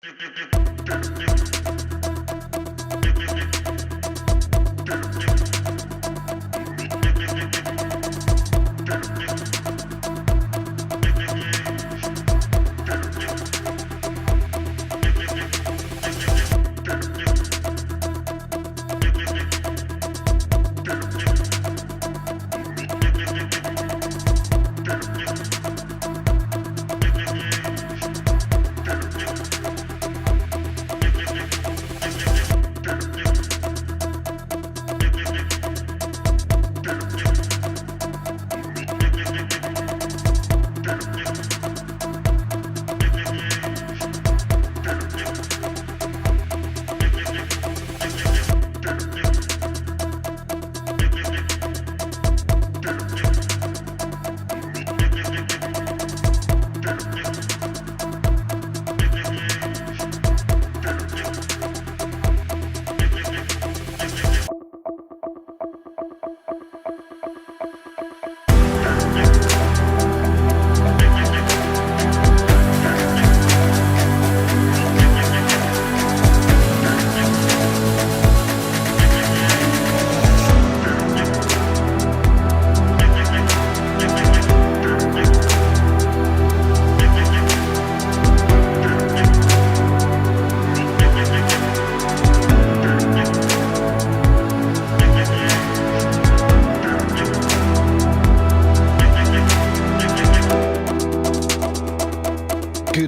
Good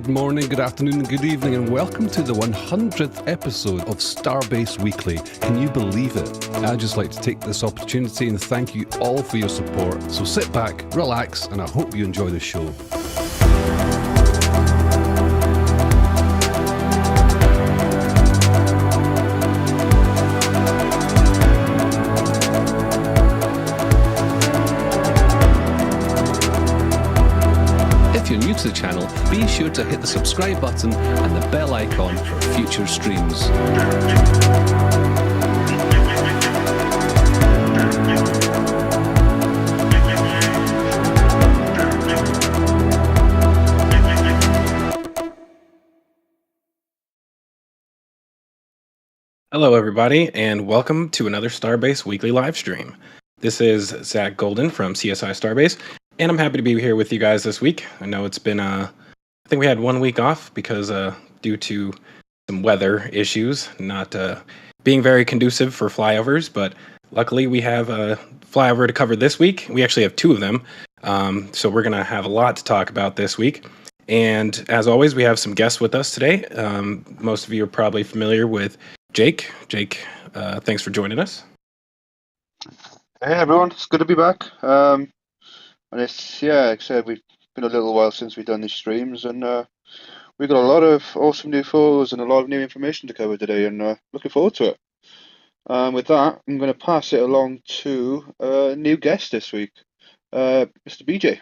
morning, good afternoon, and good evening, and welcome to the 100th episode of Starbase Weekly. Can you believe it? I'd just like to take this opportunity and thank you all for your support. So sit back, relax, and I hope you enjoy the show. If you're new to the channel, be sure to hit the subscribe button and the bell icon for future streams. Hello, everybody, and welcome to another Starbase Weekly live stream. This is Zach Golden from CSI Starbase, and I'm happy to be here with you guys this week. I know it's been, I think we had 1 week off because due to some weather issues, not being very conducive for flyovers, but luckily we have a flyover to cover this week. We actually have 2 of them, so we're going to have a lot to talk about this week. And as always, we have some guests with us today. Most of you are probably familiar with Jake. Jake, thanks for joining us. Hey everyone, it's good to be back. And it's, like I said, we've been a little while since we've done these streams, and we've got a lot of awesome new photos and a lot of new information to cover today, and looking forward to it. With that, I'm going to pass it along to a new guest this week, Mr. BJ.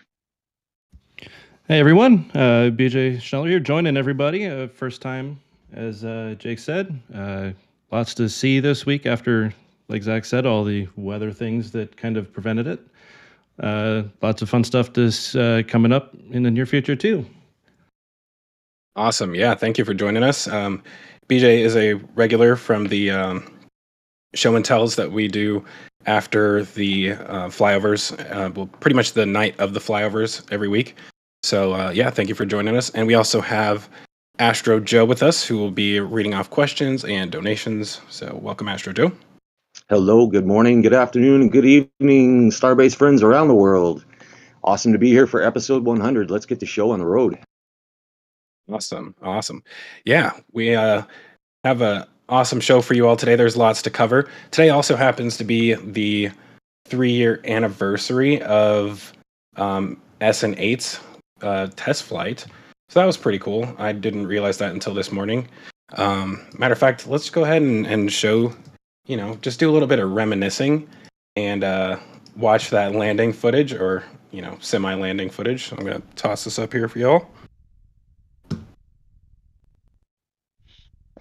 Hey everyone, BJ Schneller here, joining everybody. First time, as Jake said. Lots to see this week after, like Zach said, all the weather things that kind of prevented it. Lots of fun stuff coming up in the near future too. Awesome. Yeah, thank you for joining us. BJ is a regular from the show and tells that we do after the flyovers, well, pretty much the night of the flyovers every week. So yeah, thank you for joining us. And we also have Astro Joe with us, who will be reading off questions and donations. So welcome, Astro Joe. Hello, good morning, good afternoon, and good evening, Starbase friends around the world. Awesome to be here for episode 100. Let's get the show on the road. Awesome. Yeah, we have an awesome show for you all today. There's lots to cover. Today also happens to be the 3-year anniversary of SN8's test flight. So that was pretty cool. I didn't realize that until this morning. Matter of fact, let's go ahead and show, just do a little bit of reminiscing and watch that landing footage, or, semi-landing footage. I'm going to toss this up here for y'all. I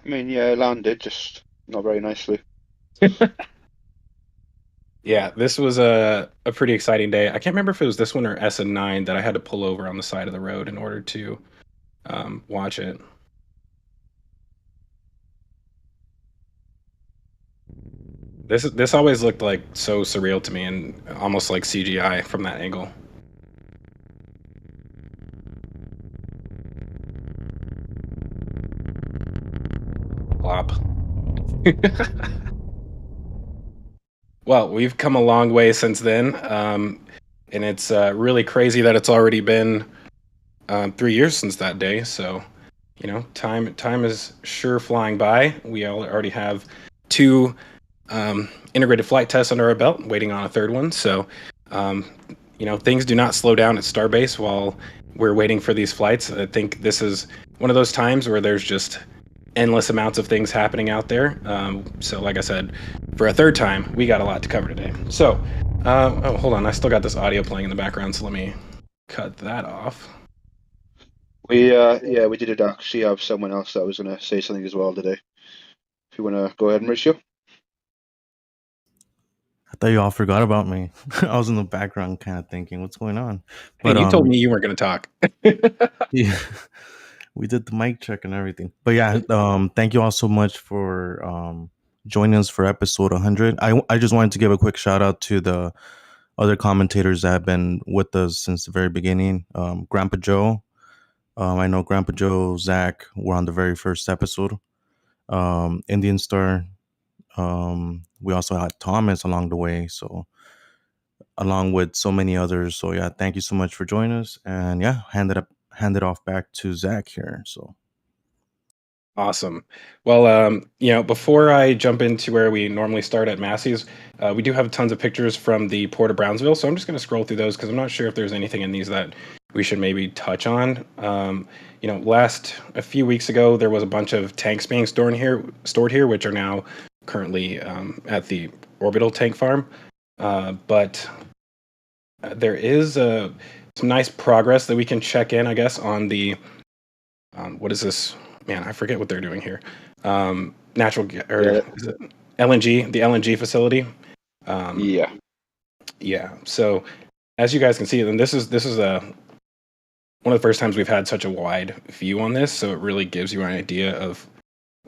mean, yeah, it landed, just not very nicely. Yeah, this was a pretty exciting day. I can't remember if it was this one or SN9 that I had to pull over on the side of the road in order to watch it. This always looked like so surreal to me and almost like CGI from that angle. Plop. Well, we've come a long way since then, and it's really crazy that it's already been 3 years since that day. So, you know, time is sure flying by. We already have 2 integrated flight tests under our belt, waiting on a 3rd one. So, you know, things do not slow down at Starbase while we're waiting for these flights. I think this is one of those times where there's just endless amounts of things happening out there. So, like I said, for a 3rd time, we got a lot to cover today. So, oh, hold on, I still got this audio playing in the background, so let me cut that off. We did actually have someone else that was going to say something as well today. If you want to go ahead, Mauricio. I thought you all forgot about me. I was in the background kind of thinking, what's going on? But you told me you weren't going to talk. Yeah, we did the mic check and everything. But yeah, thank you all so much for joining us for episode 100. I just wanted to give a quick shout out to the other commentators that have been with us since the very beginning. Grandpa Joe. I know Grandpa Joe, Zach were on the very first episode. Indian Star. We also had Thomas along the way. So along with so many others. So yeah, thank you so much for joining us. And yeah, hand it off back to Zach here. So Awesome. Well, you know, before I jump into where we normally start at Massey's, we do have tons of pictures from the Port of Brownsville. So I'm just going to scroll through those because I'm not sure if there's anything in these that we should maybe touch on. You know, a few weeks ago, there was a bunch of tanks being stored here, which are now currently at the orbital tank farm. But there is some nice progress that we can check in, I guess, on the what is this? Man, I forget what they're doing here. Is it LNG, the LNG facility. Yeah. So as you guys can see, and this is one of the first times we've had such a wide view on this, so it really gives you an idea of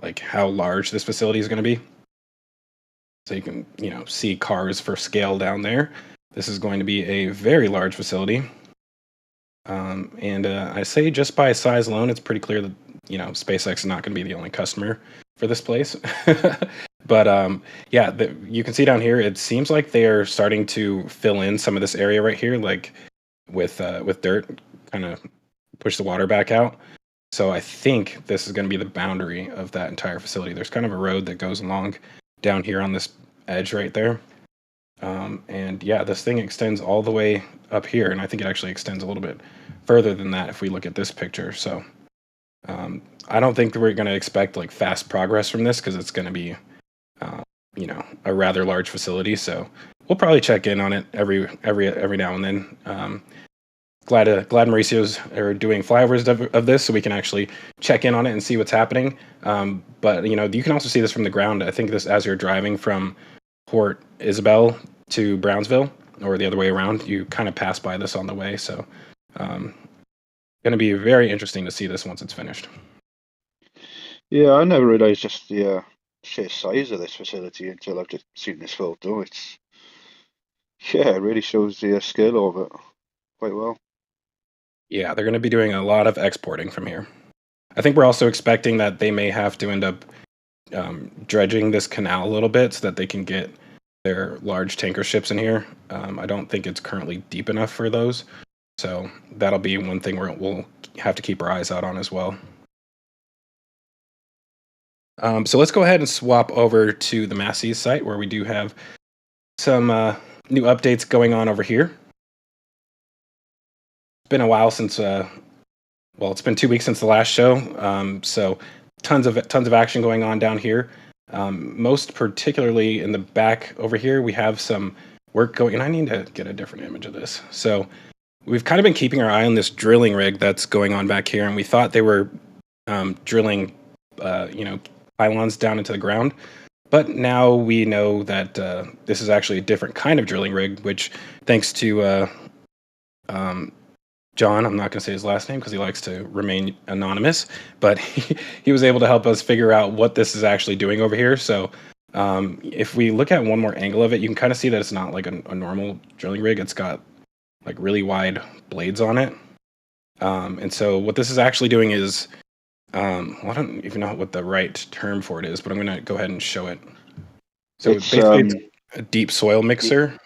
like how large this facility is going to be. So you can, you know, see cars for scale down there. This is going to be a very large facility. And I say just by size alone, it's pretty clear that, you know, SpaceX is not going to be the only customer for this place. But yeah, you can see down here, it seems like they are starting to fill in some of this area right here, like with dirt, kind of push the water back out. So I think this is going to be the boundary of that entire facility. There's kind of a road that goes along down here on this edge right there. And yeah, this thing extends all the way up here, and I think it actually extends a little bit further than that if we look at this picture. So I don't think that we're going to expect like fast progress from this because it's going to be, you know, a rather large facility. So we'll probably check in on it every now and then. Glad Mauricio's are doing flyovers of this, so we can actually check in on it and see what's happening. But you know, you can also see this from the ground. I think this as you're driving from Port Isabel to Brownsville, or the other way around, you kind of pass by this on the way. So, going to be very interesting to see this once it's finished. Yeah, I never realised just the sheer size of this facility until I've just seen this photo. It really shows the scale of it quite well. Yeah, they're going to be doing a lot of exporting from here. I think we're also expecting that they may have to end up dredging this canal a little bit so that they can get their large tanker ships in here. I don't think it's currently deep enough for those. So that'll be one thing we'll have to keep our eyes out on as well. So let's go ahead and swap over to the Massey's site where we do have some new updates going on over here. It's been a while since, it's been 2 weeks since the last show. So tons of action going on down here. Most particularly in the back over here, we have some work going, and I need to get a different image of this. So we've kind of been keeping our eye on this drilling rig that's going on back here, and we thought they were drilling, pylons down into the ground. But now we know that this is actually a different kind of drilling rig, which thanks to John, I'm not going to say his last name because he likes to remain anonymous, but he was able to help us figure out what this is actually doing over here. So If we look at one more angle of it, you can kind of see that it's not like a normal drilling rig. It's got like really wide blades on it. And so what this is actually doing is, well, I don't even know what the right term for it is, but I'm going to go ahead and show it. So It's basically, it's a deep soil mixer.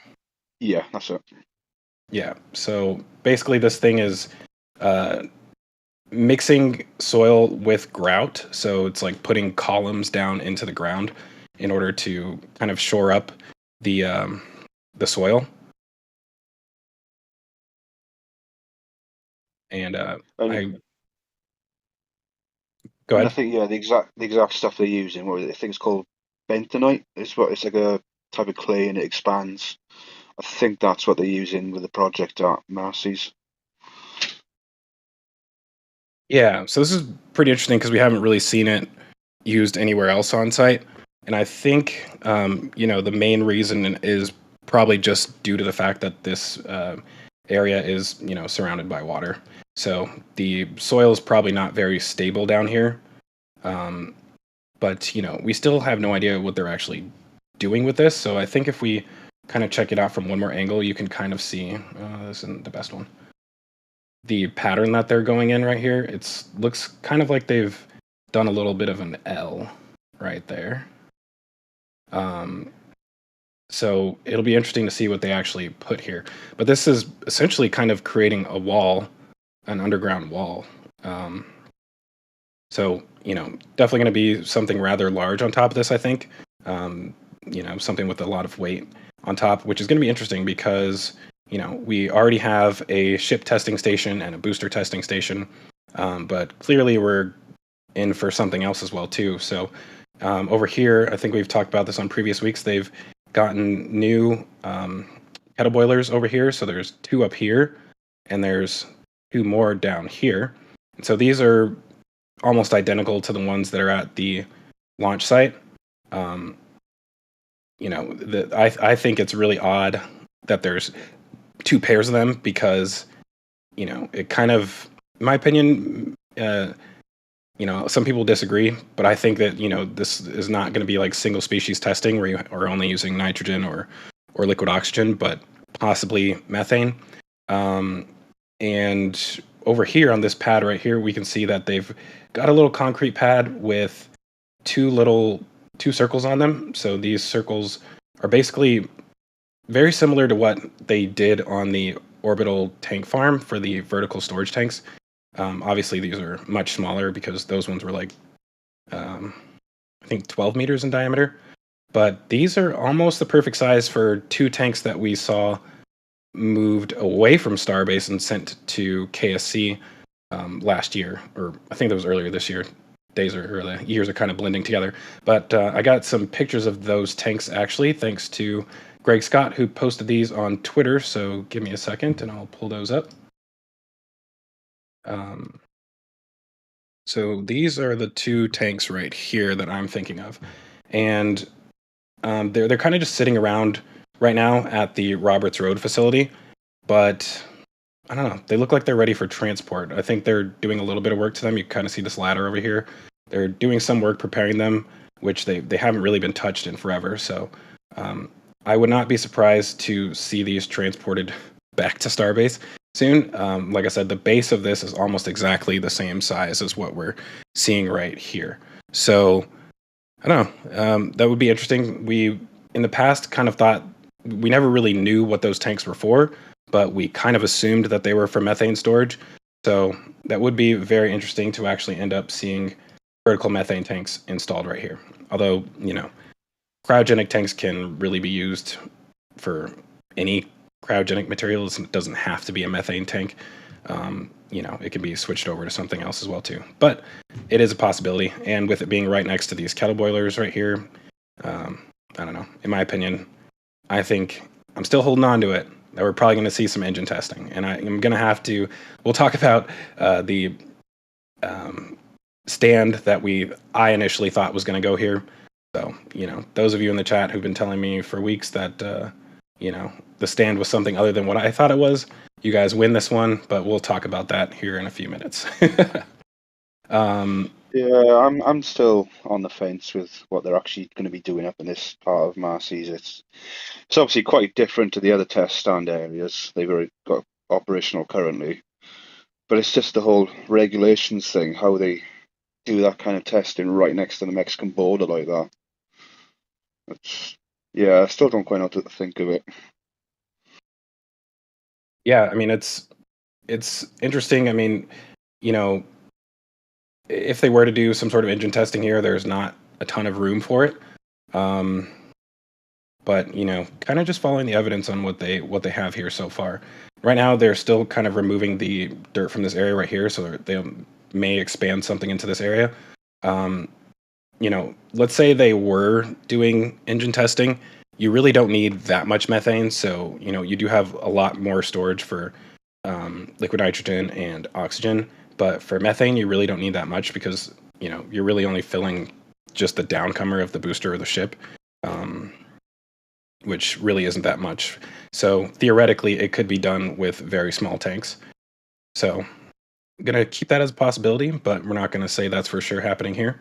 yeah, that's it. Yeah. So basically, this thing is mixing soil with grout. So it's like putting columns down into the ground in order to kind of shore up the soil. And And, I go and I ahead. think the exact stuff they're using. What is it? I think it's called bentonite. It's like a type of clay and it expands. I think that's what they're using with the project at Marcy's. Yeah. So this is pretty interesting because we haven't really seen it used anywhere else on site. And I think, the main reason is probably just due to the fact that this area is, surrounded by water. So the soil is probably not very stable down here. But, we still have no idea what they're actually doing with this. So I think if we kind of check it out from one more angle, you can kind of see, this isn't the best one, the pattern that they're going in right here. It looks kind of like they've done a little bit of an L right there. So it'll be interesting to see what they actually put here. But this is essentially kind of creating a wall, an underground wall. So, definitely going to be something rather large on top of this, I think. Something with a lot of weight on top, which is going to be interesting because, we already have a ship testing station and a booster testing station. But clearly we're in for something else as well, too. So over here, I think we've talked about this on previous weeks. They've gotten new kettle boilers over here. So there's 2 up here and there's 2 more down here. And so these are almost identical to the ones that are at the launch site. I think it's really odd that there's 2 pairs of them because, it kind of, in my opinion, some people disagree, but I think that, this is not going to be like single species testing where you are only using nitrogen or liquid oxygen, but possibly methane. And over here on this pad right here, we can see that they've got a little concrete pad with 2 circles on them. So these circles are basically very similar to what they did on the orbital tank farm for the vertical storage tanks. Obviously, these are much smaller because those ones were like, I think 12 meters in diameter. But these are almost the perfect size for 2 tanks that we saw moved away from Starbase and sent to KSC last year, or I think that was earlier this year. The years are kind of blending together. But I got some pictures of those tanks actually, thanks to Greg Scott, who posted these on Twitter. So give me a second and I'll pull those up. So these are the 2 tanks right here that I'm thinking of. And they're kind of just sitting around right now at the Roberts Road facility. But I don't know. They look like they're ready for transport. I think they're doing a little bit of work to them. You kind of see this ladder over here. They're doing some work preparing them, which they haven't really been touched in forever. So I would not be surprised to see these transported back to Starbase soon. Like I said, the base of this is almost exactly the same size as what we're seeing right here. So I don't know. That would be interesting. We, in the past, kind of thought we never really knew what those tanks were for, but we kind of assumed that they were for methane storage. So that would be very interesting to actually end up seeing vertical methane tanks installed right here. Although, cryogenic tanks can really be used for any cryogenic materials. It doesn't have to be a methane tank. It can be switched over to something else as well too. But it is a possibility. And with it being right next to these kettle boilers right here, I don't know. In my opinion, I think I'm still holding on to it that we're probably going to see some engine testing. And I'm going to have to, we'll talk about the stand that I initially thought was going to go here. So, those of you in the chat who've been telling me for weeks that, the stand was something other than what I thought it was, you guys win this one, but we'll talk about that here in a few minutes. Yeah, I'm still on the fence with what they're actually going to be doing up in this part of Marseilles. It's obviously quite different to the other test stand areas they've already got operational currently, but it's just the whole regulations thing, how they do that kind of testing right next to the Mexican border like that. It's, yeah, I still don't quite know what to think of it. Yeah, I mean it's interesting. I mean, you know, if they were to do some sort of engine testing here, there's not a ton of room for it. But kind of just following the evidence on what they have here so far. Right now, they're still kind of removing the dirt from this area right here, so they may expand something into this area. Let's say they were doing engine testing, you really don't need that much methane. So you do have a lot more storage for liquid nitrogen and oxygen, but for methane, you really don't need that much because you're really only filling just the downcomer of the booster or the ship. Which really isn't that much. So theoretically, it could be done with very small tanks. So I'm going to keep that as a possibility, but we're not going to say that's for sure happening here.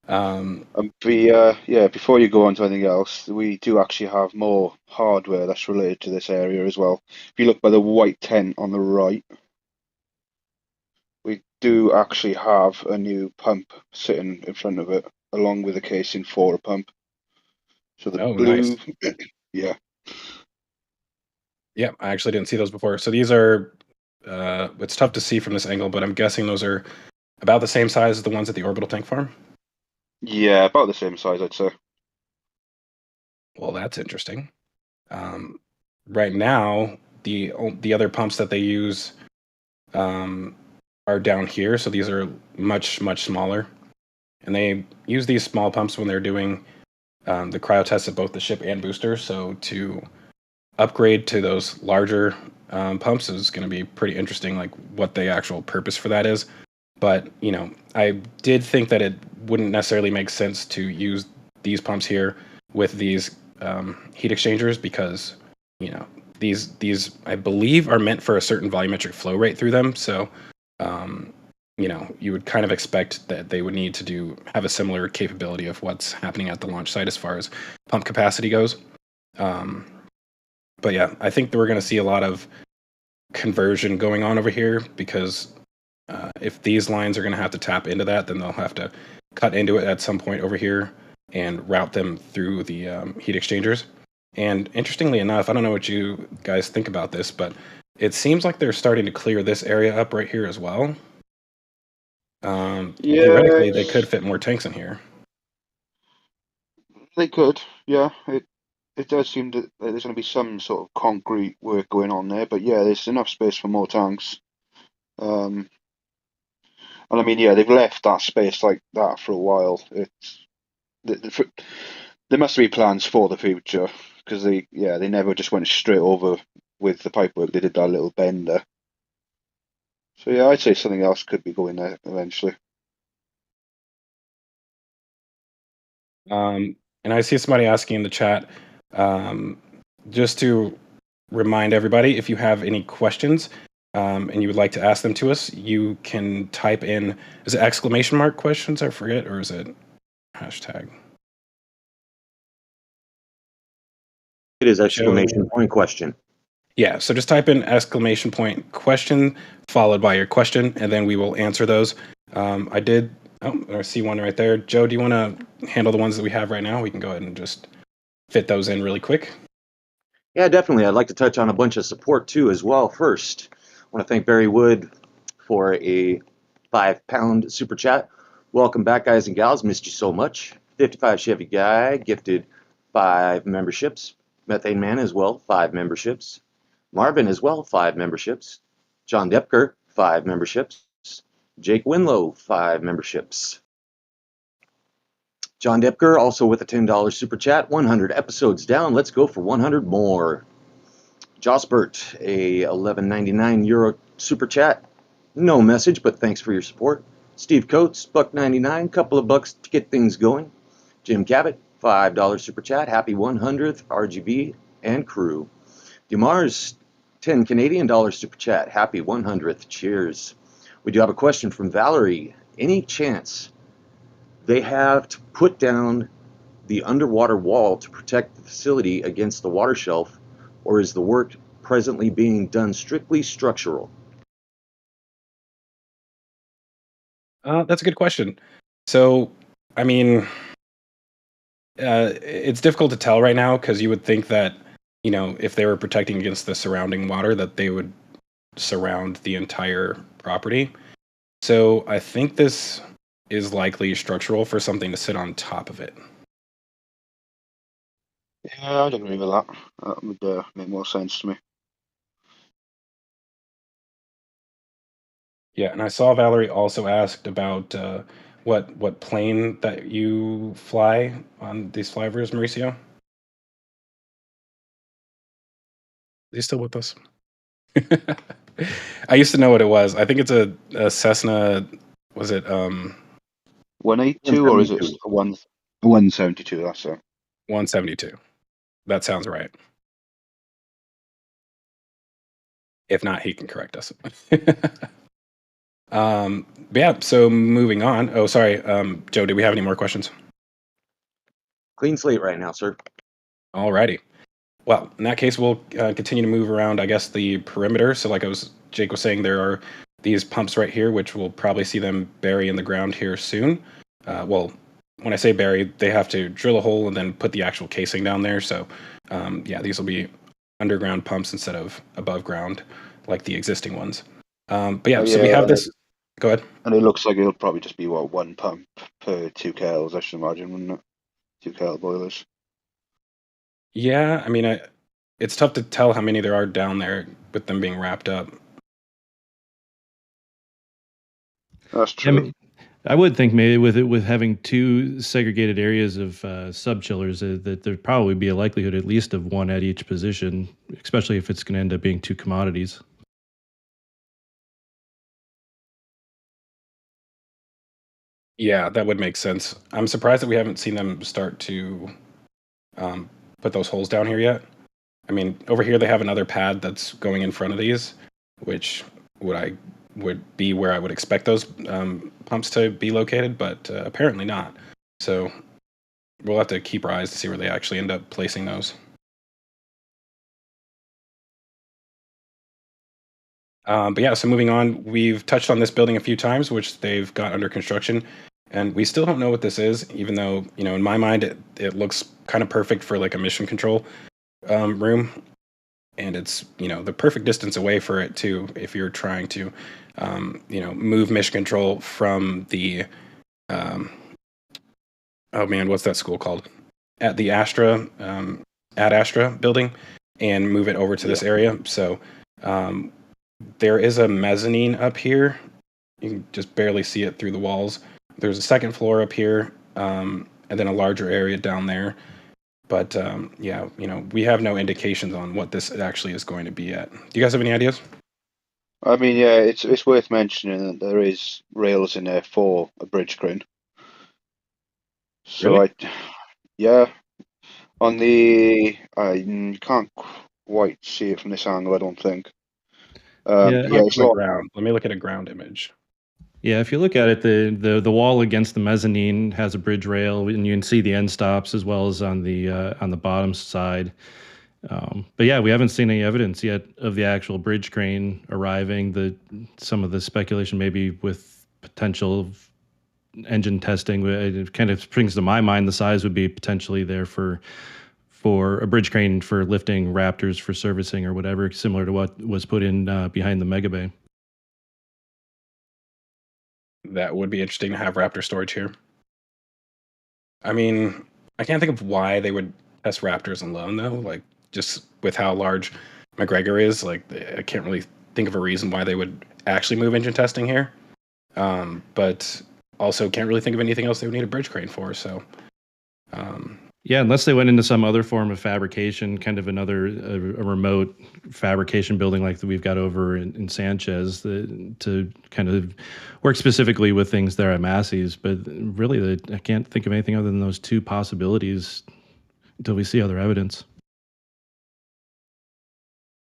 Before you go on to anything else, we do actually have more hardware that's related to this area as well. If you look by the white tent on the right, we do actually have a new pump sitting in front of it, along with a casing for a pump. So the blue, nice. Yeah. Yeah, I actually didn't see those before. So these are, it's tough to see from this angle, but I'm guessing those are about the same size as the ones at the orbital tank farm. Yeah, about the same size, I'd say. Well, that's interesting. Right now, the other pumps that they use are down here, so these are much smaller, and they use these small pumps when they're doing the cryo tests of both the ship and booster. So to upgrade to those larger pumps is going to be pretty interesting, like what the actual purpose for that is. But I did think that it wouldn't necessarily make sense to use these pumps here with these heat exchangers because these I believe are meant for a certain volumetric flow rate through them. So you would kind of expect that they would need to have a similar capability of what's happening at the launch site as far as pump capacity goes. But yeah, I think that we're going to see a lot of conversion going on over here because if these lines are going to have to tap into that, then they'll have to cut into it at some point over here and route them through the heat exchangers. And interestingly enough, I don't know what you guys think about this, but it seems like they're starting to clear this area up right here as well. Theoretically, they could fit more tanks in here. They could, yeah. It does seem that there's going to be some sort of concrete work going on there, but yeah, there's enough space for more tanks. And I mean, yeah, they've left that space like that for a while. There must be plans for the future because they never just went straight over with the pipework. They did that little bender. So yeah, I'd say something else could be going there eventually. And I see somebody asking in the chat, just to remind everybody, if you have any questions and you would like to ask them to us, you can type in, is it exclamation mark questions? I forget, or is it hashtag? It is exclamation point question. Yeah, so just type in exclamation point question followed by your question, and then we will answer those. I see one right there. Joe, do you want to handle the ones that we have right now? We can go ahead and just fit those in really quick. Yeah, definitely. I'd like to touch on a bunch of support too as well. First, I want to thank Barry Wood for a £5 super chat. Welcome back, guys and gals. Missed you so much. 55 Chevy Guy gifted 5 memberships. Methane Man as well, 5 memberships. Marvin as well, 5 memberships. John Depker, 5 memberships. Jake Winlow, 5 memberships. John Depker also with a $10 super chat. 100 episodes down. Let's go for 100 more. Josbert, a €11.99 super chat. No message, but thanks for your support. Steve Coates, $1.99, couple of bucks to get things going. Jim Cabot, $5 super chat. Happy 100th RGV and crew. Demars, 10 Canadian dollars super chat. Happy 100th. Cheers. We do have a question from Valerie any chance they have to put down the underwater wall to protect the facility against the water shelf, or is the work presently being done strictly structural? That's a good question. So, I mean, it's difficult to tell right now because you would think that, if they were protecting against the surrounding water, that they would surround the entire property. So I think this is likely structural for something to sit on top of it. Yeah, I'd agree with that. That would make more sense to me. Yeah, and I saw Valerie also asked about what plane that you fly on these flyovers, Mauricio. Is he still with us? I used to know what it was. I think it's a Cessna. Was it 182 or is it 172. 172? That's it. 172? That sounds right. If not, he can correct us. But yeah, so moving on. Oh, sorry, Joe, do we have any more questions? Clean slate right now, sir. Alrighty. Well, in that case, we'll continue to move around, I guess, the perimeter. So like Jake was saying, there are these pumps right here, which we'll probably see them bury in the ground here soon. Well, when I say bury, they have to drill a hole and then put the actual casing down there. So yeah, these will be underground pumps instead of above ground like the existing ones. But yeah, so we have this. Go ahead. And it looks like it'll probably just be, one pump per 2 KLs, I should imagine, wouldn't it? 2 KL boilers. Yeah, I mean, it's tough to tell how many there are down there with them being wrapped up. That's true. I mean, I would think maybe with having two segregated areas of sub chillers, that there'd probably be a likelihood at least of one at each position, especially if it's going to end up being two commodities. Yeah, that would make sense. I'm surprised that we haven't seen them start to put those holes down here yet. I mean, over here they have another pad that's going in front of these, which would be where I would expect those pumps to be located, but apparently not. So we'll have to keep our eyes to see where they actually end up placing those. But yeah, so moving on, we've touched on this building a few times, which they've got under construction, and we still don't know what this is, even though, in my mind, it looks kind of perfect for like a mission control room. And it's, the perfect distance away for it too, if you're trying to, move mission control from the, oh man, what's that school called? At the Astra, Ad Astra building, and move it over to this area. So there is a mezzanine up here. You can just barely see it through the walls. There's a second floor up here, and then a larger area down there. But yeah, we have no indications on what this actually is going to be at. Do you guys have any ideas? I mean, yeah, it's worth mentioning that there is rails in there for a bridge crane. So Really? yeah, on the you can't quite see it from this angle, I don't think. Yeah. Yeah, it's not. Ground. Let me look at a ground image. Yeah, if you look at it, the wall against the mezzanine has a bridge rail, and you can see the end stops as well as on the bottom side. But yeah, we haven't seen any evidence yet of the actual bridge crane arriving. Some of the speculation, maybe with potential engine testing, it kind of springs to my mind. The size would be potentially there for a bridge crane for lifting Raptors for servicing or whatever, similar to what was put in behind the Mega Bay. That would be interesting to have Raptor storage here. I mean, I can't think of why they would test Raptors alone, though. Like, just with how large McGregor is, like, I can't really think of a reason why they would actually move engine testing here. But also can't really think of anything else they would need a bridge crane for. So, yeah, unless they went into some other form of fabrication, kind of a remote fabrication building like that we've got over in Sanchez, to kind of work specifically with things there at Massey's. But really, I can't think of anything other than those two possibilities until we see other evidence.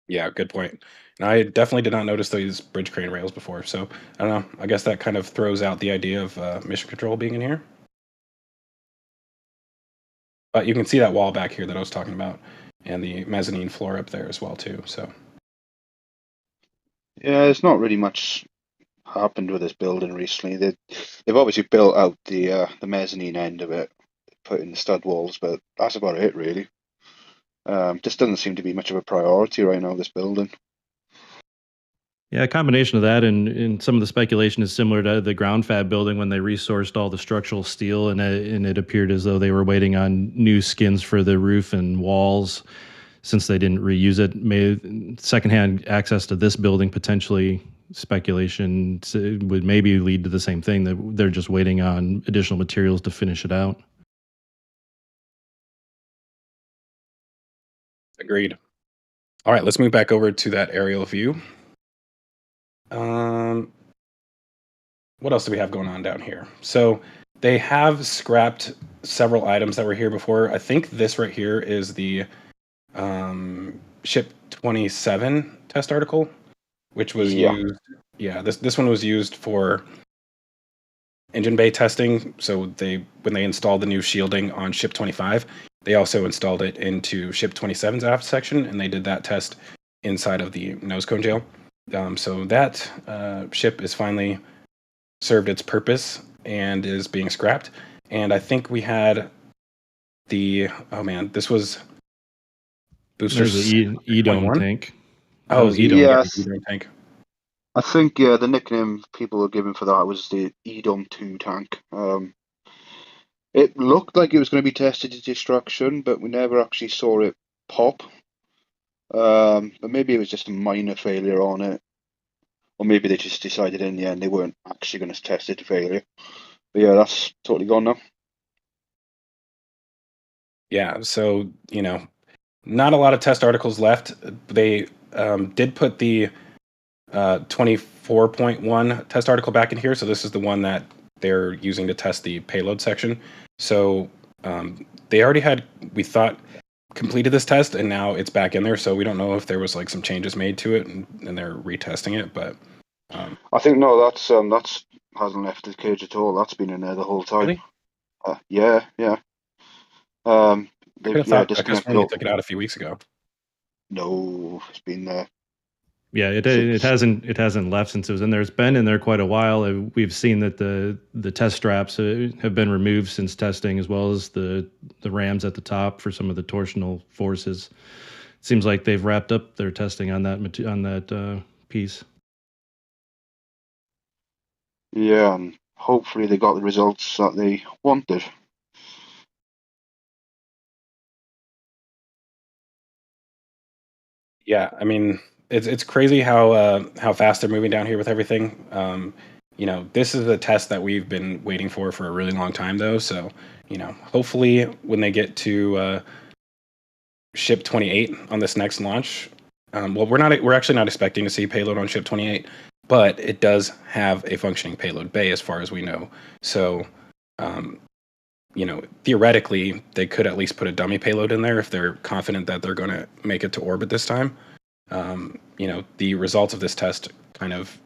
Yeah, good point. And I definitely did not notice these bridge crane rails before, so I don't know. I guess that kind of throws out the idea of mission control being in here. But you can see that wall back here that I was talking about, and the mezzanine floor up there as well too. So Yeah, there's not really much happened with this building recently. They've obviously built out the mezzanine end of it, put in the stud walls, but that's about it really. Just doesn't seem to be much of a priority right now, this building. Yeah, a combination of that and some of the speculation is similar to the ground fab building when they resourced all the structural steel, and it appeared as though they were waiting on new skins for the roof and walls since they didn't reuse it. Secondhand access to this building potentially speculation would maybe lead to the same thing, that they're just waiting on additional materials to finish it out. agreed. All right, let's move back over to that aerial view. What else do we have going on down here? So they have scrapped several items that were here before. I think this right here is the Ship 27 test article, which was used. Yeah, this one was used for engine bay testing. So when they installed the new shielding on Ship 25, they also installed it into Ship 27's aft section, and they did that test inside of the nose cone jail. So that ship is finally served its purpose and is being scrapped. And I think we had this was booster. There's an E-dome tank. Oh, E-dome, yes. E-dome tank. I think the nickname people were given for that was the Edom 2 tank. It looked like it was going to be tested to destruction, but we never actually saw it pop. But maybe it was just a minor failure on it, or maybe they just decided in the end they weren't actually going to test it to failure. But yeah, that's totally gone now. Yeah, so not a lot of test articles left. They did put the 24.1 test article back in here, so this is the one that they're using to test the payload section. So they already had, we thought, completed this test, and now it's back in there. So we don't know if there was like some changes made to it, and they're retesting it. But I think no, that's hasn't left the cage at all. That's been in there the whole time. Really? Yeah. I could have thought Disconnected. you took it out a few weeks ago. No, it's been there. Yeah, it hasn't left since it was in there. It's been in there quite a while. We've seen that the test straps have been removed since testing, as well as the rams at the top for some of the torsional forces. It seems like they've wrapped up their testing on that piece. Yeah, and hopefully they got the results that they wanted. Yeah, I mean, it's crazy how fast they're moving down here with everything. This is a test that we've been waiting for a really long time, though. So, hopefully when they get to Ship 28 on this next launch, we're actually not expecting to see payload on Ship 28, but it does have a functioning payload bay as far as we know. So, theoretically, they could at least put a dummy payload in there if they're confident that they're going to make it to orbit this time. The results of this test kind of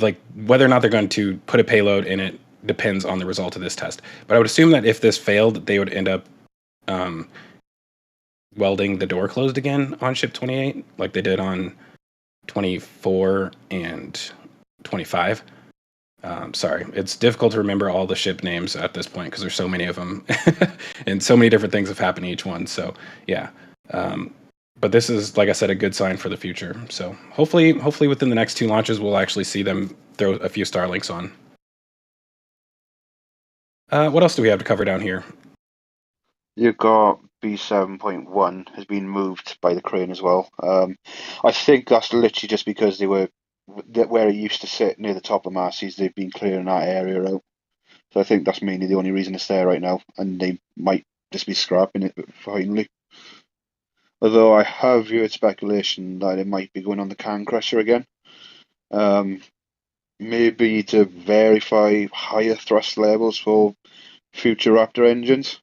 like whether or not they're going to put a payload in it depends on the result of this test. But I would assume that if this failed, they would end up welding the door closed again on Ship 28, like they did on 24 and 25. Sorry, it's difficult to remember all the ship names at this point because there's so many of them, and so many different things have happened to each one. So yeah, but this is, like I said, a good sign for the future. So hopefully within the next 2 launches, we'll actually see them throw a few Starlinks on. What else do we have to cover down here? You've got B7.1 has been moved by the crane as well. I think that's literally just because they were where it used to sit near the top of masses. They've been clearing that area out, so I think that's mainly the only reason it's there right now, and they might just be scrapping it finally. Although I have heard speculation that it might be going on the can crusher again, maybe to verify higher thrust levels for future Raptor engines.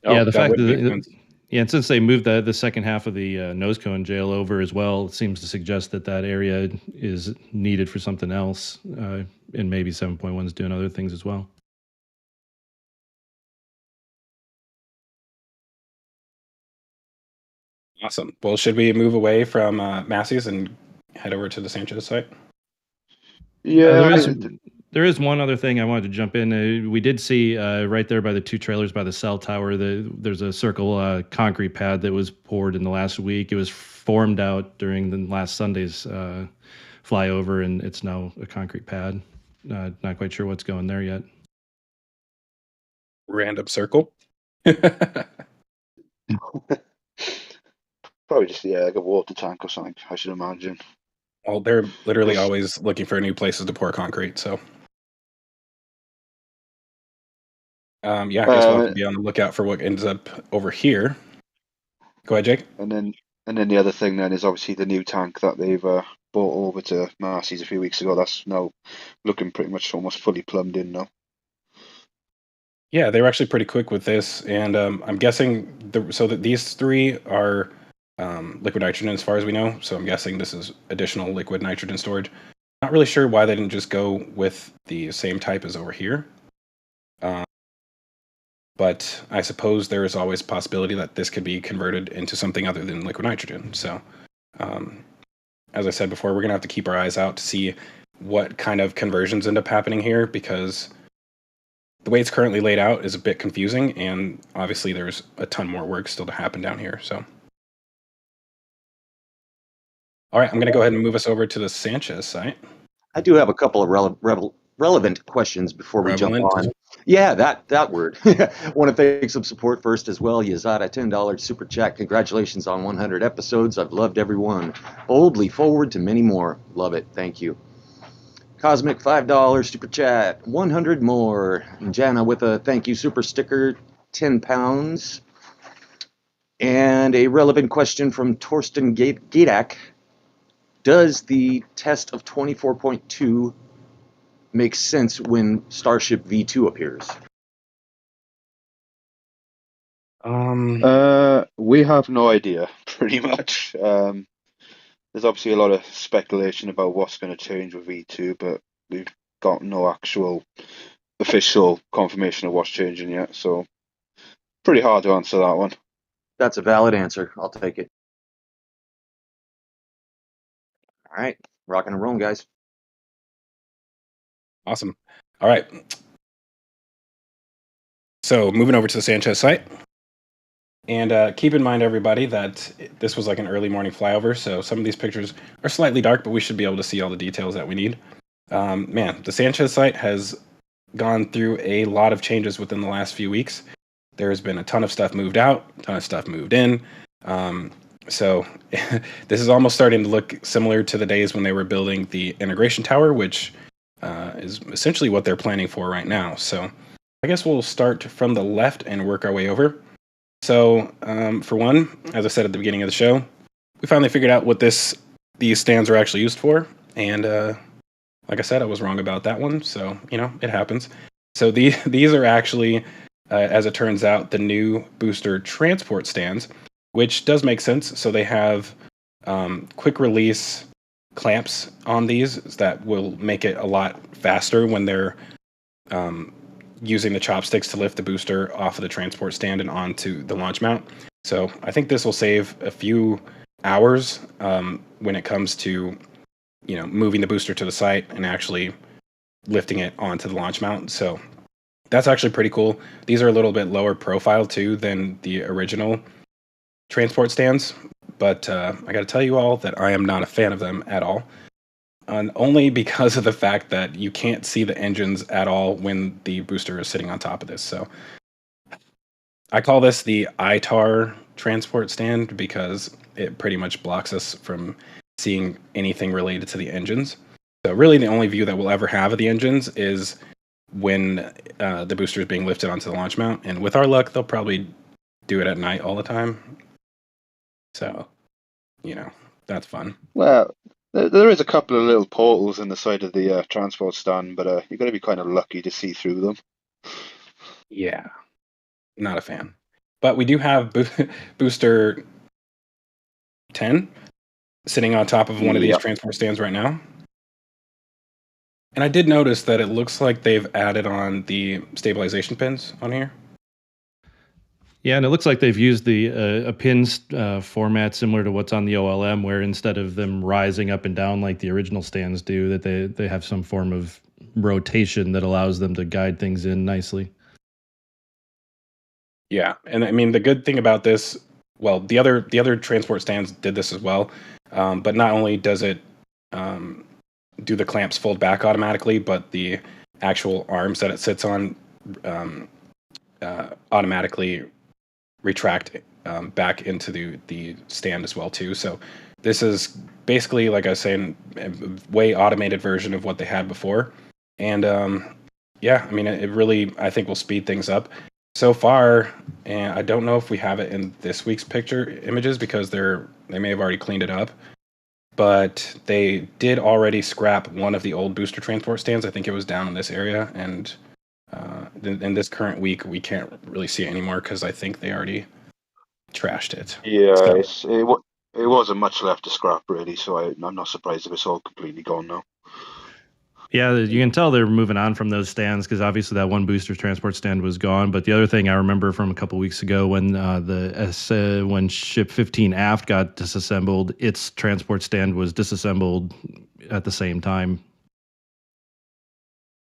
Yeah, the that fact would make that sense. yeah, and since they moved the second half of the nose cone jail over as well, it seems to suggest that that area is needed for something else, and maybe 7.1 is doing other things as well. Awesome. Well, should we move away from Massey's and head over to the Sanchez site? Yeah, There is one other thing I wanted to jump in. We did see right there by the two trailers by the cell tower, there's a circle concrete pad that was poured in the last week. It was formed out during the last Sunday's flyover, and it's now a concrete pad. Not quite sure what's going there yet. Random circle. probably just like a water tank or something, I should imagine. Well, they're literally Yes. always looking for new places to pour concrete. So, yeah, I guess we'll have to be on the lookout for what ends up over here. Go ahead, Jake. And then the other thing then is obviously the new tank that they've brought over to Massey's a few weeks ago. That's now looking pretty much almost fully plumbed in now. Yeah, they were actually pretty quick with this, and I'm guessing that these three are liquid nitrogen as far as we know. So I'm guessing this is additional liquid nitrogen storage. Not really sure why they didn't just go with the same type as over here. But I suppose there is always a possibility that this could be converted into something other than liquid nitrogen. So, as I said before, we're going to have to keep our eyes out to see what kind of conversions end up happening here, because the way it's currently laid out is a bit confusing, and obviously there's a ton more work still to happen down here. So, all right, I'm going to go ahead and move us over to the Sanchez site. I do have a couple of relevant questions before we jump on. Yeah, that word. Want to thank some support first as well. Yazada, $10 super chat. Congratulations on 100 episodes. I've loved every one. Boldly forward to many more. Love it. Thank you. Cosmic, $5 super chat. 100 more. And Jana with a thank you super sticker, 10 pounds. And a relevant question from Torsten Gadak. Does the test of 24.2 make sense when Starship V2 appears? We have no idea, pretty much. There's obviously a lot of speculation about what's going to change with V2, but we've got no actual official confirmation of what's changing yet, so pretty hard to answer that one. That's a valid answer. I'll take it. All right, rocking and rolling, guys. Awesome. All right. So moving over to the Sanchez site. And keep in mind, everybody, that this was like an early morning flyover, so some of these pictures are slightly dark, but we should be able to see all the details that we need. Man, the Sanchez site has gone through a lot of changes within the last few weeks. There's been a ton of stuff moved out, a ton of stuff moved in. So this is almost starting to look similar to the days when they were building the integration tower, which is essentially what they're planning for right now. So I guess we'll start from the left and work our way over. So, for one, as I said at the beginning of the show, we finally figured out what these stands are actually used for. And like I said, I was wrong about that one. So, it happens. So these are actually, as it turns out, the new booster transport stands, which does make sense. So they have quick release clamps on these that will make it a lot faster when they're using the chopsticks to lift the booster off of the transport stand and onto the launch mount. So I think this will save a few hours when it comes to, moving the booster to the site and actually lifting it onto the launch mount. So that's actually pretty cool. These are a little bit lower profile too than the original transport stands, but I got to tell you all that I am not a fan of them at all. And only because of the fact that you can't see the engines at all when the booster is sitting on top of this. So I call this the ITAR transport stand because it pretty much blocks us from seeing anything related to the engines. So really the only view that we'll ever have of the engines is when the booster is being lifted onto the launch mount. And with our luck, they'll probably do it at night all the time. So, that's fun. Well, there is a couple of little portals in the side of the transport stand, but you've got to be kind of lucky to see through them. Yeah, not a fan. But we do have booster 10 sitting on top of one of these Yep. transport stands right now. And I did notice that it looks like they've added on the stabilization pins on here. Yeah, and it looks like they've used the a pins format similar to what's on the OLM, where instead of them rising up and down like the original stands do, that they have some form of rotation that allows them to guide things in nicely. Yeah, and I mean the good thing about this, well, the other transport stands did this as well, but not only does it do the clamps fold back automatically, but the actual arms that it sits on automatically retract back into the stand as well too. So this is basically, like I was saying, a way automated version of what they had before, and yeah, I mean it really, I think, will speed things up. So far, and I don't know if we have it in this week's picture images because they may have already cleaned it up, but they did already scrap one of the old booster transport stands. I think it was down in this area, and in this current week we can't really see it anymore because I think they already trashed it. Yeah, So, it wasn't much left to scrap really, so I'm not surprised if it's all completely gone now. Yeah, you can tell they're moving on from those stands because obviously that one booster transport stand was gone. But the other thing I remember from a couple weeks ago when when ship 15 aft got disassembled, its transport stand was disassembled at the same time.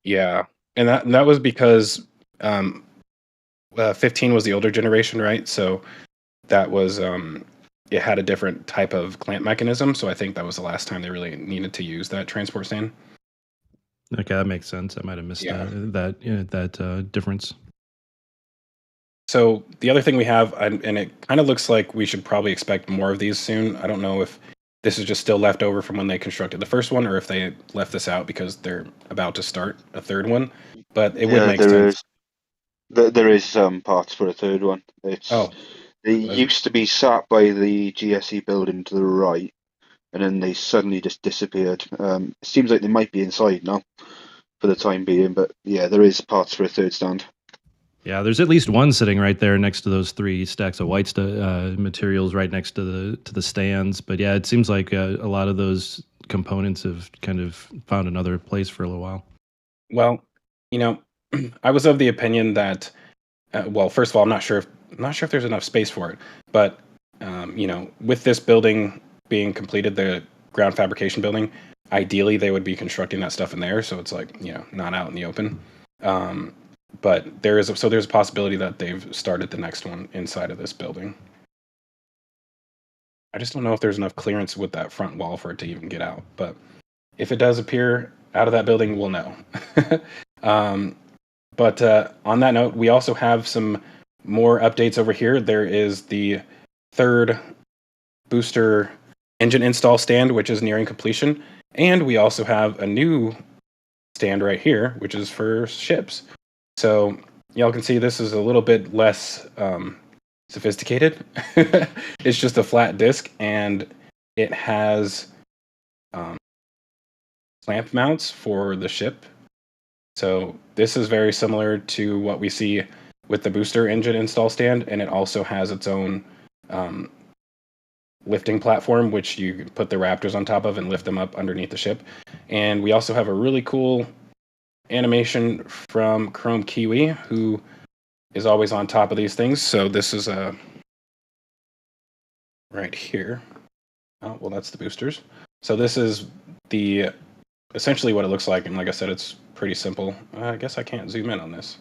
yeah, and that was because 15 was the older generation, right? So that was it had a different type of clamp mechanism. So I think that was the last time they really needed to use that transport stand. Okay, that makes sense. I might have missed Yeah. that difference. So the other thing we have, and it kind of looks like we should probably expect more of these soon. I don't know if this is just still left over from when they constructed the first one, or if they left this out because they're about to start a third one. But it would Yeah, make sense. there is parts for a third one. Oh, They that's- used to be sat by the GSE building to the right, and then they suddenly just disappeared. It seems like they might be inside now for the time being, but yeah, there is parts for a third stand. Yeah, there's at least one sitting right there next to those three stacks of white materials right next to the stands. But yeah, it seems like a lot of those components have kind of found another place for a little while. well, you know, I was of the opinion that, well, first of all, I'm not sure if there's enough space for it, but with this building being completed, the ground fabrication building, ideally they would be constructing that stuff in there, so it's like not out in the open. But there's a possibility that they've started the next one inside of this building. I just don't know if there's enough clearance with that front wall for it to even get out. But if it does appear out of that building, we'll know. But on that note, we also have some more updates over here. There is the third booster engine install stand, which is nearing completion. And we also have a new stand right here, which is for ships. So y'all can see this is a little bit less sophisticated. It's just a flat disc, and it has clamp mounts for the ship. So this is very similar to what we see with the booster engine install stand, and it also has its own lifting platform, which you can put the Raptors on top of and lift them up underneath the ship. And we also have a really cool animation from Chrome Kiwi, who is always on top of these things. So this is right here. Oh, well, that's the boosters. So this is essentially what it looks like. And like I said, it's pretty simple. I guess I can't zoom in on this.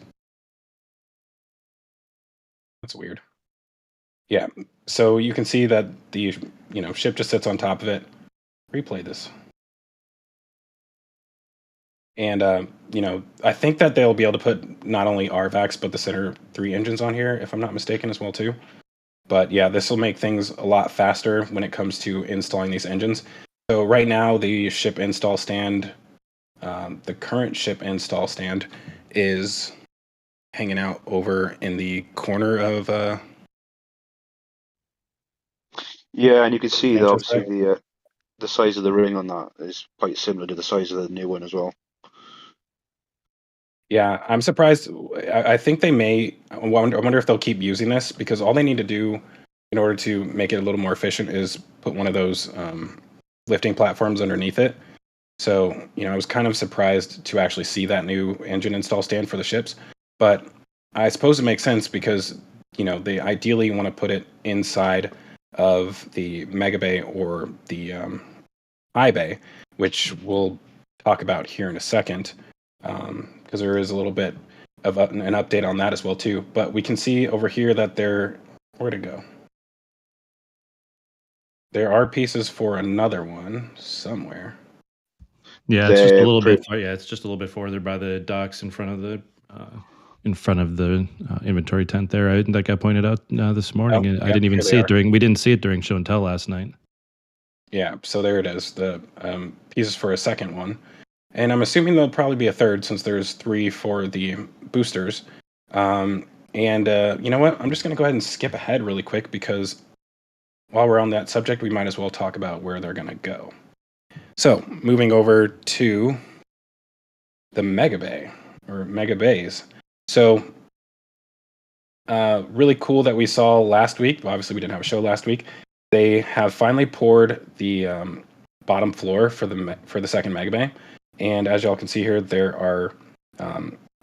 That's weird. Yeah. So you can see that the ship just sits on top of it. Replay this. And I think that they'll be able to put not only RVACs but the center 3 engines on here, if I'm not mistaken, as well too. But yeah, this will make things a lot faster when it comes to installing these engines. So right now, the ship install stand, the current ship install stand, is hanging out over in the corner of. Yeah, and you can see that entrance obviously the size of the ring on that is quite similar to the size of the new one as well. Yeah, I'm surprised. I think they may. I wonder if they'll keep using this, because all they need to do in order to make it a little more efficient is put one of those lifting platforms underneath it. So, I was kind of surprised to actually see that new engine install stand for the ships. But I suppose it makes sense because, they ideally want to put it inside of the Mega Bay or the High Bay, which we'll talk about here in a second, because there is a little bit of an update on that as well too. But we can see over here that where'd it go? There are pieces for another one somewhere. Yeah, it's just a They're little pretty- bit. Yeah, it's just a little bit further by the docks in front of the inventory tent there. That got pointed out this morning, and I didn't even here they see are. it during. We didn't see it during show and tell last night. Yeah, so there it is. The pieces for a second one. And I'm assuming there'll probably be a third, since there's 3 for the boosters. And you know what? I'm just going to go ahead and skip ahead really quick, because while we're on that subject, we might as well talk about where they're going to go. So, moving over to the Mega Bay, or Mega Bays. So, really cool that we saw last week. Well, obviously, we didn't have a show last week. They have finally poured the bottom floor for the second Mega Bay. And as y'all can see here, there are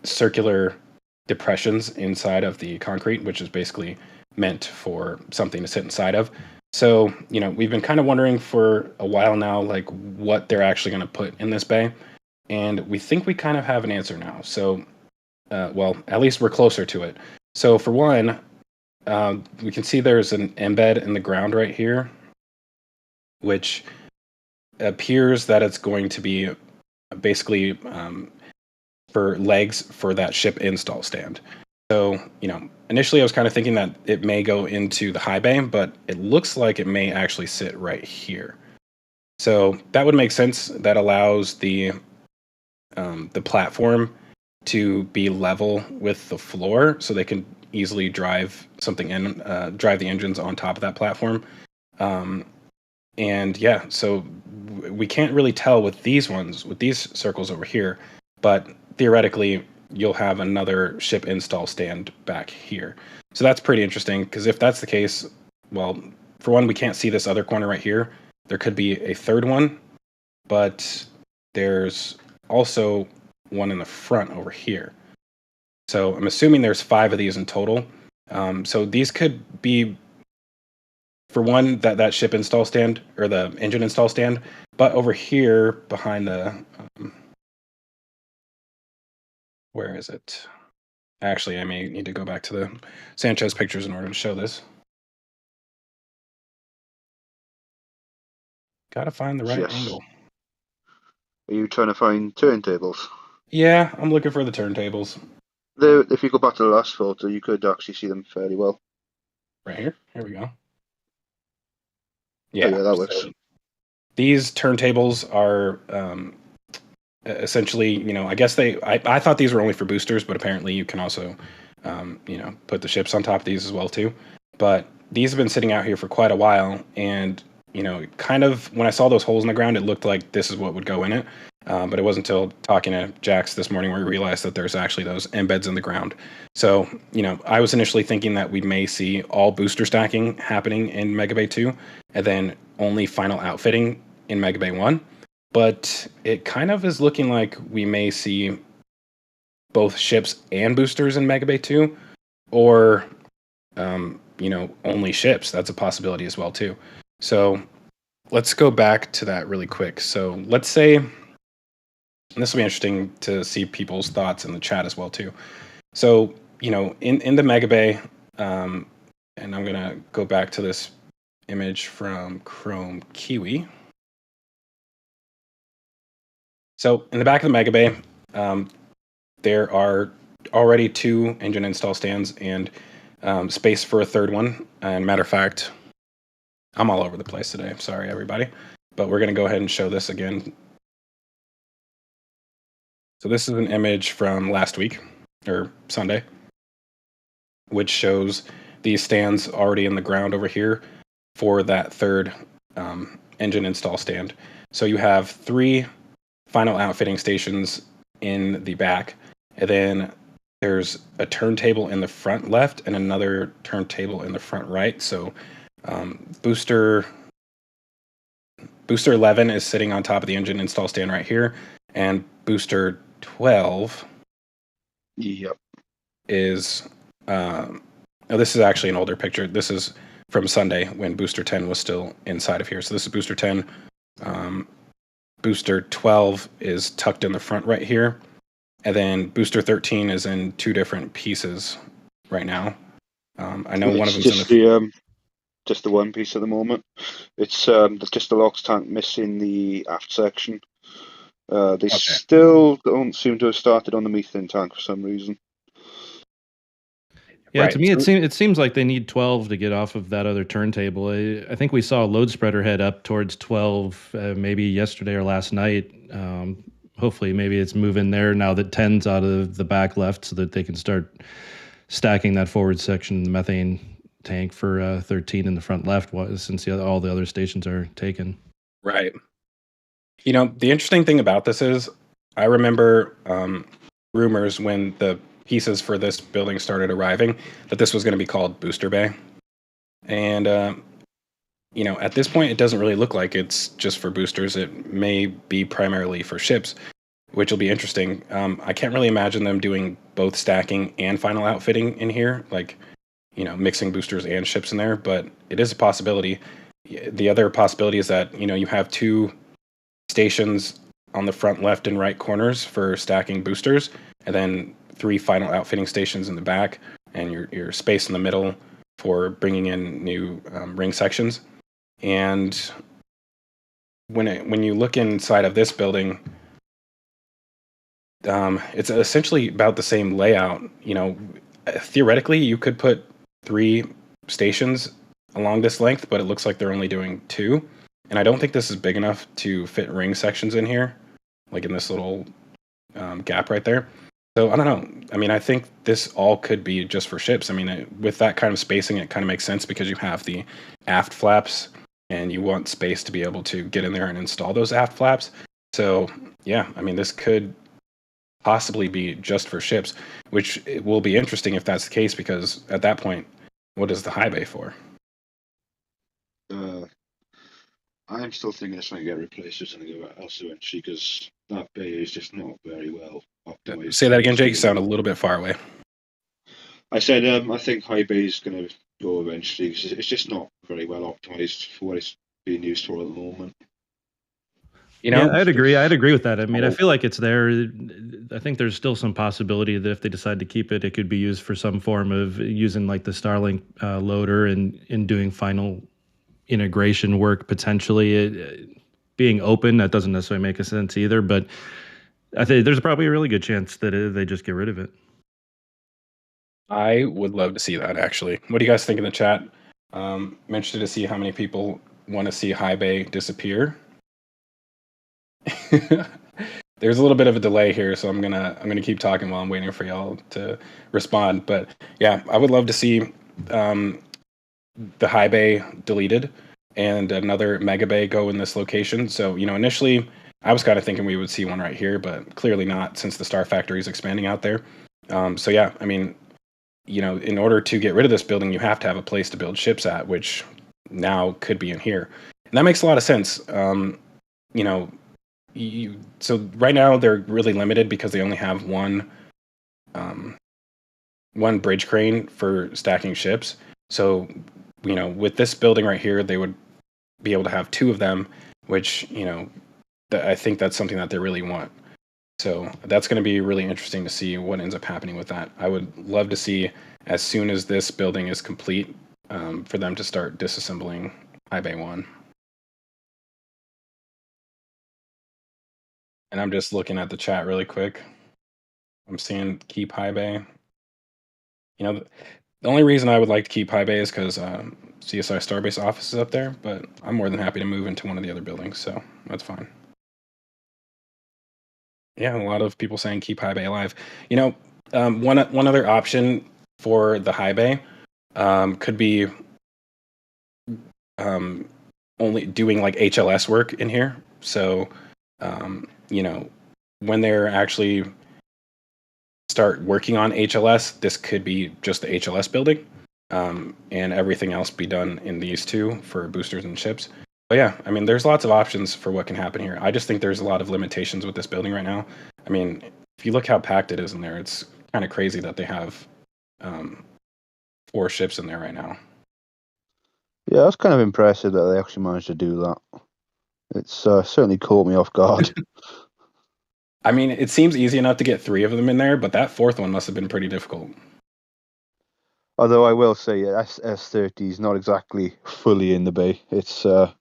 circular depressions inside of the concrete, which is basically meant for something to sit inside of. So, we've been kind of wondering for a while now, like, what they're actually going to put in this bay. And we think we kind of have an answer now. So, well, at least we're closer to it. So, for one, we can see there's an embed in the ground right here, which appears that it's going to be basically for legs for that ship install stand. So, initially I was kind of thinking that it may go into the high bay, but it looks like it may actually sit right here. So that would make sense. That allows the platform to be level with the floor, so they can easily drive something in, drive the engines on top of that platform. And yeah, so we can't really tell with these circles over here, but theoretically you'll have another ship install stand back here. So that's pretty interesting, because if that's the case, well, for one, we can't see this other corner right here. There could be a third one, but there's also one in the front over here. So I'm assuming there's 5 of these in total. So these could be, for one, that ship install stand, or the engine install stand, but over here behind the where is it? Actually, I may need to go back to the Sanchez pictures in order to show this. Gotta find the right Yes. angle. Are you trying to find turntables? Yeah, I'm looking for the turntables. If you go back to the last photo, you could actually see them fairly well. Right here. Here we go. Oh, Yeah, yeah, that looks. so these turntables are essentially, I guess I thought these were only for boosters, but apparently you can also, put the ships on top of these as well too. But these have been sitting out here for quite a while, and kind of when I saw those holes in the ground, it looked like this is what would go in it. But it wasn't until talking to Jax this morning where we realized that there's actually those embeds in the ground. So, I was initially thinking that we may see all booster stacking happening in Mega Bay 2, and then only final outfitting in Mega Bay 1. But it kind of is looking like we may see both ships and boosters in Mega Bay 2, or, only ships. That's a possibility as well too. So let's go back to that really quick. So let's say, and this will be interesting to see people's thoughts in the chat as well too. So, in the Mega Bay, and I'm going to go back to this image from Chrome Kiwi. So in the back of the Mega Bay, there are already 2 engine install stands and space for a third one. And matter of fact, I'm all over the place today. Sorry, everybody. But we're going to go ahead and show this again. So this is an image from last week, or Sunday, which shows these stands already in the ground over here for that third engine install stand. So you have 3 final outfitting stations in the back, and then there's a turntable in the front left and another turntable in the front right. So booster 11 is sitting on top of the engine install stand right here, and booster 12 Yep. is this is actually an older picture. This is from Sunday when booster 10 was still inside of here. So this is booster 10. Booster 12 is tucked in the front right here, and then booster 13 is in two different pieces right now. I know one of them's just just the one piece at the moment. It's just the LOX tank missing the aft section. They still don't seem to have started on the methane tank for some reason. Yeah, Right. to me it seems like they need 12 to get off of that other turntable. I think we saw a load spreader head up towards 12 maybe yesterday or last night. Hopefully maybe it's moving there now that 10's out of the back left so that they can start stacking that forward section, the methane tank for 13 in the front left since all the other stations are taken. Right. You know, the interesting thing about this is I remember rumors when the pieces for this building started arriving that this was going to be called Booster Bay. And, you know, at this point, it doesn't really look like it's just for boosters. It may be primarily for ships, which will be interesting. I can't really imagine them doing both stacking and final outfitting in here, like, you know, mixing boosters and ships in there, but it is a possibility. The other possibility is that, you know, you have two stations on the front left and right corners for stacking boosters, and then 3 final outfitting stations in the back, and your space in the middle for bringing in new ring sections. And when you look inside of this building, it's essentially about the same layout. You know, theoretically, you could put 3 stations along this length, but it looks like they're only doing 2. And I don't think this is big enough to fit ring sections in here, like in this little gap right there. So I don't know. I mean, I think this all could be just for ships. I mean, with that kind of spacing, it kind of makes sense because you have the aft flaps and you want space to be able to get in there and install those aft flaps. So yeah, I mean, this could possibly be just for ships, which will be interesting if that's the case, because at that point, what is the high bay for? I'm still thinking it's going to get replaced with something else eventually, because that bay is just not very well optimized. Say that again, Jake. You sound a little bit far away. I said I think high bay is going to go eventually, because it's just not very well optimized for what it's being used for at the moment. You know, yeah, I'd agree with that. I mean, I feel like it's there. I think there's still some possibility that if they decide to keep it, it could be used for some form of using like the Starlink loader and in doing final integration work potentially. Being open, that doesn't necessarily make a sense either. But I think there's probably a really good chance that they just get rid of it. I would love to see that, actually. What do you guys think in the chat? I'm interested to see how many people want to see high bay disappear. There's a little bit of a delay here, so I'm gonna keep talking while I'm waiting for y'all to respond. But yeah, I would love to see the high bay deleted and another mega bay go in this location. So, you know, initially I was kind of thinking we would see one right here, but clearly not, since the Star Factory is expanding out there. So yeah, I mean, you know, in order to get rid of this building, you have to have a place to build ships at, which now could be in here. And that makes a lot of sense. You know, so right now they're really limited because they only have one bridge crane for stacking ships. So, you know, with this building right here, they would be able to have 2 of them, which, you know, I think that's something that they really want. So that's going to be really interesting to see what ends up happening with that. I would love to see, as soon as this building is complete, for them to start disassembling High Bay 1. And I'm just looking at the chat really quick. I'm seeing keep High Bay. You know, the only reason I would like to keep High Bay is because CSI Starbase office is up there, but I'm more than happy to move into one of the other buildings, so that's fine. Yeah, a lot of people saying keep High Bay alive. You know, one other option for the High Bay could be only doing like HLS work in here. So, you know, when they're actually start working on HLS, this could be just the HLS building, and everything else be done in these two for boosters and ships. But yeah, I mean, there's lots of options for what can happen here. I just think there's a lot of limitations with this building right now. I mean, if you look how packed it is in there, it's kind of crazy that they have 4 ships in there right now. Yeah, that's kind of impressive that they actually managed to do that. It's certainly caught me off guard. I mean, it seems easy enough to get 3 of them in there, but that 4th one must have been pretty difficult. Although I will say, S30 is not exactly fully in the bay. It's, I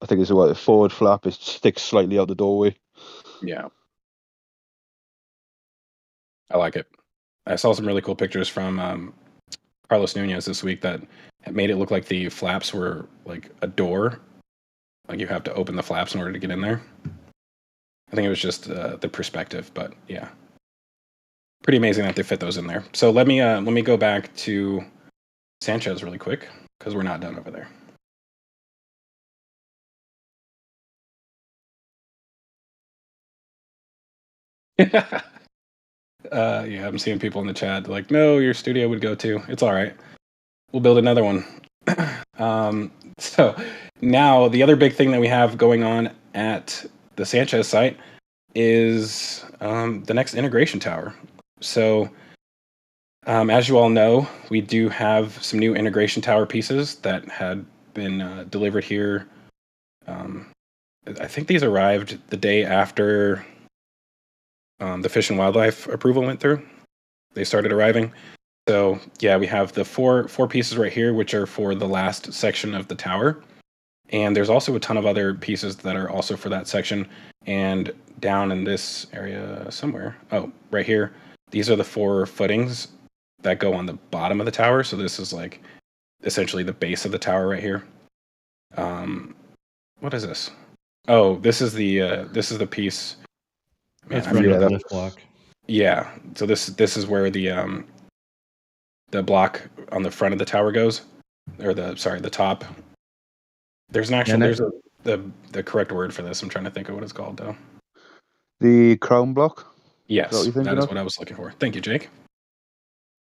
think it's the forward flap. It sticks slightly out the doorway. Yeah. I like it. I saw some really cool pictures from Carlos Nunez this week that made it look like the flaps were like a door. Like you have to open the flaps in order to get in there. I think it was just the perspective, but yeah. Pretty amazing that they fit those in there. So let me go back to Sanchez really quick, because we're not done over there. Yeah, I'm seeing people in the chat like, no, your studio would go too. It's all right. We'll build another one. So now the other big thing that we have going on at the Sanchez site is the next integration tower. So as you all know, we do have some new integration tower pieces that had been delivered here. I think these arrived the day after the Fish and Wildlife approval went through. They started arriving. So yeah, we have the four pieces right here, which are for the last section of the tower. And there's also a ton of other pieces that are also for that section. And down in this area somewhere, oh, right here, these are the 4 footings that go on the bottom of the tower. So this is like essentially the base of the tower right here. What is this? Oh, this is the piece. It's Man, running yeah, the that- lift block. yeah. So this is where the block on the front of the tower goes, or the top. There's an actual the correct word for this. I'm trying to think of what it's called though. The crown block. Yes, what you're thinking that is of? what I was looking for. Thank you, Jake.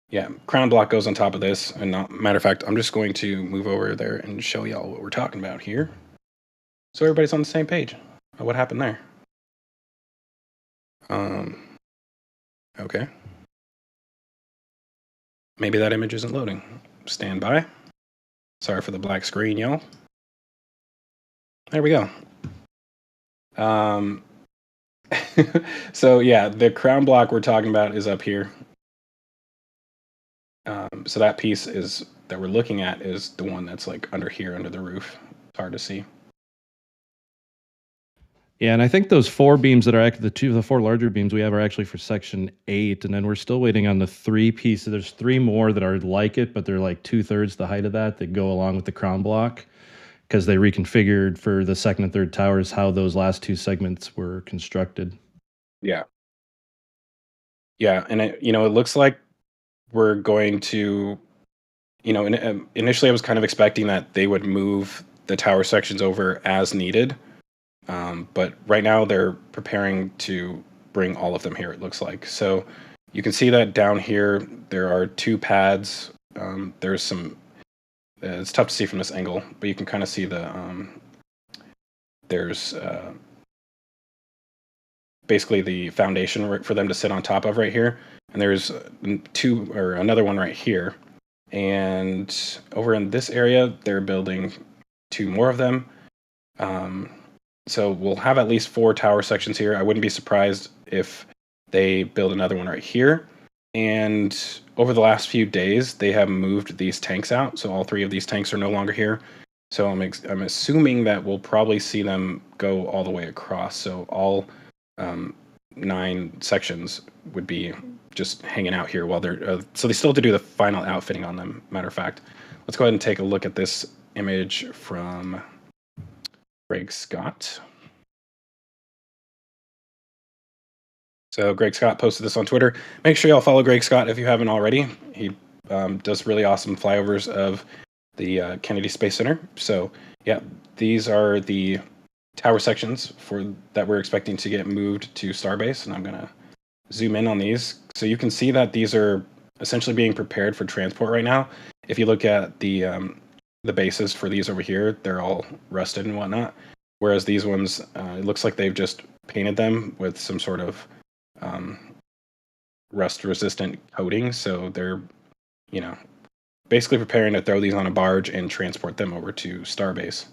Yeah, crown block goes on top of this, and matter of fact, I'm just going to move over there and show y'all what we're talking about here, so everybody's on the same page. What happened there? Okay. Maybe that image isn't loading. Stand by. Sorry for the black screen, y'all. There we go. So yeah, the crown block we're talking about is up here. So that piece that we're looking at is the one that's like under here, under the roof. It's hard to see. Yeah, and I think those 4 beams that are the 4 larger beams we have are actually for section 8, and then we're still waiting on the 3 pieces. There's 3 more that are like it, but they're like 2/3 the height of that go along with the crown block, because they reconfigured for the second and third towers how those last 2 segments were constructed. Yeah. Yeah, and it looks like we're going to, initially I was kind of expecting that they would move the tower sections over as needed. But right now they're preparing to bring all of them here, it looks like. So you can see that down here there are 2 pads. There's some, it's tough to see from this angle, but you can kind of see there's basically the foundation for them to sit on top of right here. And there's another one right here. And over in this area, they're building 2 more of them. So we'll have at least 4 tower sections here. I wouldn't be surprised if they build another one right here. And over the last few days, they have moved these tanks out. So all 3 of these tanks are no longer here. So I'm assuming that we'll probably see them go all the way across. So all 9 sections would be just hanging out here while they're... so they still have to do the final outfitting on them, matter of fact. Let's go ahead and take a look at this image from Greg Scott. So Greg Scott posted this on Twitter. Make sure y'all follow Greg Scott if you haven't already. He does really awesome flyovers of the Kennedy Space Center. So yeah, these are the tower sections that we're expecting to get moved to Starbase, and I'm gonna zoom in on these, so you can see that these are essentially being prepared for transport right now. If you look at the bases for these over here, they're all rusted and whatnot. Whereas these ones, it looks like they've just painted them with some sort of rust-resistant coating. So they're, basically preparing to throw these on a barge and transport them over to Starbase.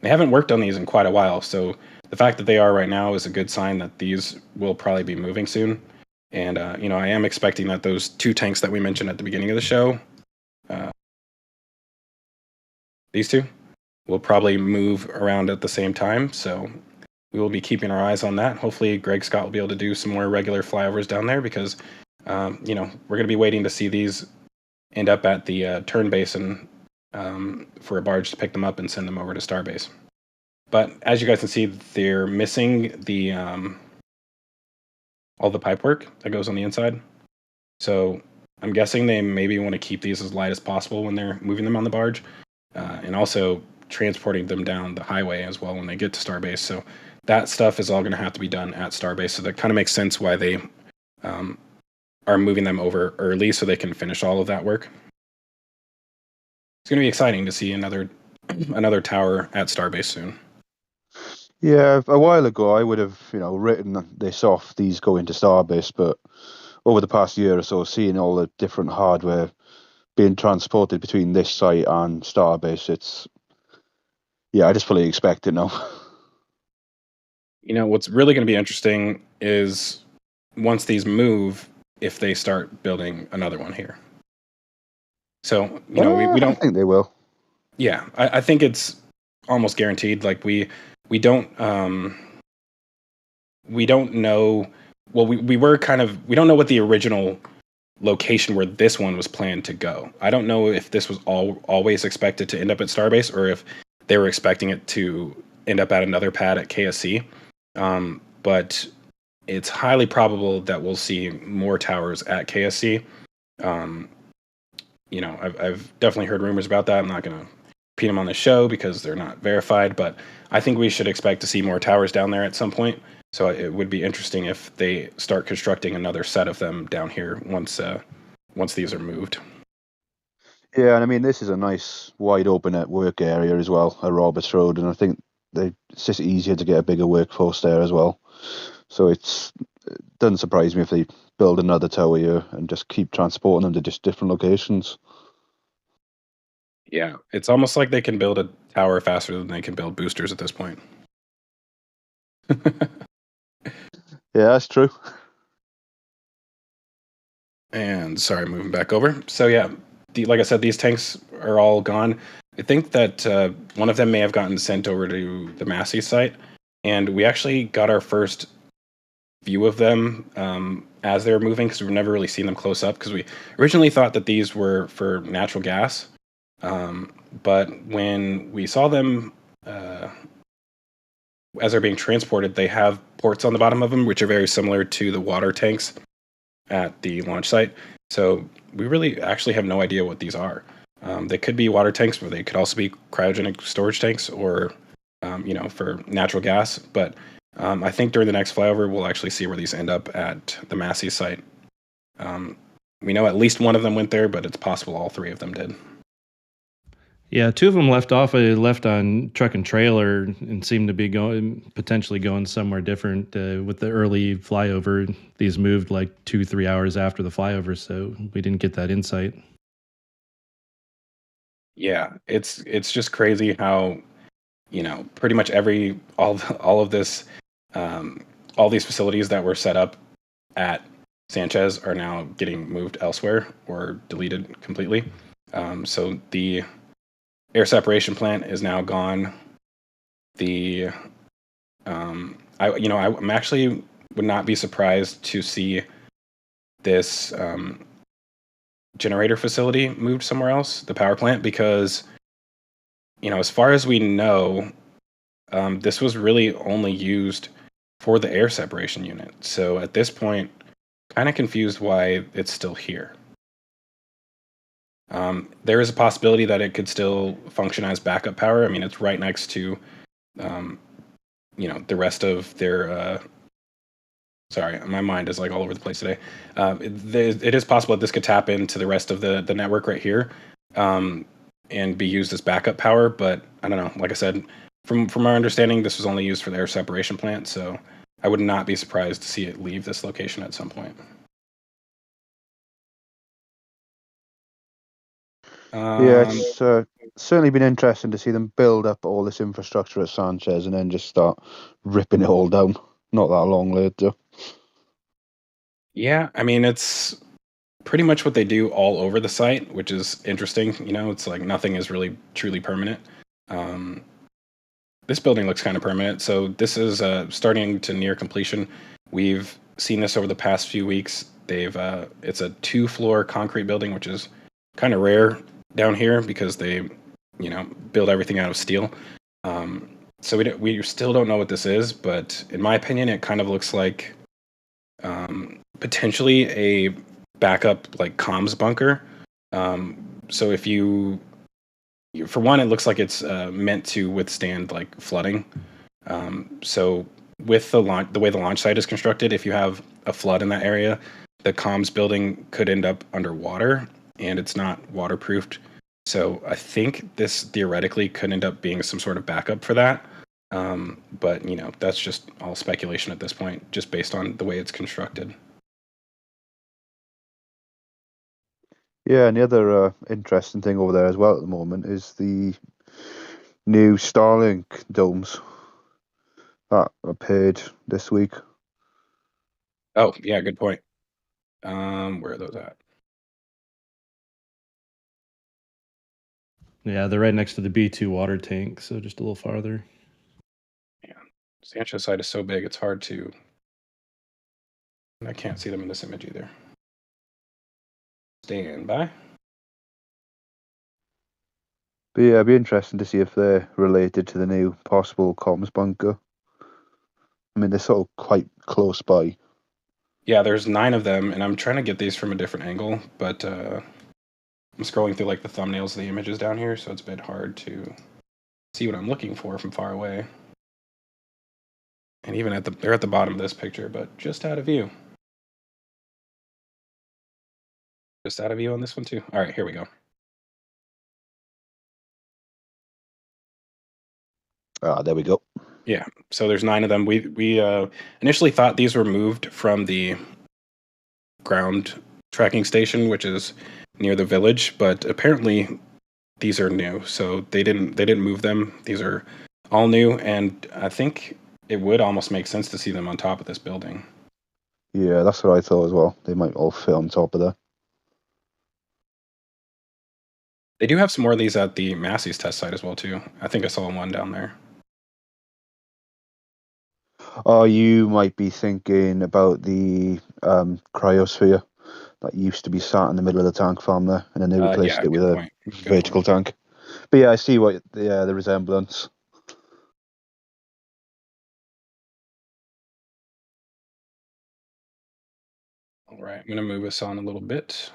They haven't worked on these in quite a while, so the fact that they are right now is a good sign that these will probably be moving soon. And, I am expecting that those 2 tanks that we mentioned at the beginning of the show, these 2, will probably move around at the same time. So we will be keeping our eyes on that. Hopefully Greg Scott will be able to do some more regular flyovers down there because, we're going to be waiting to see these end up at the turn basin for a barge to pick them up and send them over to Starbase. But as you guys can see, they're missing the all the pipe work that goes on the inside. So I'm guessing they maybe want to keep these as light as possible when they're moving them on the barge, and also transporting them down the highway as well when they get to Starbase. So that stuff is all going to have to be done at Starbase. So that kind of makes sense why they are moving them over early so they can finish all of that work. It's going to be exciting to see another tower at Starbase soon. Yeah, a while ago I would have, written this off, these go into Starbase, but over the past year or so, seeing all the different hardware being transported between this site and Starbase, I just fully expect it now. What's really going to be interesting is once these move, if they start building another one here. So, we don't... I think they will. Yeah, I think it's almost guaranteed. Like we don't know. Well, we don't know what the original location where this one was planned to go. I don't know if this was always expected to end up at Starbase or if they were expecting it to end up at another pad at KSC. But it's highly probable that we'll see more towers at KSC. I've definitely heard rumors about that. I'm not going to repeat them on the show because they're not verified, but I think we should expect to see more towers down there at some point. So it would be interesting if they start constructing another set of them down here once these are moved. Yeah, and I mean, this is a nice wide open work area as well at Roberts Road, and I think it's just easier to get a bigger workforce there as well. So it doesn't surprise me if they build another tower here and just keep transporting them to just different locations. Yeah, it's almost like they can build a tower faster than they can build boosters at this point. Yeah, that's true. And sorry, moving back over. So yeah, like I said, these tanks are all gone. I think that one of them may have gotten sent over to the Massey site, and we actually got our first view of them as they were moving because we've never really seen them close up because we originally thought that these were for natural gas. But when we saw them as they're being transported, they have ports on the bottom of them, which are very similar to the water tanks at the launch site. So we really actually have no idea what these are. They could be water tanks, but they could also be cryogenic storage tanks or, for natural gas. But I think during the next flyover, we'll actually see where these end up at the Massey site. We know at least one of them went there, but it's possible all 3 of them did. Yeah, 2 of them left on truck and trailer and seemed to be potentially going somewhere different. With the early flyover, these moved like 2-3 hours after the flyover, so we didn't get that insight. Yeah, it's just crazy how, pretty much all of this, all these facilities that were set up at Sanchez are now getting moved elsewhere or deleted completely. So the air separation plant is now gone. I'm actually would not be surprised to see this generator facility moved somewhere else, the power plant, because as far as we know, this was really only used for the air separation unit. So at this point, kind of confused why it's still here. There is a possibility that it could still function as backup power. I mean, it's right next to, the rest of their Sorry, my mind is like all over the place today. It is possible that this could tap into the rest of the network right here, and be used as backup power. But I don't know. Like I said, from our understanding, this was only used for the air separation plant. So I would not be surprised to see it leave this location at some point. Yeah, it's certainly been interesting to see them build up all this infrastructure at Sanchez and then just start ripping it all down. Not that long later. Yeah, I mean, it's pretty much what they do all over the site, which is interesting. It's like nothing is really truly permanent. This building looks kind of permanent, so this is starting to near completion. We've seen this over the past few weeks. It's a 2-floor concrete building, which is kind of rare down here because they, build everything out of steel. So we still don't know what this is, but in my opinion, it kind of looks like potentially a backup like comms bunker. So if for one, it looks like it's meant to withstand like flooding. So with the way the launch site is constructed, if you have a flood in that area, the comms building could end up underwater, and it's not waterproofed. So I think this theoretically could end up being some sort of backup for that. But that's just all speculation at this point, just based on the way it's constructed. Yeah, and the other interesting thing over there as well at the moment is the new Starlink domes that appeared this week. Oh, yeah, good point. Where are those at? Yeah, they're right next to the B2 water tank, so just a little farther. Sanchez site is so big, it's hard to. I can't see them in this image either. Stand by. But yeah, it'd be interesting to see if they're related to the new possible comms bunker. I mean, they're sort of quite close by. Yeah, there's 9 of them, and I'm trying to get these from a different angle, but I'm scrolling through like the thumbnails of the images down here, so it's a bit hard to see what I'm looking for from far away. And even they're at the bottom of this picture, but just out of view. Just out of view on this one too. All right, here we go. There we go. Yeah, so there's 9 of them. We initially thought these were moved from the ground tracking station, which is near the village, but apparently these are new. So they didn't move them. These are all new, and I think it would almost make sense to see them on top of this building. Yeah, that's what I thought as well. They might all fit on top of there. They do have some more of these at the Massey's test site as well too. I think I saw one down there. Oh, you might be thinking about the cryosphere that used to be sat in the middle of the tank farm there, and then they replaced it with a vertical tank. But yeah, I see what the resemblance. All right, I'm going to move us on a little bit.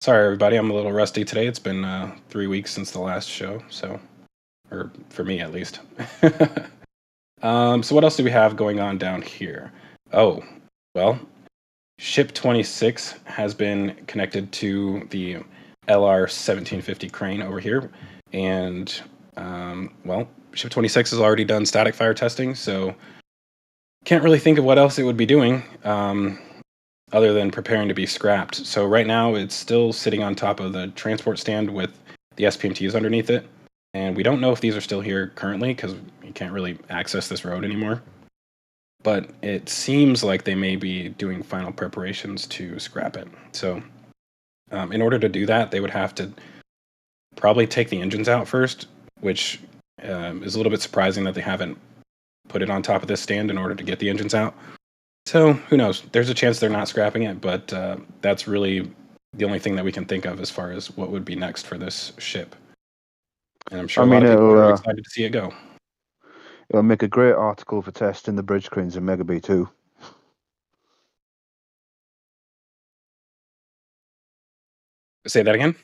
Sorry, everybody, I'm a little rusty today. It's been 3 weeks since the last show, or for me at least. So what else do we have going on down here? Oh, well, Ship 26 has been connected to the LR 1750 crane over here, and Ship 26 has already done static fire testing, so can't really think of what else it would be doing other than preparing to be scrapped. So right now it's still sitting on top of the transport stand with the SPMTs underneath it, and we don't know if these are still here currently because you can't really access this road anymore. But it seems like they may be doing final preparations to scrap it. So in order to do that, they would have to probably take the engines out first, which is a little bit surprising that they haven't put it on top of this stand in order to get the engines out. So who knows? There's a chance they're not scrapping it, but that's really the only thing that we can think of as far as what would be next for this ship. And I'm sure a lot of people are excited to see it go. It'll make a great article for testing the bridge cranes in Mega B2. Say that again?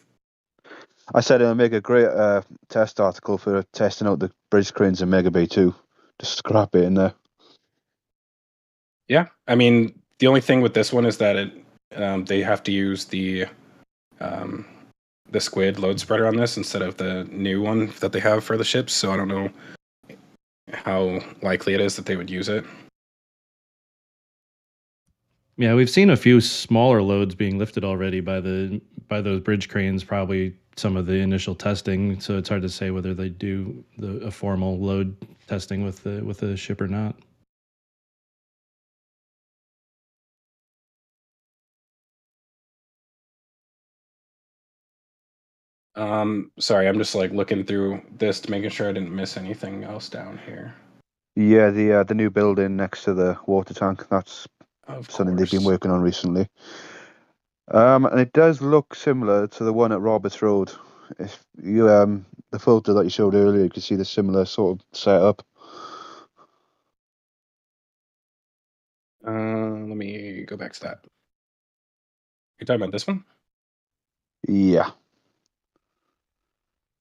I said it'll make a great test article for testing out the bridge cranes in Mega B2. Just scrap it in there. Yeah, I mean, the only thing with this one is that they have to use the squid load spreader on this instead of the new one that they have for the ships. So I don't know how likely it is that they would use it. Yeah, we've seen a few smaller loads being lifted already by those bridge cranes. Probably some of the initial testing. So it's hard to say whether they do a formal load testing with the ship or not. Sorry, I'm just like looking through this to making sure I didn't miss anything else down here. Yeah, the new building next to the water tank. That's Of something they've been course. working on recently. And it does look similar to the one at Roberts Road. If you the photo that you showed earlier, you can see the similar sort of setup. Let me go back to that. You're talking about this one? Yeah.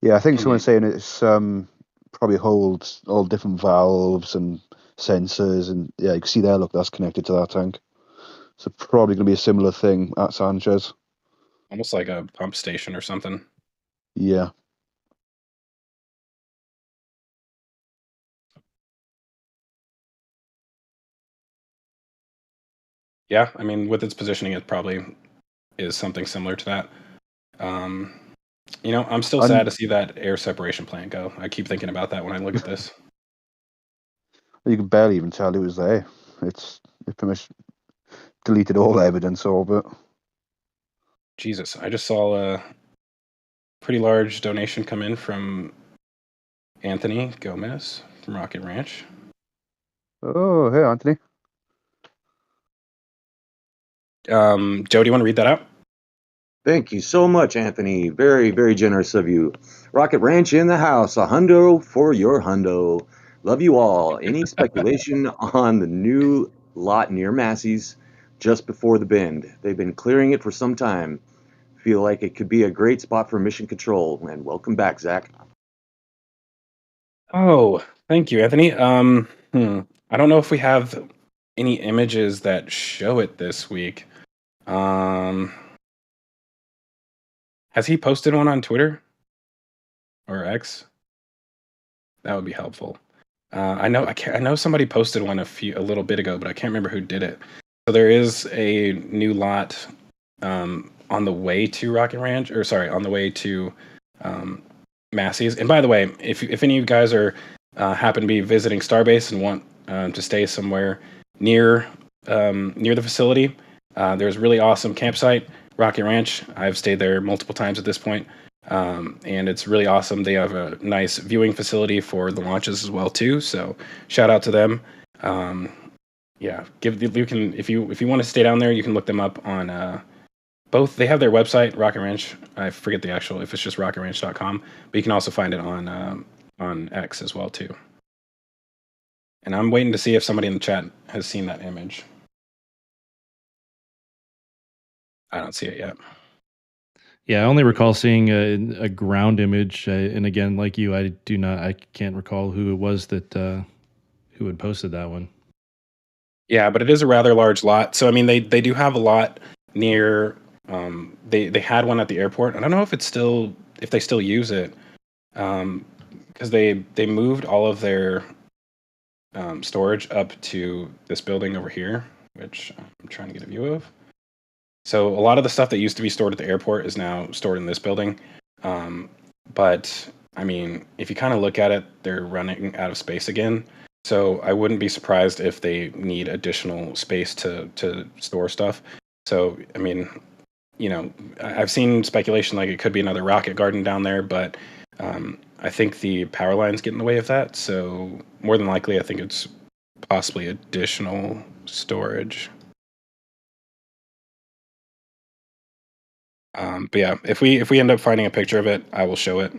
Yeah, I think Hmm. someone's saying it's probably holds all different valves and sensors, and yeah, you can see there. Look, that's connected to that tank. So probably going to be a similar thing at Sanchez. Almost like a pump station or something. Yeah. Yeah, I mean, with its positioning, it probably is something similar to that. I'm still sad And to see that air separation plant go. I keep thinking about that when I look at this. you can barely even tell it was there. It pretty much deleted all evidence of it. Jesus, I just saw a pretty large donation come in from Anthony Gomez from Rocket Ranch. Oh, hey, Anthony. Joe, do you want to read that out? Thank you so much, Anthony. Very, very generous of you. Rocket Ranch in the house. A hundo for your hundo. Love you all. Any speculation on the new lot near Massey's just before the bend? They've been clearing it for some time. Feel like it could be a great spot for mission control. And welcome back, Zach. Oh, thank you, Anthony. I don't know if we have any images that show it this week. Has he posted one on Twitter or X? That would be helpful. I know somebody posted one a little bit ago, but I can't remember who did it. So there is a new lot on the way to Rocket Ranch, or sorry, on the way to Massey's. And by the way, if any of you guys are happen to be visiting Starbase and want to stay somewhere near the facility, there's a really awesome campsite, Rocket Ranch. I've stayed there multiple times at this point. And it's really awesome. They have a nice viewing facility for the launches as well too. So shout out to them. Yeah, you can if you want to stay down there, you can look them up on both. They have their website, Rocket Ranch. I forget the actual if it's just rocketranch.com, but you can also find it on X as well too. And I'm waiting to see if somebody in the chat has seen that image. I don't see it yet. Yeah, I only recall seeing a ground image, and again, like you, I can't recall who it was that who had posted that one. Yeah, but it is a rather large lot. So I mean, they do have a lot near. They had one at the airport. I don't know if they still use it, because they moved all of their storage up to this building over here, which I'm trying to get a view of. So a lot of the stuff that used to be stored at the airport is now stored in this building. But I mean, if you kind of look at it, they're running out of space again. So I wouldn't be surprised if they need additional space to store stuff. So I mean, I've seen speculation like it could be another rocket garden down there, but I think the power lines get in the way of that. So more than likely, I think it's possibly additional storage. But yeah, if we end up finding a picture of it, I will show it.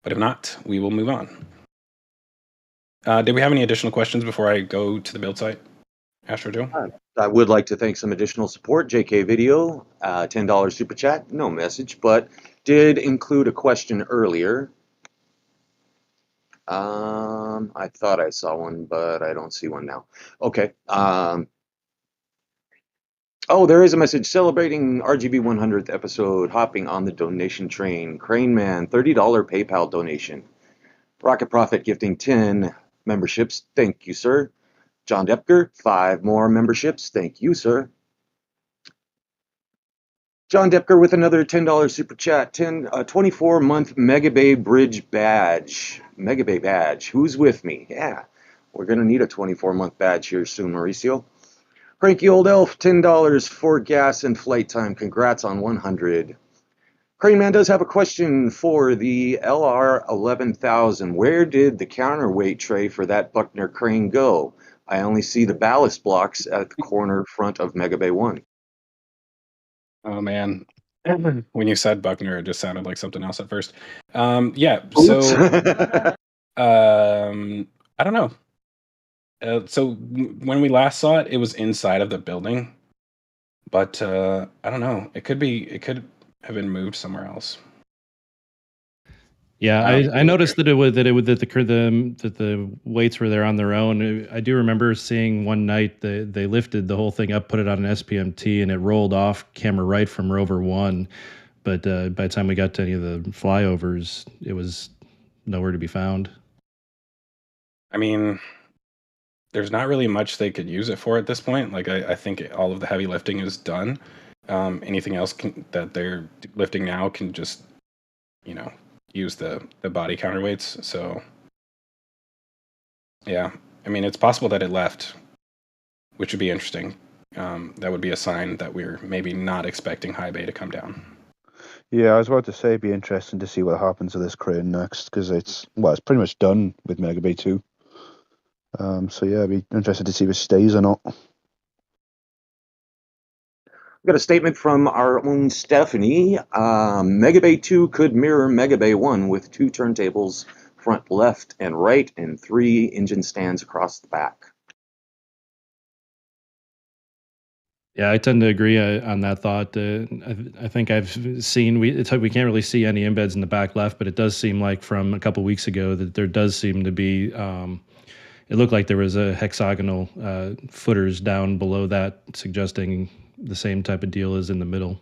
But if not, we will move on. Did we have any additional questions before I go to the build site, Astro Joe? I would like to thank some additional support. JK Video, $10 super chat, no message, but did include a question earlier. I thought I saw one, but I don't see one now. Okay. Oh, there is a message celebrating RGV 100th episode, hopping on the donation train. Crane Man, $30 PayPal donation. Rocket Profit gifting 10 memberships. Thank you, sir. John Depker, 5 more memberships. Thank you, sir. John Depker with another $10 super chat. 24-month Mega Bay Bridge badge. Mega Bay badge. Who's with me? Yeah, we're going to need a 24-month badge here soon, Mauricio. Cranky Old Elf, $10 for gas and flight time. Congrats on 100. Crane Man does have a question for the LR 11,000. Where did the counterweight tray for that Buckner crane go? I only see the ballast blocks at the corner front of Mega Bay 1. Oh man, when you said Buckner, it just sounded like something else at first. Yeah, so I don't know. So when we last saw it, it was inside of the building, but I don't know. It could have been moved somewhere else. Yeah, I noticed that the weights were there on their own. I do remember seeing one night they lifted the whole thing up, put it on an SPMT, and it rolled off camera right from Rover 1. But by the time we got to any of the flyovers, it was nowhere to be found. I mean, there's not really much they could use it for at this point. Like I think all of the heavy lifting is done. Anything else that they're lifting now can just, use the body counterweights. So yeah, I mean, it's possible that it left, which would be interesting. That would be a sign that we're maybe not expecting high bay to come down. Yeah, I was about to say it'd be interesting to see what happens to this crane next, because it's pretty much done with Mega Bay 2. So yeah, it'd be interesting to see if it stays or not. We've got a statement from our own Stephanie. Mega Bay 2 could mirror Mega Bay 1 with 2 turntables front left and right and 3 engine stands across the back. Yeah, I tend to agree on that thought. I think I've seen we can't really see any embeds in the back left, but it does seem like from a couple weeks ago that there does seem to be. It looked like there was a hexagonal footers down below that, suggesting the same type of deal as in the middle.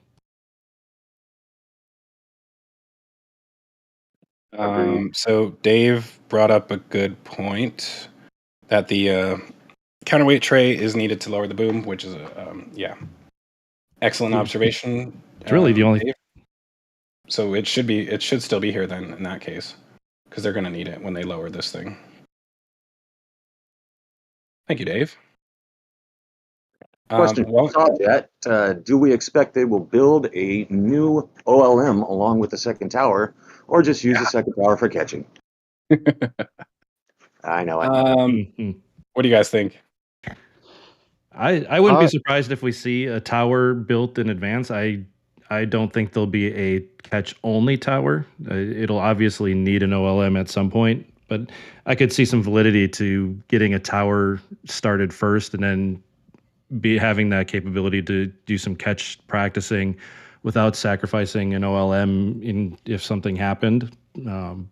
So Dave brought up a good point that the counterweight tray is needed to lower the boom, which is excellent observation. It's really the only. Dave. So it should still be here then in that case, because they're going to need it when they lower this thing. Thank you, Dave. Question for Sawjet. Do we expect they will build a new OLM along with the second tower, or just use the second tower for catching? I know. What do you guys think? I wouldn't be surprised if we see a tower built in advance. I don't think there'll be a catch-only tower. It'll obviously need an OLM at some point, but I could see some validity to getting a tower started first and then having that capability to do some catch practicing without sacrificing an OLM if something happened.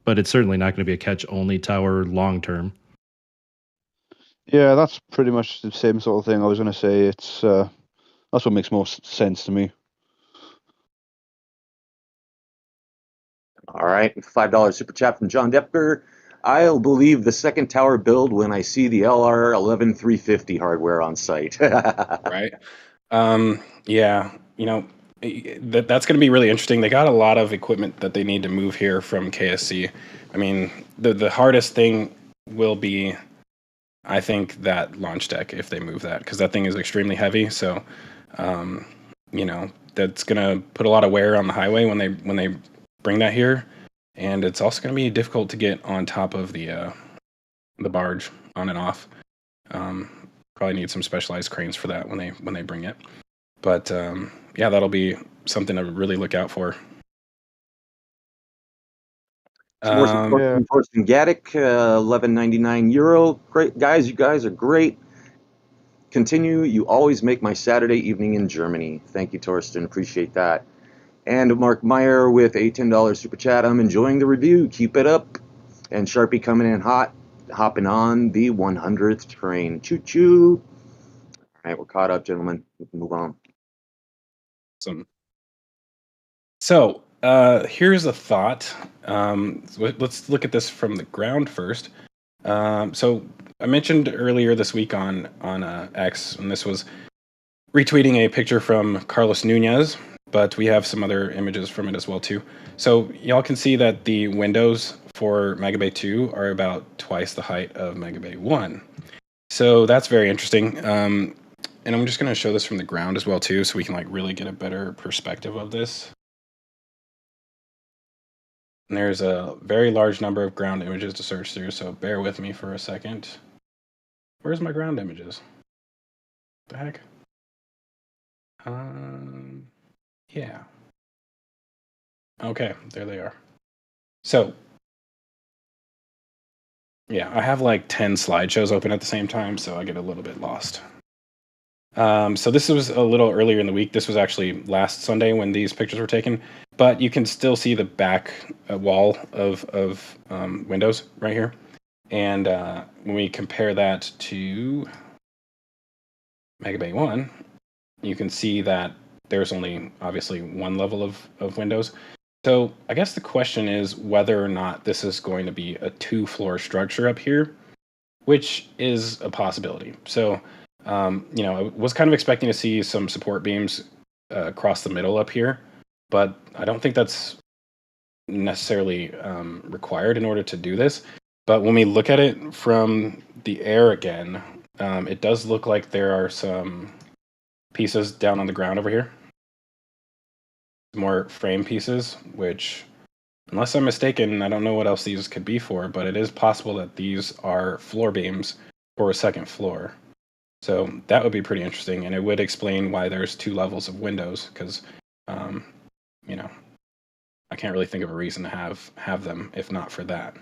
But it's certainly not going to be a catch-only tower long term. Yeah, that's pretty much the same sort of thing I was going to say. It's that's what makes most sense to me. All right, $5 super chat from John Depker. I'll believe the second tower build when I see the LR 11350 hardware on site. Right. Yeah, that's going to be really interesting. They got a lot of equipment that they need to move here from KSC. I mean, the hardest thing will be, I think, that launch deck if they move that, because that thing is extremely heavy. So, that's going to put a lot of wear on the highway when they bring that here, and it's also going to be difficult to get on top of the barge on and off. Probably need some specialized cranes for that when they bring it. But yeah, that'll be something to really look out for. Some more support from Torsten Gaddick, €11.99. Great guys, you guys are great. Continue. You always make my Saturday evening in Germany. Thank you, Torsten. Appreciate that. And Mark Meyer with a $10 super chat. I'm enjoying the review. Keep it up. And Sharpie coming in hot, hopping on the 100th train. Choo-choo. All right, we're caught up, gentlemen. We can move on. So here's a thought. Let's look at this from the ground first. So I mentioned earlier this week on X, and this was retweeting a picture from Carlos Nunez, but we have some other images from it as well too. So y'all can see that the windows for Mega Bay 2 are about twice the height of Mega Bay 1. So that's very interesting. And I'm just going to show this from the ground as well too, so we can like really get a better perspective of this. And there's a very large number of ground images to search through, so bear with me for a second. Where's my ground images? The heck? Yeah. Okay, there they are. So, yeah, I have like 10 slideshows open at the same time, so I get a little bit lost. So this was a little earlier in the week. This was actually last Sunday when these pictures were taken, but you can still see the back wall of windows right here. And when we compare that to Mega Bay 1, you can see that there's only obviously one level of windows. So I guess the question is whether or not this is going to be a 2-floor structure up here, which is a possibility. So, I was kind of expecting to see some support beams across the middle up here, but I don't think that's necessarily required in order to do this. But when we look at it from the air again, it does look like there are some pieces down on the ground over here. More frame pieces, which, unless I'm mistaken, I don't know what else these could be for, but it is possible that these are floor beams for a second floor. So that would be pretty interesting, and it would explain why there's 2 levels of windows, because, I can't really think of a reason to have them if not for that.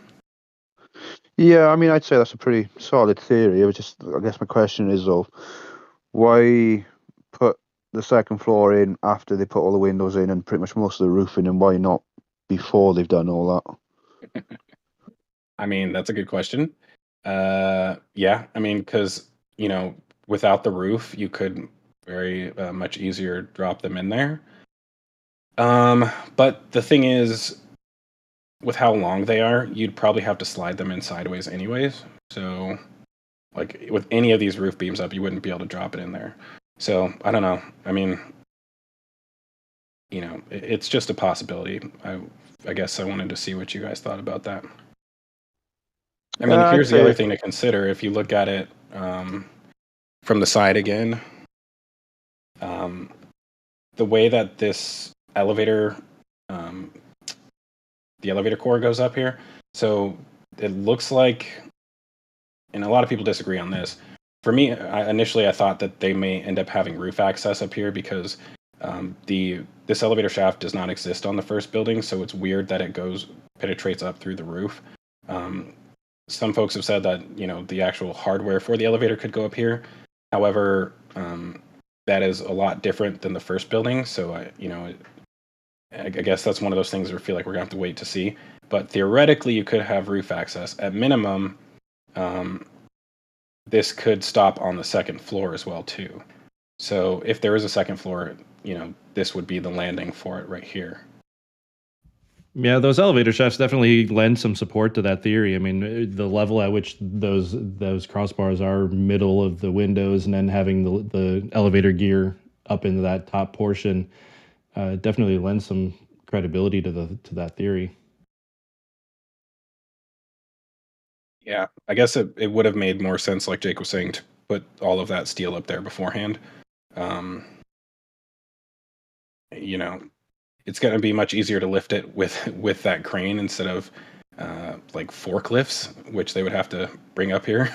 Yeah, I mean, I'd say that's a pretty solid theory. It was just, I guess my question is, though, why put the second floor in after they put all the windows in and pretty much most of the roof in, and why not before they've done all that? I mean, that's a good question. Yeah, I mean, because, without the roof, you could very much easier drop them in there. But the thing is, with how long they are, you'd probably have to slide them in sideways anyways. So, like, with any of these roof beams up, you wouldn't be able to drop it in there. So, I don't know. I mean, it's just a possibility. I guess I wanted to see what you guys thought about that. I mean, here's the other thing to consider. If you look at it from the side again, the way that this elevator, the elevator core goes up here, so it looks like, and a lot of people disagree on this. For me, initially I thought that they may end up having roof access up here because this elevator shaft does not exist on the first building, so it's weird that it penetrates up through the roof. Some folks have said that the actual hardware for the elevator could go up here. However, that is a lot different than the first building. So I guess that's one of those things where I feel like we're gonna have to wait to see. But theoretically, you could have roof access. At minimum, this could stop on the second floor as well too. So if there is a second floor, this would be the landing for it right here. Yeah, those elevator shafts definitely lend some support to that theory. I mean, the level at which those crossbars are middle of the windows, and then having the elevator gear up into that top portion, definitely lends some credibility to that theory. Yeah, I guess it would have made more sense, like Jake was saying, to put all of that steel up there beforehand. It's going to be much easier to lift it with that crane instead of like forklifts, which they would have to bring up here.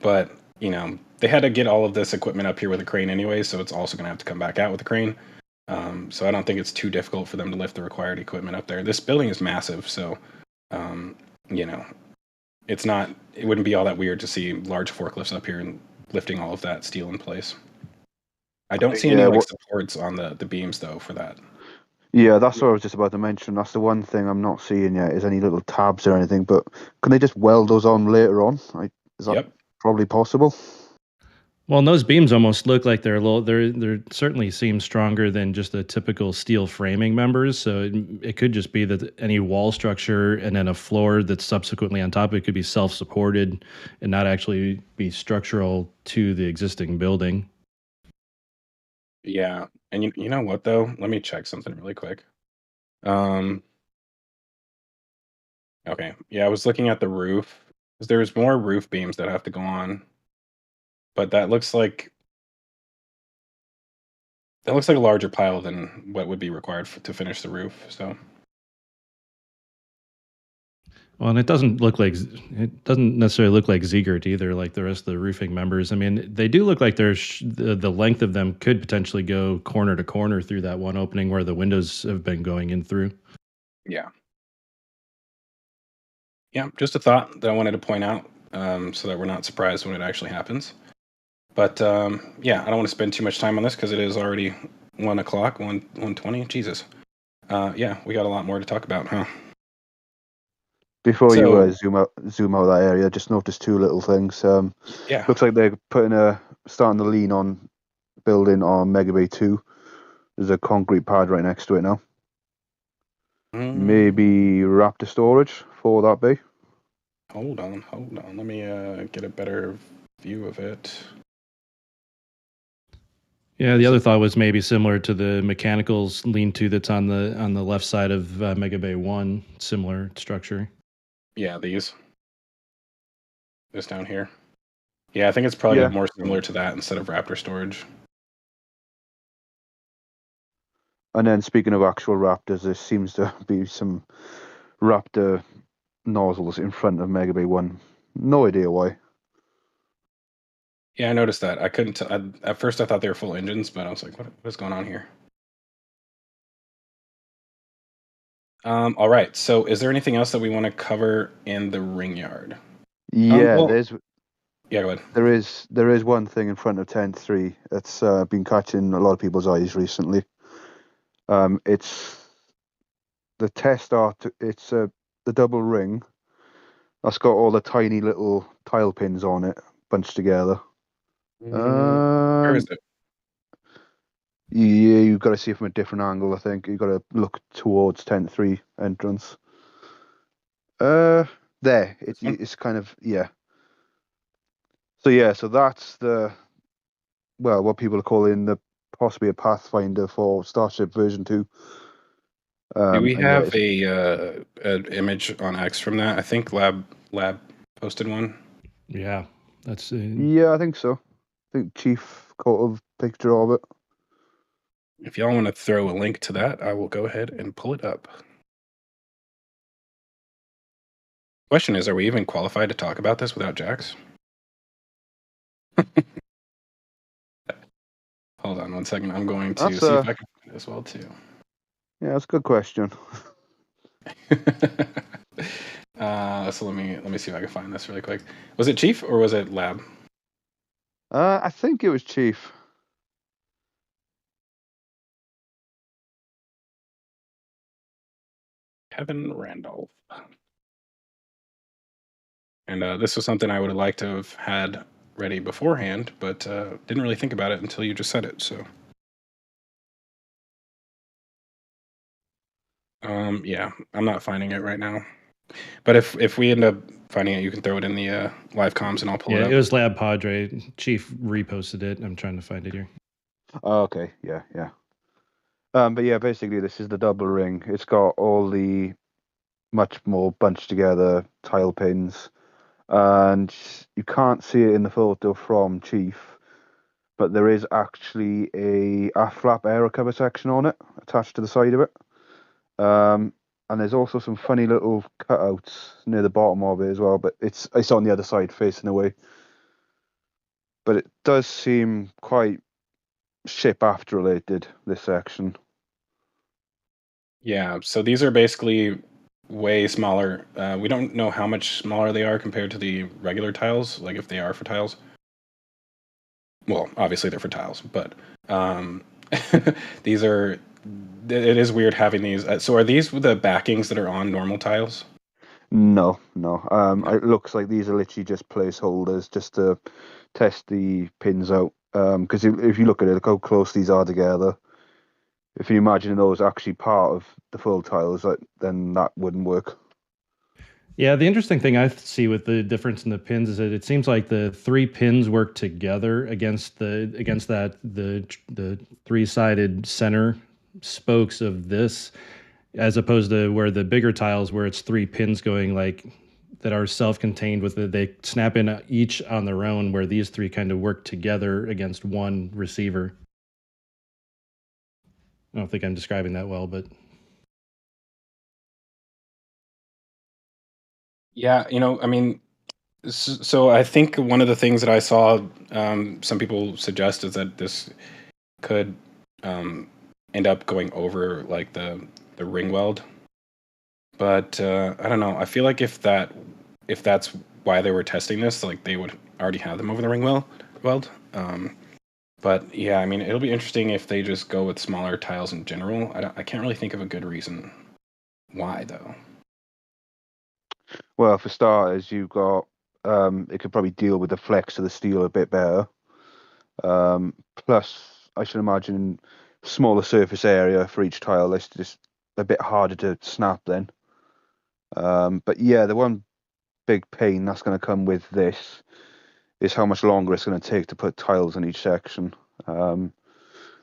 But they had to get all of this equipment up here with a crane anyway, so it's also going to have to come back out with a crane. So I don't think it's too difficult for them to lift the required equipment up there. This building is massive, so it wouldn't be all that weird to see large forklifts up here and lifting all of that steel in place. I don't see any supports on the beams though for that. Yeah, that's what I was just about to mention. That's the one thing I'm not seeing yet is any little tabs or anything. But can they just weld those on later on? Is that Yep. probably possible? Well, and those beams almost look like they're a little. They're certainly seem stronger than just the typical steel framing members. So it could just be that any wall structure and then a floor that's subsequently on top of it could be self-supported and not actually be structural to the existing building. Yeah. And you know what though? Let me check something really quick. Um okay. Yeah, I was looking at the roof. 'Cause there's more roof beams that have to go on. But that looks like a larger pile than what would be required to finish the roof. So Well, and it doesn't necessarily look like Ziegert either, like the rest of the roofing members. I mean, they do look like the length of them could potentially go corner to corner through that one opening where the windows have been going in through. yeah. Yeah, just a thought that I wanted to point out, so that we're not surprised when it actually happens. But yeah, I don't want to spend too much time on this because it is already 1 o'clock, 1:20. Jesus. Yeah, we got a lot more to talk about, huh? Before you So zoom out that area, just noticed two little things. yeah, Looks like they're starting to lean on building on Mega Bay 2. There's a concrete pad right next to it now. Maybe Raptor storage for that bay. hold on. Let me get a better view of it. Yeah, the other thought was maybe similar to the mechanicals lean-to that's on the left side of Mega Bay 1, similar structure. Yeah, this down here. Yeah, I think it's probably Yeah. more similar to that instead of Raptor storage. And then speaking of actual Raptors, there seems to be some Raptor nozzles in front of Mega Bay 1. No idea why. Yeah, I noticed that. I couldn't. At first, I thought they were full engines, but I was like, "What's going on here?" All right. So, is there anything else that we want to cover in the ring yard? Yeah, Well, yeah, go ahead. there is one thing in front of 10.3 that's been catching a lot of people's eyes recently. It's the test art. It's the double ring that's got all the tiny little tile pins on it bunched together. Where is it? Yeah, you've got to see it from a different angle. I think you've got to look towards 10.3 entrance. There. It's kind of, yeah. So that's what people are calling possibly a Pathfinder for Starship version 2. Do we And yeah, have an image on X from that? I think Lab posted one. Yeah, that's yeah, I think so. I think Chief caught a picture of it. If y'all want to throw a link to that, I will go ahead and pull it up. Question is, are we even qualified to talk about this without Jax? Hold on one second. I'm going to see if I can find it as well too. Yeah, that's a good question. So let me see if I can find this really quick. Was it Chief or was it Lab? I think it was Chief. Kevin Randolph. And this was something I would have liked to have had ready beforehand, but didn't really think about it until you just said it. So, yeah, I'm not finding it right now. But if we end up finding it, you can throw it in the live comms and I'll pull it up. it was Lab Padre. Chief reposted it. I'm trying to find it here. Oh, okay, yeah. But yeah, basically this is the double ring. It's got all the much more bunched together tile pins, and you can't see it in the photo from Chief, but there is actually a flap aero cover section on it attached to the side of it. And there's also some funny little cutouts near the bottom of it as well, but it's on the other side facing away. But it does seem quite ship aft related, this section. Yeah, so these are basically way smaller. We don't know how much smaller they are compared to the regular tiles, like if they are for tiles. Well, obviously they're for tiles, but these are it is weird having these. So are these the backings that are on normal tiles? No. No. It looks like these are literally just placeholders just to test the pins out. Because if you look at it, look how close these are together. If you imagine those actually part of the full tiles, then that wouldn't work. Yeah, the interesting thing I see with the difference in the pins is that it seems like the three pins work together against the three-sided center spokes of this, as opposed to where the bigger tiles where it's three pins going like that are self-contained they snap in each on their own, where these three kind of work together against one receiver. I don't think I'm describing that well, but Yeah, I mean, so I think one of the things that I saw some people suggest is that this could end up going over like the ring weld. But I don't know. I feel like if that's why they were testing this, like they would already have them over the ring weld. But yeah, I mean, it'll be interesting if they just go with smaller tiles in general. I can't really think of a good reason why though. Well, for starters, you've got it could probably deal with the flex of the steel a bit better. Plus, I should imagine smaller surface area for each tile. It's just a bit harder to snap then. But yeah, the one big pain that's going to come with this is how much longer it's going to take to put tiles in each section,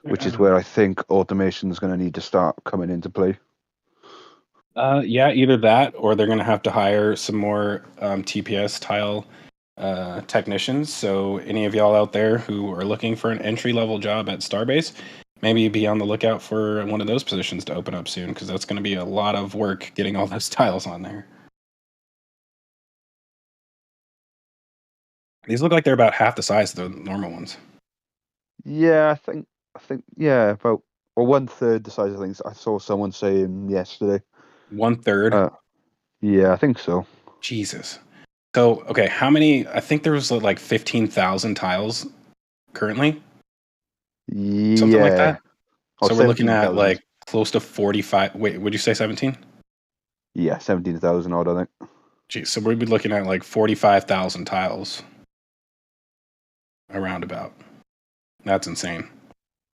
which is where I think automation is going to need to start coming into play. Yeah, either that or they're going to have to hire some more TPS tile technicians. So any of y'all out there who are looking for an entry-level job at Starbase, maybe be on the lookout for one of those positions to open up soon, because that's going to be a lot of work getting all those tiles on there. These look like they're about half the size of the normal ones. Yeah, I think yeah, about or 1/3 the size of things. I saw someone saying yesterday. 1/3. Yeah, I think so. Jesus. So, okay, how many? I think there was like 15,000 tiles currently, something like Yeah. that. Oh, So we're looking at 17,000. like close to 45. Wait, would you say 17? Yeah, 17,000 odd, I think. Geez, so we'd be looking at like 45,000 tiles around about. That's insane.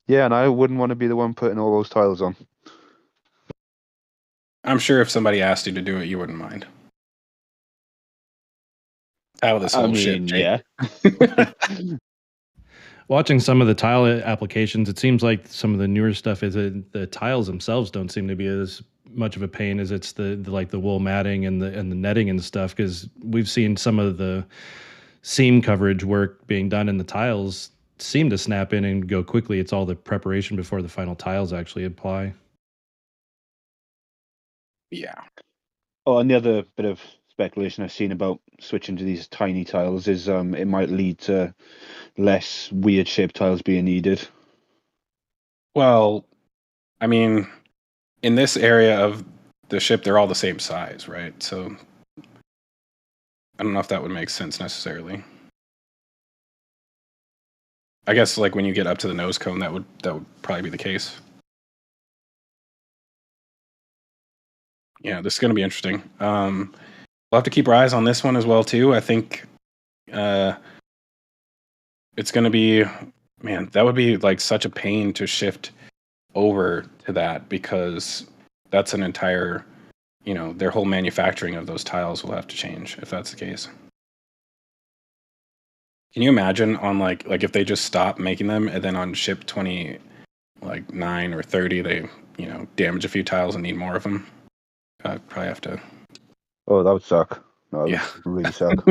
Yeah, and I wouldn't want to be the one putting all those tiles on. I'm sure if somebody asked you to do it, you wouldn't mind. Out of this whole shit, Jake. Yeah. watching some of the tile applications, it seems like some of the newer stuff is the tiles themselves don't seem to be as much of a pain as it's the like the wool matting and the netting and stuff, because we've seen some of the seam coverage work being done in the tiles seem to snap in and go quickly. It's all the preparation before the final tiles actually apply. Yeah. Oh, and the other bit of speculation I've seen about switching to these tiny tiles is it might lead to less weird shaped tiles being needed. Well, I mean, in this area of the ship, they're all the same size, right? So I don't know if that would make sense necessarily. I guess like when you get up to the nose cone, that would probably be the case. Yeah, this is going to be interesting. We'll have to keep our eyes on this one as well too. I think it's going to be, man, that would be like such a pain to shift over to that, because that's an entire, their whole manufacturing of those tiles will have to change if that's the case. Can you imagine on like if they just stop making them and then on ship 20 like 9 or 30 they damage a few tiles and need more of them? I'd probably have to. Oh, that would suck. No, that Yeah. would really suck.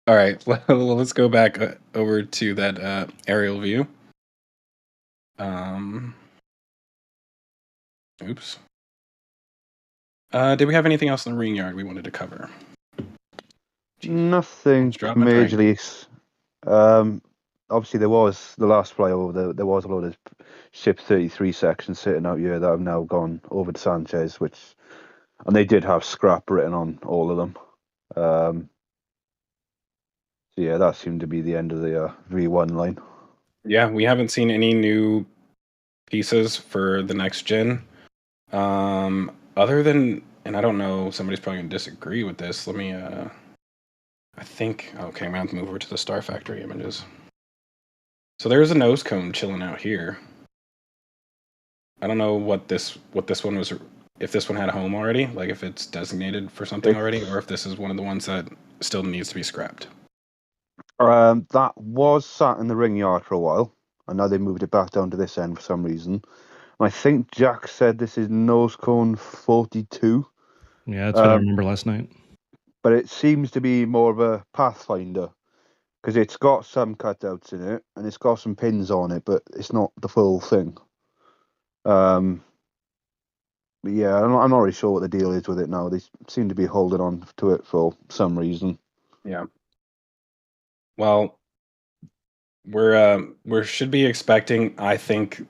All right. Well, let's go back over to that aerial view. Oops. Did we have anything else in the ring yard we wanted to cover? Nothing Drop my drink. majorly. Obviously, there was the last flyover. There was a lot of ship 33 sections sitting out here that have now gone over to Sanchez, and they did have scrap written on all of them. So yeah, that seemed to be the end of the V1 line. Yeah, we haven't seen any new pieces for the next gen. Other than, and I don't know, somebody's probably gonna disagree with this. Let me I think, okay, I'm gonna have to move over to the Star Factory images. So there's a nose cone chilling out here. I don't know what this one was, if this one had a home already, like if it's designated for something already, or if this is one of the ones that still needs to be scrapped. That was sat in the ring yard for a while, and now they moved it back down to this end for some reason. And I think Jack said this is nose cone 42. Yeah, that's what I remember last night. But it seems to be more of a Pathfinder, because it's got some cutouts in it, and it's got some pins on it, but it's not the full thing. But yeah, I'm not really sure what the deal is with it now. They seem to be holding on to it for some reason. Yeah. Well, we should be expecting, I think,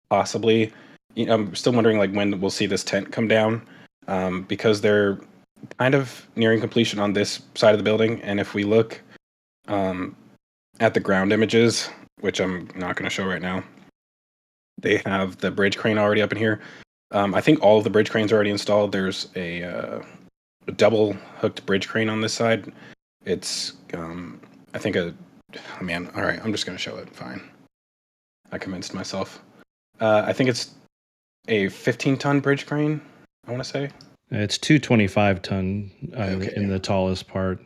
possibly. I'm still wondering like when we'll see this tent come down, because they're kind of nearing completion on this side of the building. And if we look at the ground images, which I'm not going to show right now, they have the bridge crane already up in here. I think all of the bridge cranes are already installed. There's a double hooked bridge crane on this side. It's I think all right, I'm just going to show it. Fine. I convinced myself. I think it's a 15-ton bridge crane, I want to say. It's 225-ton in the tallest part.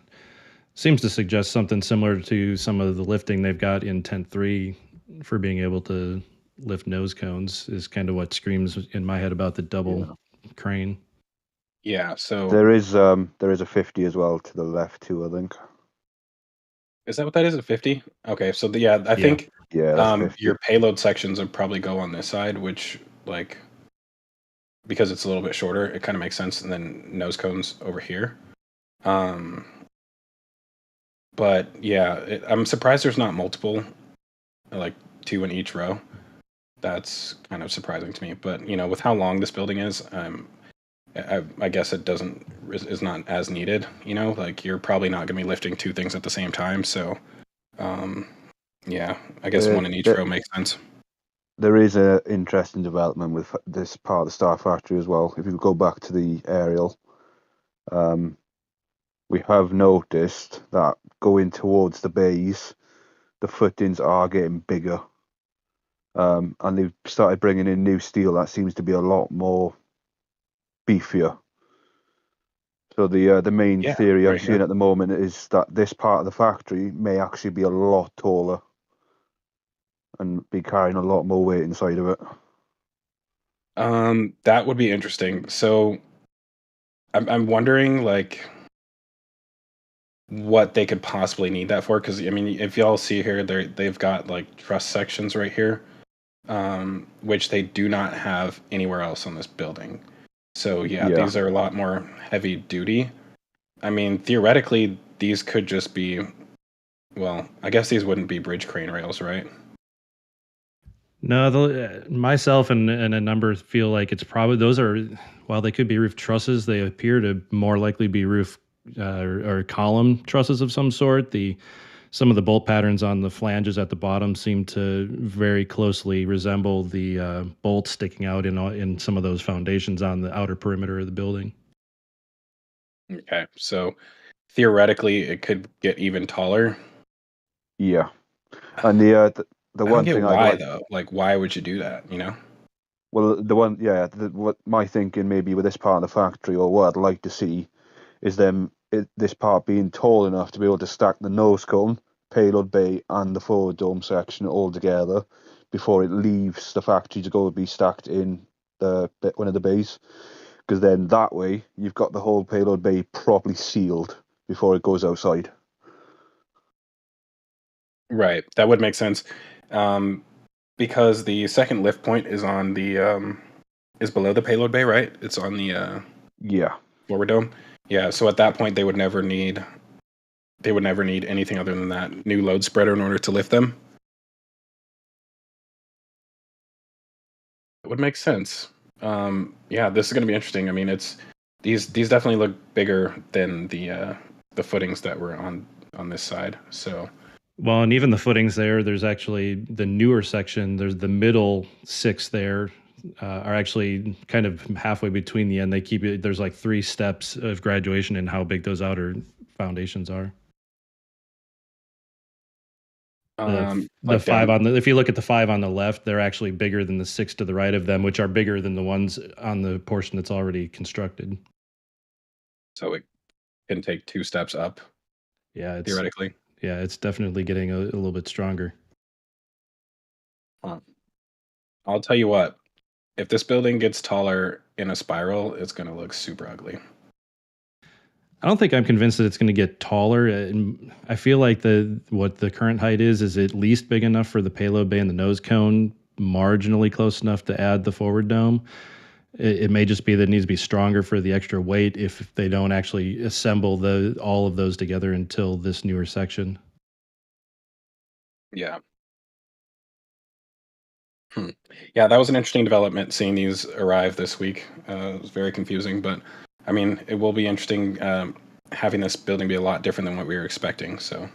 Seems to suggest something similar to some of the lifting they've got in Tent 3 for being able to lift nose cones is kind of what screams in my head about the double crane. Yeah, so there is a 50 as well to the left too, I think. Is that what that is? A 50? Okay, so I think that's 50. your payload sections would probably go on this side, which like because it's a little bit shorter, it kind of makes sense, and then nose cones over here. But yeah, I'm surprised there's not multiple, like 2 in each row. That's kind of surprising to me. But with how long this building is, I guess it is not as needed. Like you're probably not going to be lifting 2 things at the same time. So, yeah, I guess one in each row makes sense. There is an interesting development with this part of the Star Factory as well. If you go back to the aerial, we have noticed that going towards the bays, the footings are getting bigger. And they've started bringing in new steel that seems to be a lot more beefier. So the main theory I'm seeing at the moment is that this part of the factory may actually be a lot taller and be carrying a lot more weight inside of it. That would be interesting. So I'm wondering like what they could possibly need that for, because I mean, if y'all see here, they've got like truss sections right here, which they do not have anywhere else on this building. So these are a lot more heavy duty. I mean, theoretically, these could just be, well, I guess these wouldn't be bridge crane rails, right? No, myself and a number feel like it's probably those are, while they could be roof trusses, they appear to more likely be roof or column trusses of some sort. Some of the bolt patterns on the flanges at the bottom seem to very closely resemble the bolts sticking out in some of those foundations on the outer perimeter of the building. Okay, so theoretically, it could get even taller. Yeah, and the one thing why though, like why would you do that? Well, what my thinking maybe with this part of the factory, or what I'd like to see, is this part being tall enough to be able to stack the nose cone, payload bay, and the forward dome section all together before it leaves the factory to go be stacked in one of the bays. Because then that way you've got the whole payload bay properly sealed before it goes outside. Right, that would make sense. Because the second lift point is on the is below the payload bay, right? It's on the forward dome. Yeah, so at that point they would never need anything other than that new load spreader in order to lift them. It would make sense. This is going to be interesting. I mean, it's these definitely look bigger than the footings that were on this side. So Well, and even the footings there's actually the newer section. There's the middle 6 there are actually kind of halfway between the end. They keep it. There's like 3 steps of graduation in how big those outer foundations are. The Like 5 down, on the if you look at the 5 on the left, they're actually bigger than the 6 to the right of them, which are bigger than the ones on the portion that's already constructed. so it can take 2 steps up Yeah, theoretically. it's definitely getting a little bit stronger. Huh. I'll tell you what, if this building gets taller in a spiral, it's going to look super ugly. I don't think I'm convinced that it's going to get taller. I feel like what the current height is at least big enough for the payload bay and the nose cone, marginally close enough to add the forward dome. It may just be that it needs to be stronger for the extra weight if they don't actually assemble all of those together until this newer section. Yeah. Yeah, that was an interesting development seeing these arrive this week. It was very confusing, but I mean, it will be interesting having this building be a lot different than what we were expecting. So,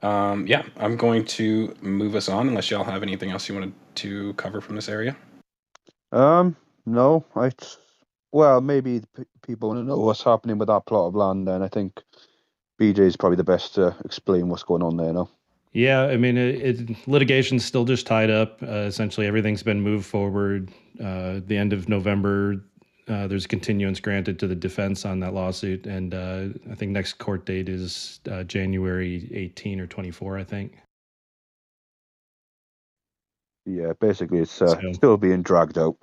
yeah, I'm going to move us on unless y'all have anything else you wanted to cover from this area. No, well, maybe people want to know what's happening with that plot of land, and I think BJ is probably the best to explain what's going on there now. Yeah, I mean, litigation's still just tied up. Essentially, everything's been moved forward. The end of November, there's a continuance granted to the defense on that lawsuit, and I think next court date is January 18 or 24, I think. Yeah, basically, it's still being dragged out.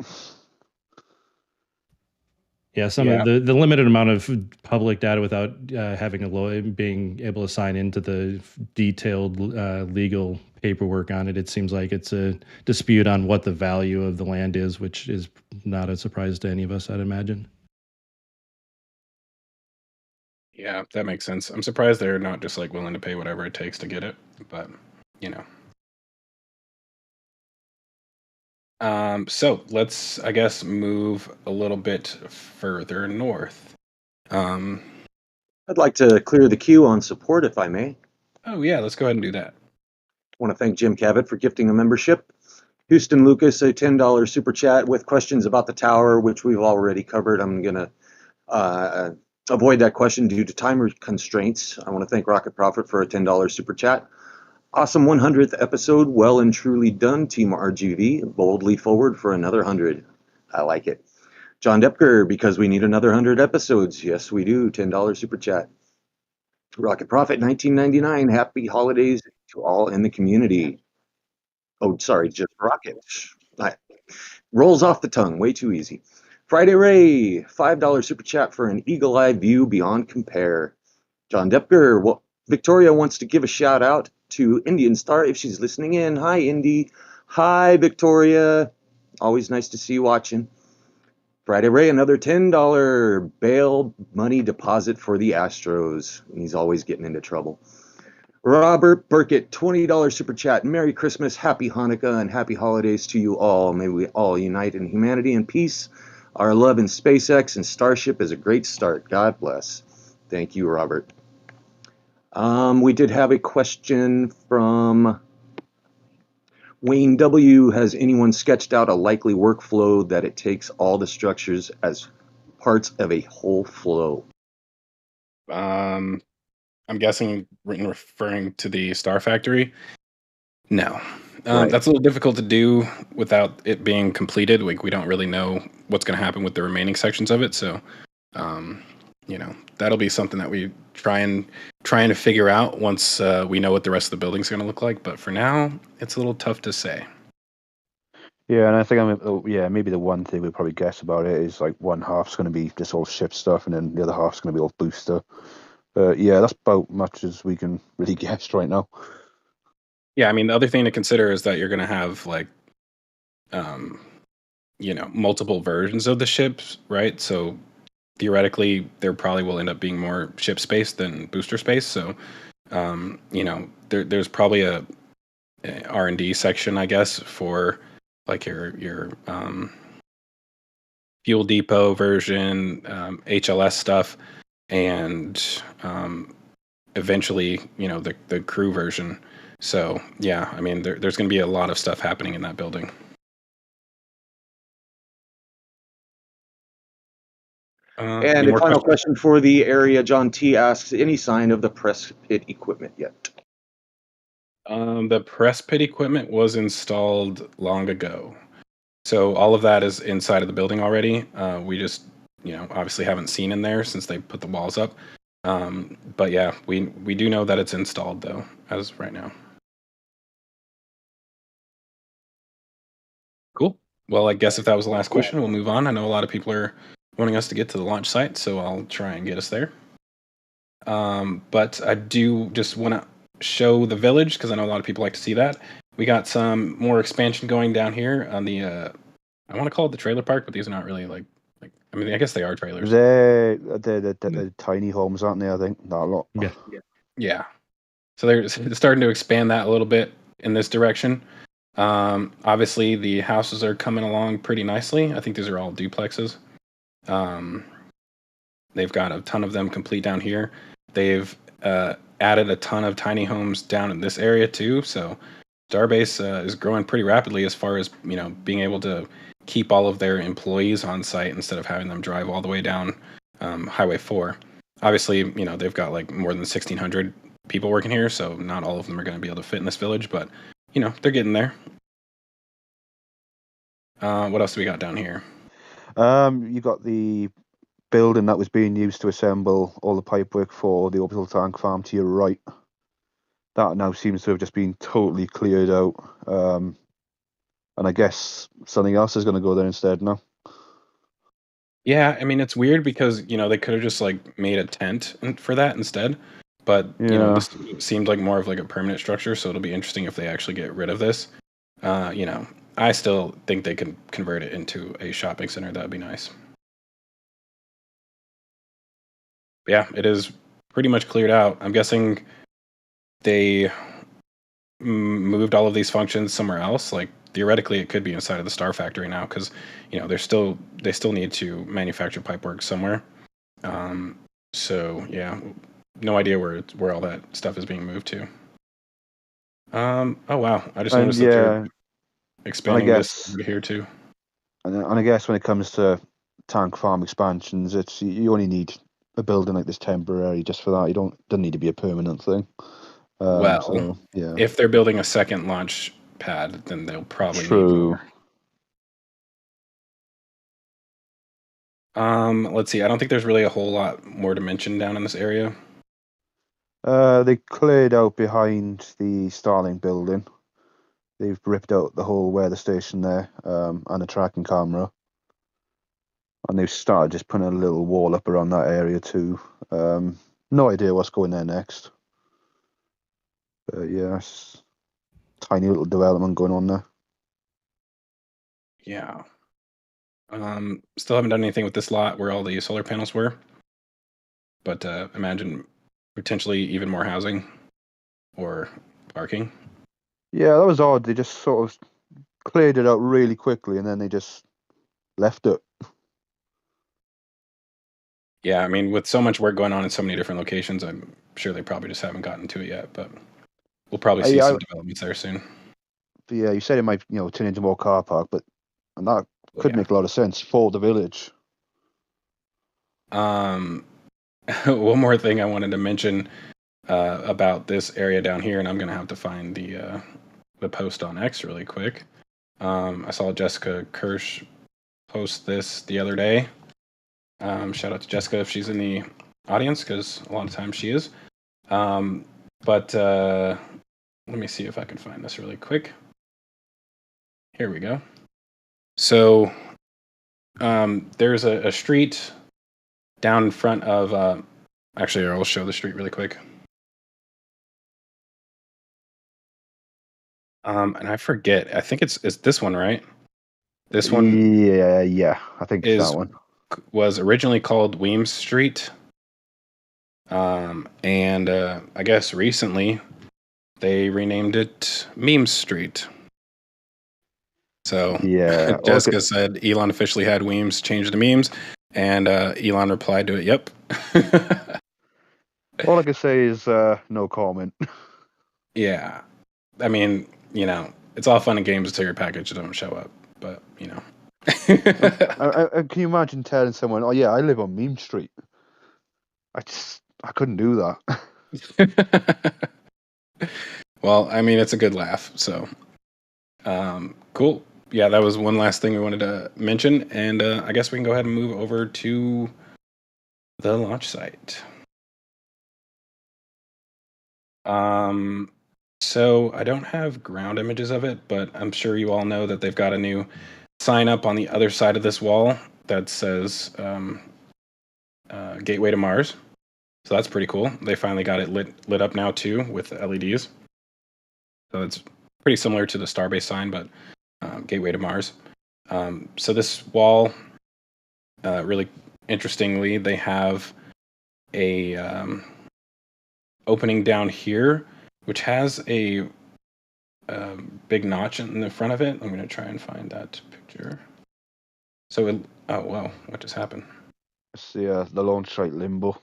Yeah, some of the limited amount of public data without having a lawyer being able to sign into the detailed legal paperwork on it. It seems like it's a dispute on what the value of the land is, which is not a surprise to any of us, I'd imagine. Yeah, that makes sense. I'm surprised they're not just like willing to pay whatever it takes to get it, but you know. So let's, I guess, move a little bit further north. I'd like to clear the queue on support, if I may. Oh yeah, let's go ahead and do that. I want to thank Jim Cavett for gifting a membership. Houston Lucas, a $10 super chat with questions about the tower, which we've already covered. I'm going to avoid that question due to time constraints. I want to thank Rocket Profit for a $10 super chat. Awesome 100th episode, well and truly done, Team RGV. Boldly forward for another 100. I like it. John Depker, because we need another 100 episodes. Yes, we do. $10 super chat. Rocket Profit 1999. Happy holidays to all in the community. Oh, sorry, just Rocket. Rolls off the tongue, way too easy. Friday Ray, $5 super chat for an eagle-eye view beyond compare. John Depker, well, Victoria wants to give a shout out to Indian Star if she's listening in. Hi, Indy. Hi, Victoria. Always nice to see you watching. Friday Ray, another $10 bail money deposit for the Astros. He's always getting into trouble. Robert Burkett, $20 super chat. Merry Christmas, Happy Hanukkah, and Happy Holidays to you all. May we all unite in humanity and peace. Our love in SpaceX and Starship is a great start. God bless. Thank you, Robert. We did have a question from Wayne W. Has anyone sketched out a likely workflow that it takes all the structures as parts of a whole flow? I'm guessing referring to the Star Factory. No, Right. that's a little difficult to do without it being completed. Like we don't really know what's going to happen with the remaining sections of it, so that'll be something that we trying to figure out once we know what the rest of the building's going to look like. But for now, it's a little tough to say. Yeah, and I think maybe the one thing we'll probably guess about it is like one half's going to be this all ship stuff, and then the other half's going to be all booster. But yeah, that's about much as we can really guess right now. Yeah, I mean, the other thing to consider is that you're going to have like, multiple versions of the ships, right? So theoretically, there probably will end up being more ship space than booster space. So, there's probably a R&D section, I guess, for like your fuel depot version, HLS stuff, and eventually, the crew version. So yeah, I mean, there's going to be a lot of stuff happening in that building. And a final question for the area. John T asks, any sign of the press pit equipment yet? The press pit equipment was installed long ago. So all of that is inside of the building already. We just, obviously haven't seen in there since they put the walls up. But yeah, we do know that it's installed though, as of right now. Cool. Well, I guess if that was the last question, we'll move on. I know a lot of people are wanting us to get to the launch site, so I'll try and get us there. But I do just want to show the village because I know a lot of people like to see that. We got some more expansion going down here on the I want to call it the trailer park, but these are not really like I mean, I guess they are trailers. They're tiny homes, aren't they? I think not a lot. Yeah. So they're starting to expand that a little bit in this direction. Obviously the houses are coming along pretty nicely. I think these are all duplexes. They've got a ton of them complete down here. They've added a ton of tiny homes down in this area too. So Starbase is growing pretty rapidly as far as being able to keep all of their employees on site instead of having them drive all the way down Highway 4. Obviously, they've got like more than 1,600 people working here, so not all of them are going to be able to fit in this village, but they're getting there. What else do we got down here? You got the building that was being used to assemble all the pipework for the orbital tank farm to your right. That now seems to have just been totally cleared out. And I guess something else is going to go there instead now. Yeah, I mean, it's weird because, they could have just like made a tent for that instead. But, this seemed like more of like a permanent structure. So it'll be interesting if they actually get rid of this. I still think they can convert it into a shopping center. That would be nice. But yeah, it is pretty much cleared out. I'm guessing they moved all of these functions somewhere else. Like theoretically, it could be inside of the Star Factory now because they still need to manufacture pipework somewhere. So yeah, no idea where all that stuff is being moved to. Oh wow, I just noticed that they're expanding this over here too. And I guess when it comes to tank farm expansions, it's you only need a building like this temporary just for that. You doesn't need to be a permanent thing. If they're building a second launch pad, then they'll probably need more. Let's see. I don't think there's really a whole lot more to mention down in this area. They cleared out behind the Starlink building. They've ripped out the whole weather station there, and a tracking camera. And they've started just putting a little wall up around that area too. No idea what's going there next. But yeah, it's tiny little development going on there. Yeah. Still haven't done anything with this lot where all the solar panels were. But imagine potentially even more housing or parking. Yeah, that was odd. They just sort of cleared it out really quickly and then they just left it. Yeah, I mean, with so much work going on in so many different locations, I'm sure they probably just haven't gotten to it yet, but we'll probably see some developments there soon. But yeah, you said it might, turn into more car park, and that could make a lot of sense for the village. One more thing I wanted to mention about this area down here, and I'm gonna have to find the post on X really quick. I saw Jessica Kirsch post this the other day. Shout out to Jessica if she's in the audience, because a lot of times she is. But let me see if I can find this really quick. Here we go. So there's a street down in front of... actually, I'll show the street really quick. And I forget. I think it's this one, right? This one? Yeah. I think it's that one. Was originally called Weems Street. And I guess recently they renamed it Memes Street. So yeah, Jessica said Elon officially had Weems changed to Memes, and Elon replied to it, yep. All I can say is no comment. Yeah. I mean, it's all fun and games until your package don't show up. But, Can you imagine telling someone, "Oh yeah, I live on Meme Street"? I couldn't do that. Well, I mean, it's a good laugh. So, cool. Yeah, that was one last thing we wanted to mention. And I guess we can go ahead and move over to the launch site. So I don't have ground images of it, but I'm sure you all know that they've got a new sign up on the other side of this wall that says Gateway to Mars. So that's pretty cool. They finally got it lit up now too with LEDs. So it's pretty similar to the Starbase sign, but Gateway to Mars. So this wall, really interestingly, they have a opening down here, which has a big notch in the front of it. I'm going to try and find that picture. So, oh wow, what just happened? It's the launch site limbo.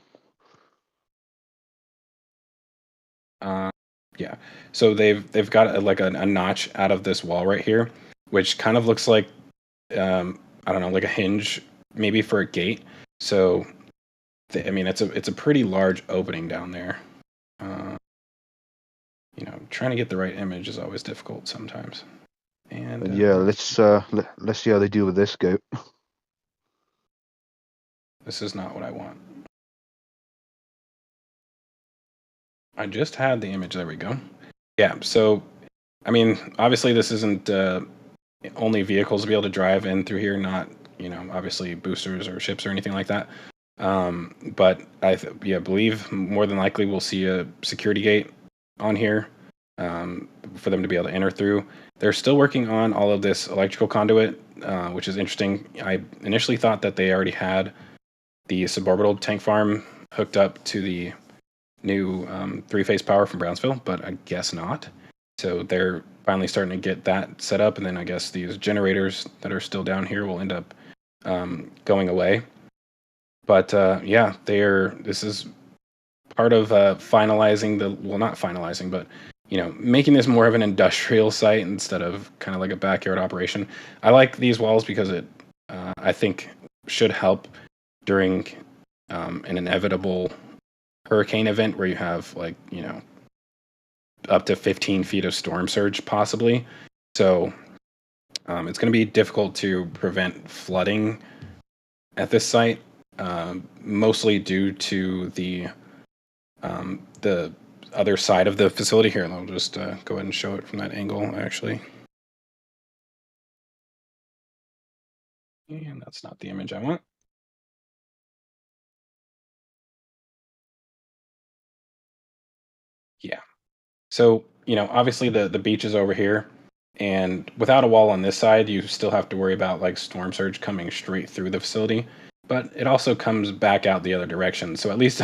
Yeah. So they've got a notch out of this wall right here, which kind of looks like I don't know, like a hinge maybe for a gate. So I mean, it's a pretty large opening down there. Trying to get the right image is always difficult sometimes. And Yeah, let's see how they deal with this goat. This is not what I want. I just had the image. There we go. Yeah. So, I mean, obviously this isn't only vehicles to be able to drive in through here, not obviously boosters or ships or anything like that. But I believe more than likely we'll see a security gate on here for them to be able to enter through. They're still working on all of this electrical conduit, which is interesting. I initially thought that they already had the suborbital tank farm hooked up to the new three-phase power from Brownsville, but I guess not. So they're finally starting to get that set up, and then I guess these generators that are still down here will end up going away. But yeah, this is part of finalizing not finalizing, but making this more of an industrial site instead of kind of like a backyard operation. I like these walls because it, I think, should help during an inevitable hurricane event where you have up to 15 feet of storm surge possibly. So it's going to be difficult to prevent flooding at this site, mostly due to the other side of the facility here. And I'll just go ahead and show it from that angle, actually. And that's not the image I want. Yeah. So, obviously the beach is over here, and without a wall on this side, you still have to worry about storm surge coming straight through the facility, but it also comes back out the other direction. So at least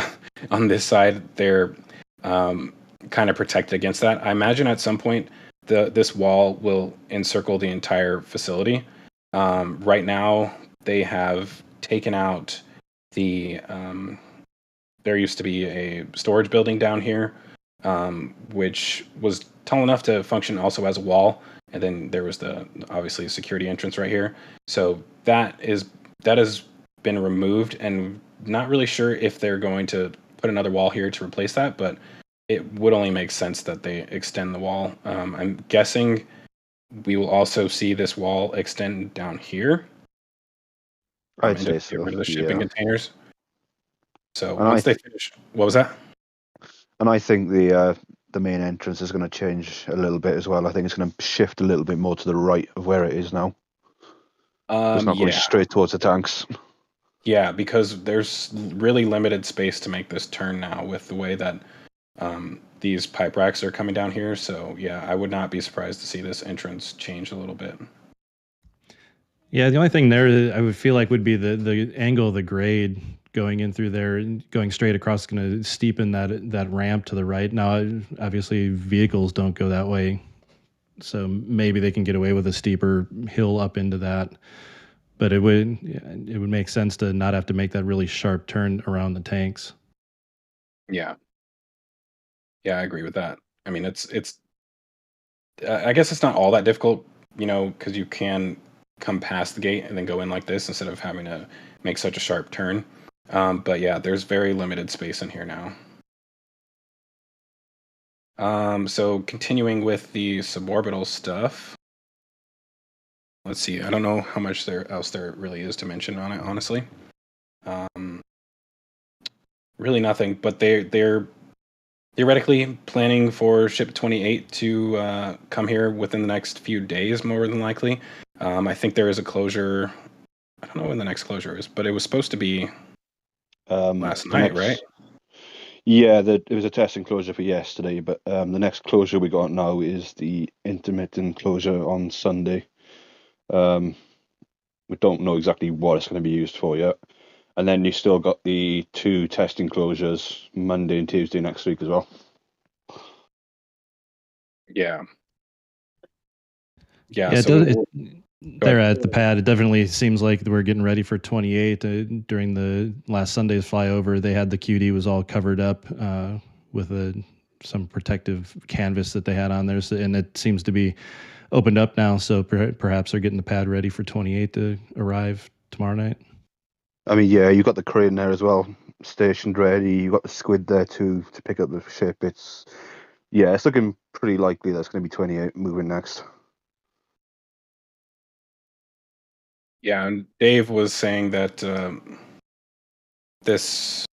on this side, they're kind of protected against that. I imagine at some point this wall will encircle the entire facility. Right now, they have taken out there used to be a storage building down here, which was tall enough to function also as a wall. And then there was obviously security entrance right here. So that has been removed, and not really sure if they're going to put another wall here to replace that, but it would only make sense that they extend the wall. I'm guessing we will also see this wall extend down here. I'd say so. Get rid of the shipping containers. So And once they finish, what was that? And I think the main entrance is going to change a little bit as well. I think it's going to shift a little bit more to the right of where it is now. It's not going straight towards the tanks. Yeah, because there's really limited space to make this turn now with the way that these pipe racks are coming down here. So yeah, I would not be surprised to see this entrance change a little bit. Yeah, the only thing there that I would feel like would be the angle of the grade going in through there and going straight across is going to steepen that ramp to the right. Now, obviously, vehicles don't go that way, so maybe they can get away with a steeper hill up into that. But it would make sense to not have to make that really sharp turn around the tanks. Yeah, Yeah, I agree with that. I mean, it's. I guess it's not all that difficult, because you can come past the gate and then go in like this instead of having to make such a sharp turn. But yeah, there's very limited space in here now. So continuing with the suborbital stuff. Let's see. I don't know how much else there really is to mention on it, honestly. Really nothing, but they're theoretically planning for ship 28 to come here within the next few days, more than likely. I think there is a closure. I don't know when the next closure is, but it was supposed to be last night, right? Yeah, it was a testing closure for yesterday, but the next closure we got now is the intermittent closure on Sunday. We don't know exactly what it's going to be used for yet. And then you still got the 2 testing closures Monday and Tuesday next week as well. Yeah. Yeah, So they're at the pad. It definitely seems like we're getting ready for 28. During the last Sunday's flyover, they had the QD was all covered up with some protective canvas that they had on there, and it seems to be opened up now. So perhaps they're getting the pad ready for 28 to arrive tomorrow night. I mean, yeah, you got the crane there as well, stationed ready. You got the squid there to pick up the ship. It's looking pretty likely that's going to be 28 moving next. yeah, and Dave was saying that this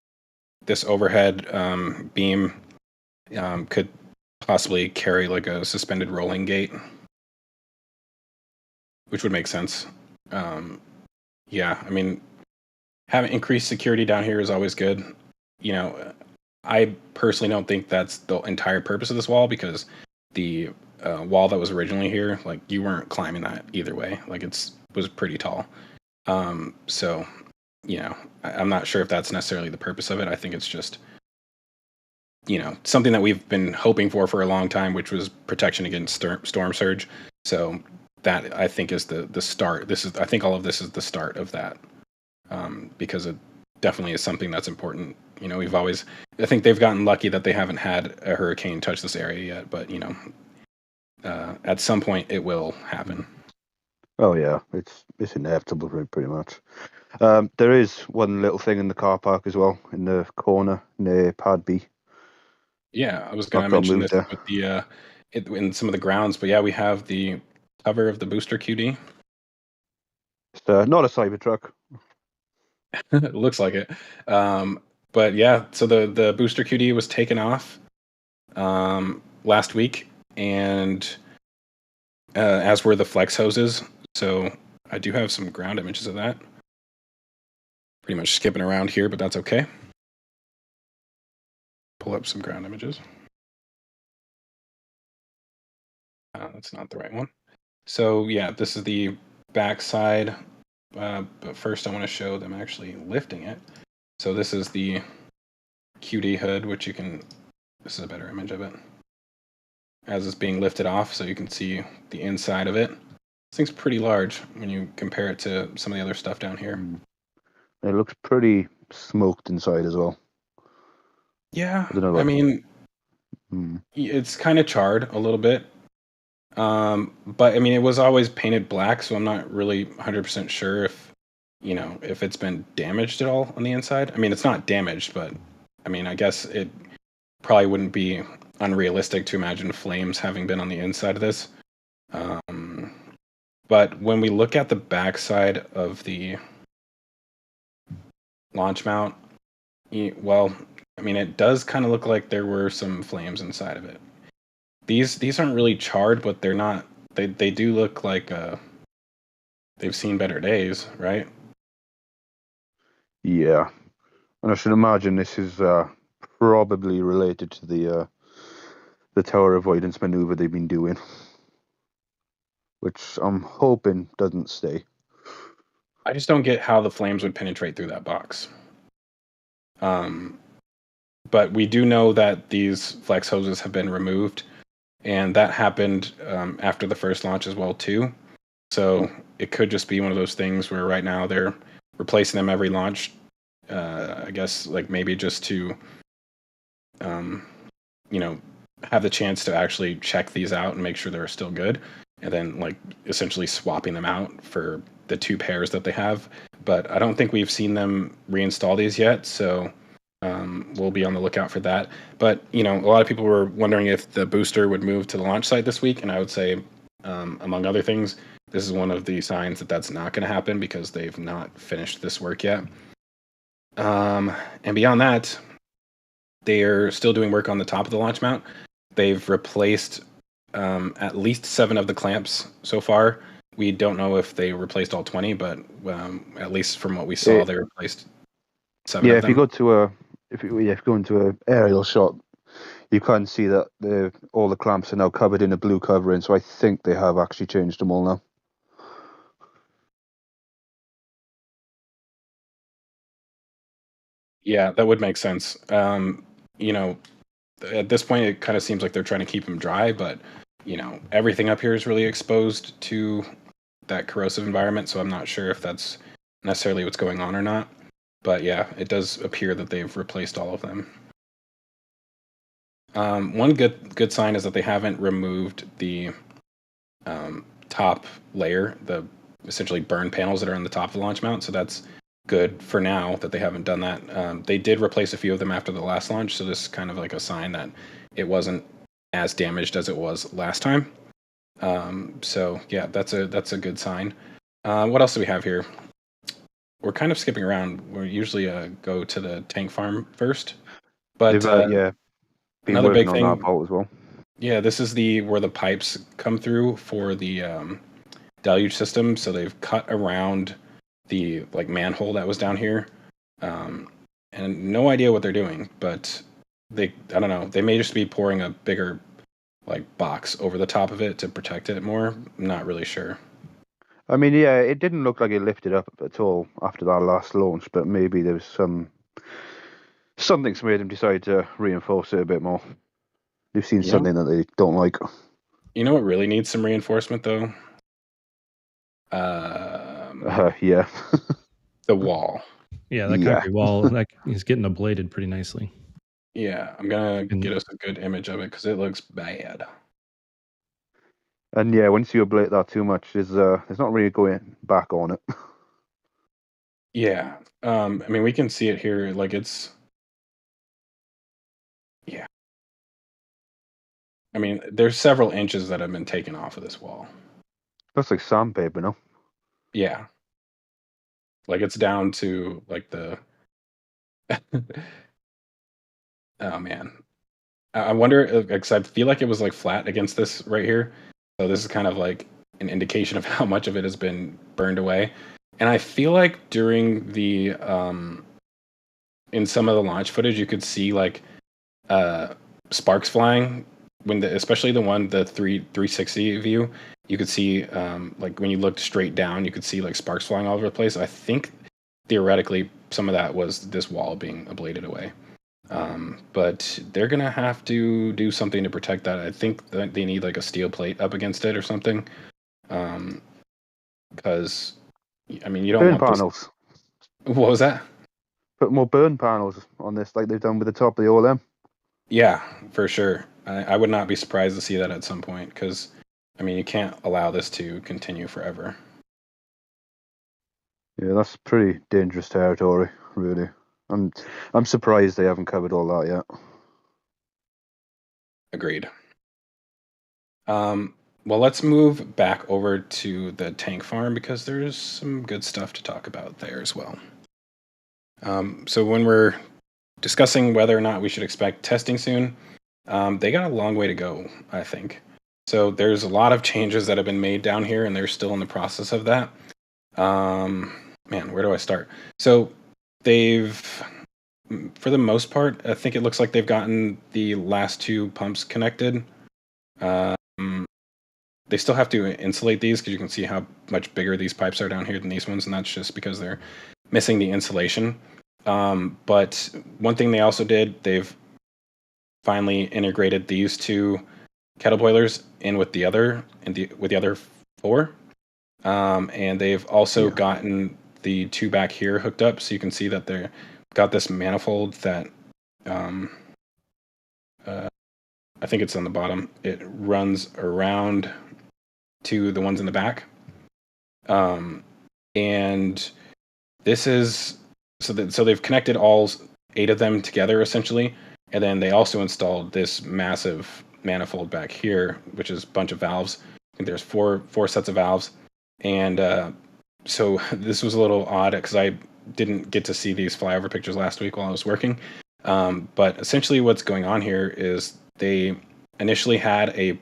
overhead beam could possibly carry like a suspended rolling gate, which would make sense. Yeah, I mean, having increased security down here is always good. I personally don't think that's the entire purpose of this wall, because the wall that was originally here, like, you weren't climbing that either way. Like, was pretty tall. So, I'm not sure if that's necessarily the purpose of it. I think it's just, something that we've been hoping for a long time, which was protection against storm surge. So that, I think, is the start. I think all of this is the start of that, because it definitely is something that's important. I think they've gotten lucky that they haven't had a hurricane touch this area yet, but at some point it will happen. Oh yeah, it's inevitable pretty much. There is one little thing in the car park as well, in the corner near Pad B. Yeah, I was going to mention this with the in some of the grounds, but yeah, we have the cover of the booster QD. It's not a Cybertruck. It looks like it. But yeah, so the booster QD was taken off last week, and as were the flex hoses. So I do have some ground images of that. Pretty much skipping around here, but that's okay. Pull up some ground images. That's not the right one. So yeah, this is the back side. But first I want to show them actually lifting it. So this is the QD hood, which this is a better image of it, as it's being lifted off, so you can see the inside of it. This thing's pretty large when you compare it to some of the other stuff down here. It looks pretty smoked inside as well. Yeah, I mean, it's kind of charred a little bit. But I mean, it was always painted black, so I'm not really 100% sure if it's been damaged at all on the inside. I mean, it's not damaged, but I mean, I guess it probably wouldn't be unrealistic to imagine flames having been on the inside of this. But when we look at the backside of the launch mount, well, I mean, it does kind of look like there were some flames inside of it. These aren't really charred, but they're not. They do look like they've seen better days, right? Yeah, and I should imagine this is probably related to the tower avoidance maneuver they've been doing, which I'm hoping doesn't stay. I just don't get how the flames would penetrate through that box. But we do know that these flex hoses have been removed, and that happened after the first launch as well too. So it could just be one of those things where right now they're replacing them every launch. I guess, like, maybe just to have the chance to actually check these out and make sure they're still good, and then like essentially swapping them out for the 2 pairs that they have. But I don't think we've seen them reinstall these yet, so we'll be on the lookout for that. But a lot of people were wondering if the booster would move to the launch site this week, and I would say, among other things, this is one of the signs that that's not going to happen because they've not finished this work yet. And beyond that, they are still doing work on the top of the launch mount. They've replaced at least 7 of the clamps so far. We don't know if they replaced all 20, but at least from what we saw, they replaced 7 of them. If you go into a aerial shot, you can see that all the clamps are now covered in a blue covering. So I think they have actually changed them all now. Yeah, that would make sense. At this point, it kind of seems like they're trying to keep them dry, but everything up here is really exposed to that corrosive environment, so I'm not sure if that's necessarily what's going on or not. But yeah, it does appear that they've replaced all of them. One good sign is that they haven't removed the top layer, the essentially burn panels that are on the top of the launch mount, so that's good for now that they haven't done that. They did replace a few of them after the last launch, so this is kind of like a sign that it wasn't as damaged as it was last time. So yeah, that's a good sign. What else do we have here? We're kind of skipping around. We usually go to the tank farm first, but Been another working big on thing. that boat as well. Yeah, this is where the pipes come through for the deluge system. So they've cut around the manhole that was down here, and no idea what they're doing. But I don't know. They may just be pouring a bigger box over the top of it to protect it more. I'm not really sure. I mean, yeah, it didn't look like it lifted up at all after that last launch, but maybe there was something's made them decide to reinforce it a bit more. They've seen something that they don't like. You know what really needs some reinforcement though? Yeah. The wall. Yeah, that concrete wall is getting ablated pretty nicely. Yeah, I'm gonna get us a good image of it because it looks bad. And yeah, once you ablate that too much, there's not really going back on it. Yeah. I mean, we can see it here. It's. Yeah. I mean, there's several inches that have been taken off of this wall. Looks like sandpaper, no? Yeah. It's down to the. Oh man. I wonder, because I feel like it was flat against this right here. So this is kind of an indication of how much of it has been burned away. And I feel like during the in some of the launch footage, you could see sparks flying especially the 360 view. You could see when you looked straight down, you could see sparks flying all over the place. I think theoretically some of that was this wall being ablated away. But they're gonna have to do something to protect that. I think that they need a steel plate up against it or something. Because I mean, you don't burn want panels. What was that? Put more burn panels on this, like they've done with the top of the OLM. Yeah, for sure. I would not be surprised to see that at some point because, I mean, you can't allow this to continue forever. Yeah, that's pretty dangerous territory, really. I'm surprised they haven't covered all that yet. Agreed. Well, let's move back over to the tank farm because there's some good stuff to talk about there as well. So when we're discussing whether or not we should expect testing soon, they got a long way to go, I think. So there's a lot of changes that have been made down here, and they're still in the process of that. Man, where do I start? So they've, for the most part, I think it looks like they've gotten the last 2 pumps connected. They still have to insulate these because you can see how much bigger these pipes are down here than these ones, and that's just because they're missing the insulation. But one thing they also did, they've finally integrated these 2 kettle boilers in with the other 4. And they've also gotten the 2 back here hooked up, so you can see that they're got this manifold that I think it's on the bottom. It runs around to the ones in the back. And this is so they've connected all 8 of them together essentially, and then they also installed this massive manifold back here, which is a bunch of valves. I think there's four sets of valves, and so this was a little odd because I didn't get to see these flyover pictures last week while I was working. But essentially, what's going on here is they initially had a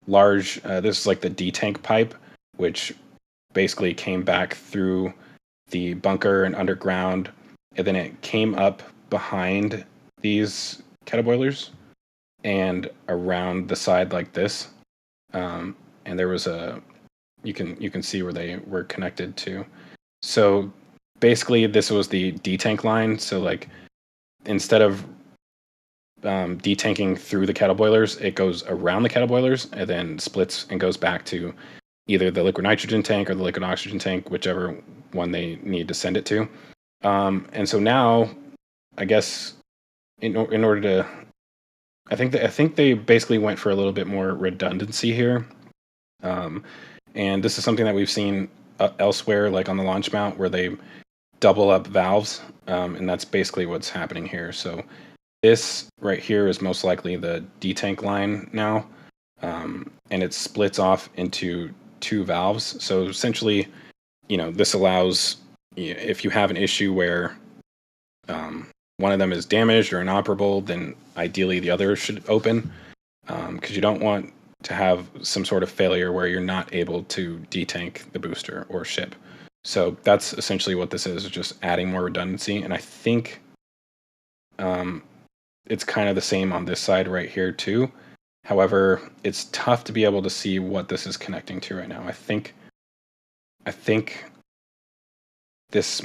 large. This is like the detank pipe, which basically came back through the bunker and underground, and then it came up behind these kettle boilers and around the side like this. And there was you can see where they were connected to. So basically, this was the detank line. So like instead of detanking through the kettle boilers, it goes around the kettle boilers and then splits and goes back to either the liquid nitrogen tank or the liquid oxygen tank, whichever one they need to send it to. And so now, I guess in order to, I think they basically went for a little bit more redundancy here. And this is something that we've seen elsewhere, like on the launch mount, where they double up valves, and that's basically what's happening here. So this right here is most likely the detank line now, and it splits off into 2 valves. So essentially, this allows, if you have an issue where one of them is damaged or inoperable, then ideally the other should open, because you don't want to have some sort of failure where you're not able to detank the booster or ship. So that's essentially what this is, just adding more redundancy. And I think it's kind of the same on this side right here too. However, it's tough to be able to see what this is connecting to right now. I think this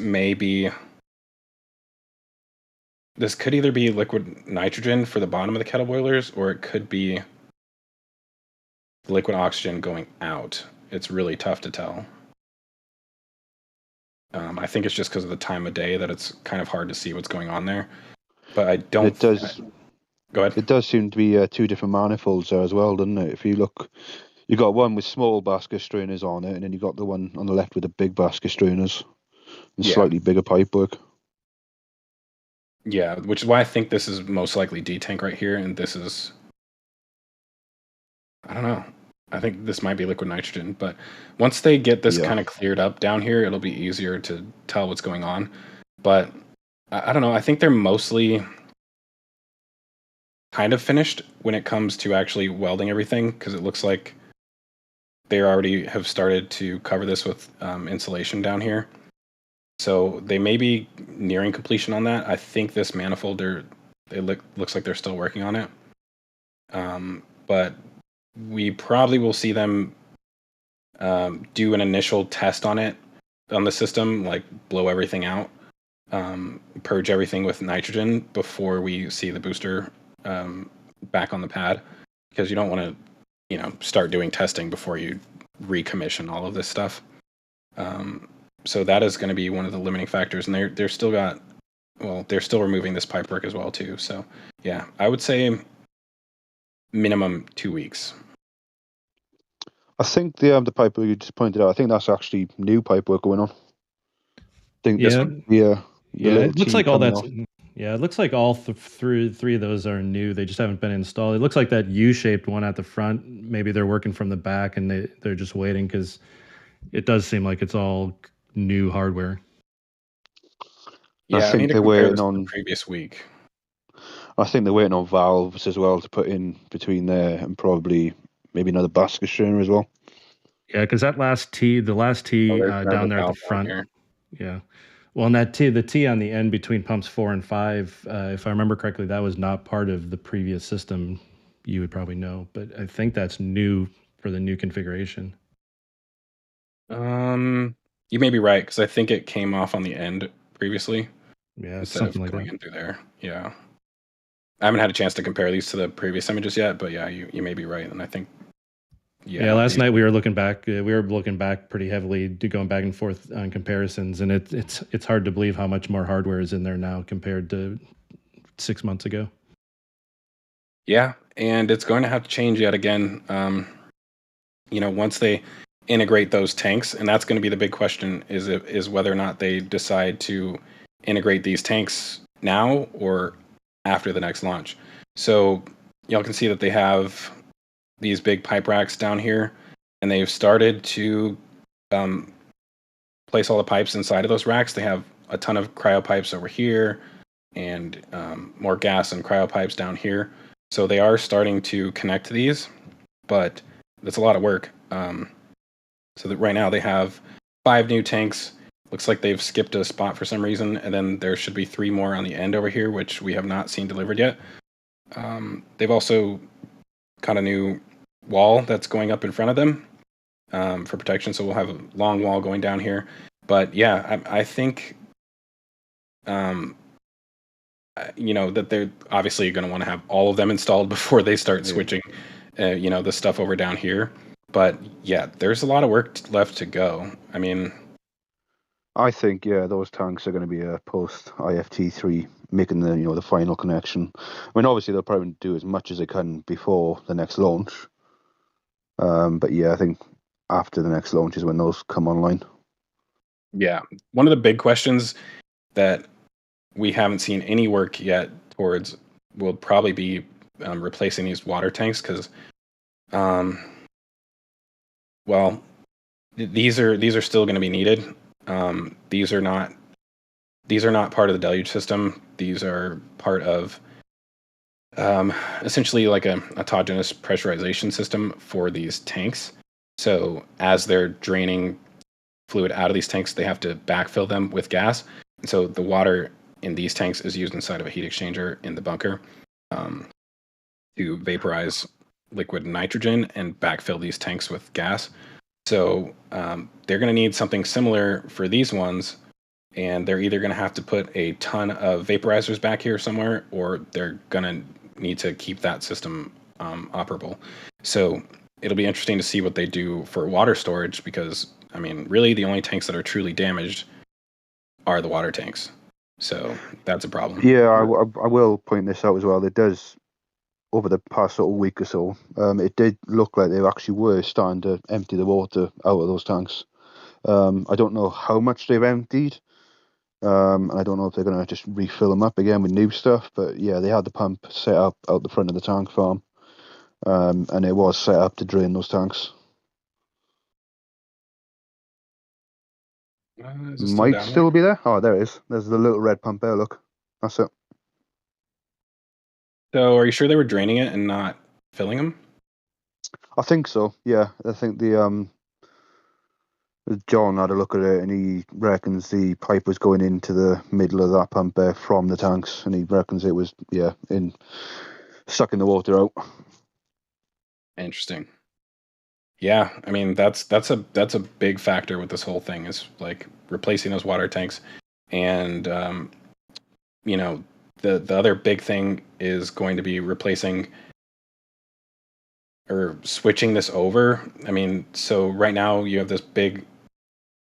could either be liquid nitrogen for the bottom of the kettle boilers, or it could be liquid oxygen going out. It's really tough to tell. I think it's just because of the time of day that it's kind of hard to see what's going on there. But I don't. It does. Go ahead. It does seem to be 2 different manifolds there as well, doesn't it? If you look, you got one with small basket strainers on it, and then you got the one on the left with the big basket strainers and slightly bigger pipework. Yeah, which is why I think this is most likely detank right here, and this is, I don't know. I think this might be liquid nitrogen, but once they get this kind of cleared up down here, it'll be easier to tell what's going on. But I don't know. I think they're mostly kind of finished when it comes to actually welding everything, because it looks like they already have started to cover this with insulation down here. So they may be nearing completion on that. I think this manifold, looks like they're still working on it. But we probably will see them do an initial test on it, on the system, like blow everything out, purge everything with nitrogen before we see the booster back on the pad, because you don't want to, start doing testing before you recommission all of this stuff. So that is going to be one of the limiting factors, and they're still removing this pipework as well too. So yeah, I would say minimum 2 weeks. I think the pipework you just pointed out, I think that's actually new pipework going on. I think it looks like all that's off. Yeah, it looks like all three of those are new. They just haven't been installed. It looks like that U-shaped one at the front, maybe they're working from the back and they're just waiting, because it does seem like it's all new hardware. Yeah, I think they're waiting on the previous week. I think they're waiting on valves as well to put in between there, and probably maybe another basket strainer as well. Yeah, because the last T down there at the front. Yeah. Well, and the T on the end between pumps 4 and 5, if I remember correctly, that was not part of the previous system. You would probably know, but I think that's new for the new configuration. You may be right, because I think it came off on the end previously. Yeah, instead something of like going that. in through there. Yeah, I haven't had a chance to compare these to the previous images yet, but yeah, you may be right, and I think. Yeah, last night we were looking back. Pretty heavily, going back and forth on comparisons, and it's hard to believe how much more hardware is in there now compared to 6 months ago. Yeah, and it's going to have to change yet again. Once they integrate those tanks, and that's going to be the big question: is whether or not they decide to integrate these tanks now or after the next launch. So y'all can see that they have these big pipe racks down here, and they've started to place all the pipes inside of those racks. They have a ton of cryo pipes over here, and more gas and cryo pipes down here. So they are starting to connect these, but that's a lot of work. So that right now they have 5 new tanks. Looks like they've skipped a spot for some reason, and then there should be 3 more on the end over here, which we have not seen delivered yet. They've also got a new wall that's going up in front of them for protection, so we'll have a long wall going down here. But yeah, I think that they're obviously going to want to have all of them installed before they start switching the stuff over down here. But yeah, there's a lot of work left to go. I mean, I think those tanks are going to be a post IFT3 making the final connection. I mean, obviously they'll probably do as much as they can before the next launch. But yeah, I think after the next launch is when those come online. Yeah, one of the big questions that we haven't seen any work yet towards will probably be replacing these water tanks because, these are still going to be needed. These are not part of the deluge system. These are part of essentially like a autogenous pressurization system for these tanks. So as they're draining fluid out of these tanks, they have to backfill them with gas. And so the water in these tanks is used inside of a heat exchanger in the bunker to vaporize liquid nitrogen and backfill these tanks with gas. So they're going to need something similar for these ones, and they're either going to have to put a ton of vaporizers back here somewhere, or they're going to need to keep that system operable. So it'll be interesting to see what they do for water storage, because I mean, really the only tanks that are truly damaged are the water tanks. So that's a problem. Yeah, I will point this out as well. It does, over the past sort of week or so, it did look like they actually were starting to empty the water out of those tanks. I don't know how much they've emptied. And I don't know if they're going to just refill them up again with new stuff. But yeah, they had the pump set up out the front of the tank farm. And it was set up to drain those tanks. Might still be there. Oh, there it is. There's the little red pump there. Look, that's it. So, are you sure they were draining it and not filling them? I think so. Yeah, I think John had a look at it, and he reckons the pipe was going into the middle of that pump there from the tanks, and he reckons it was sucking the water out. Interesting. Yeah, I mean that's a big factor with this whole thing, is like replacing those water tanks, and the other big thing is going to be replacing or switching this over. I mean, so right now you have this big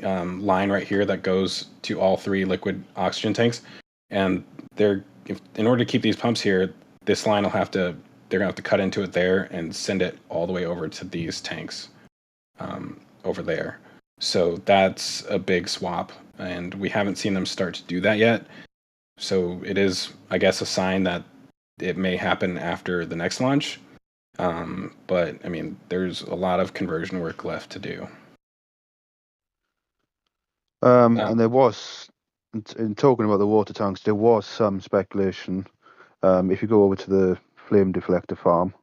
line right here that goes to all 3 liquid oxygen tanks, and in order to keep these pumps here, this line they're gonna have to cut into it there and send it all the way over to these tanks over there. So that's a big swap, and we haven't seen them start to do that yet. So it is, I guess, a sign that it may happen after the next launch. But I mean, there's a lot of conversion work left to do. And there was, in talking about the water tanks, there was some speculation. If you go over to the flame deflector farm,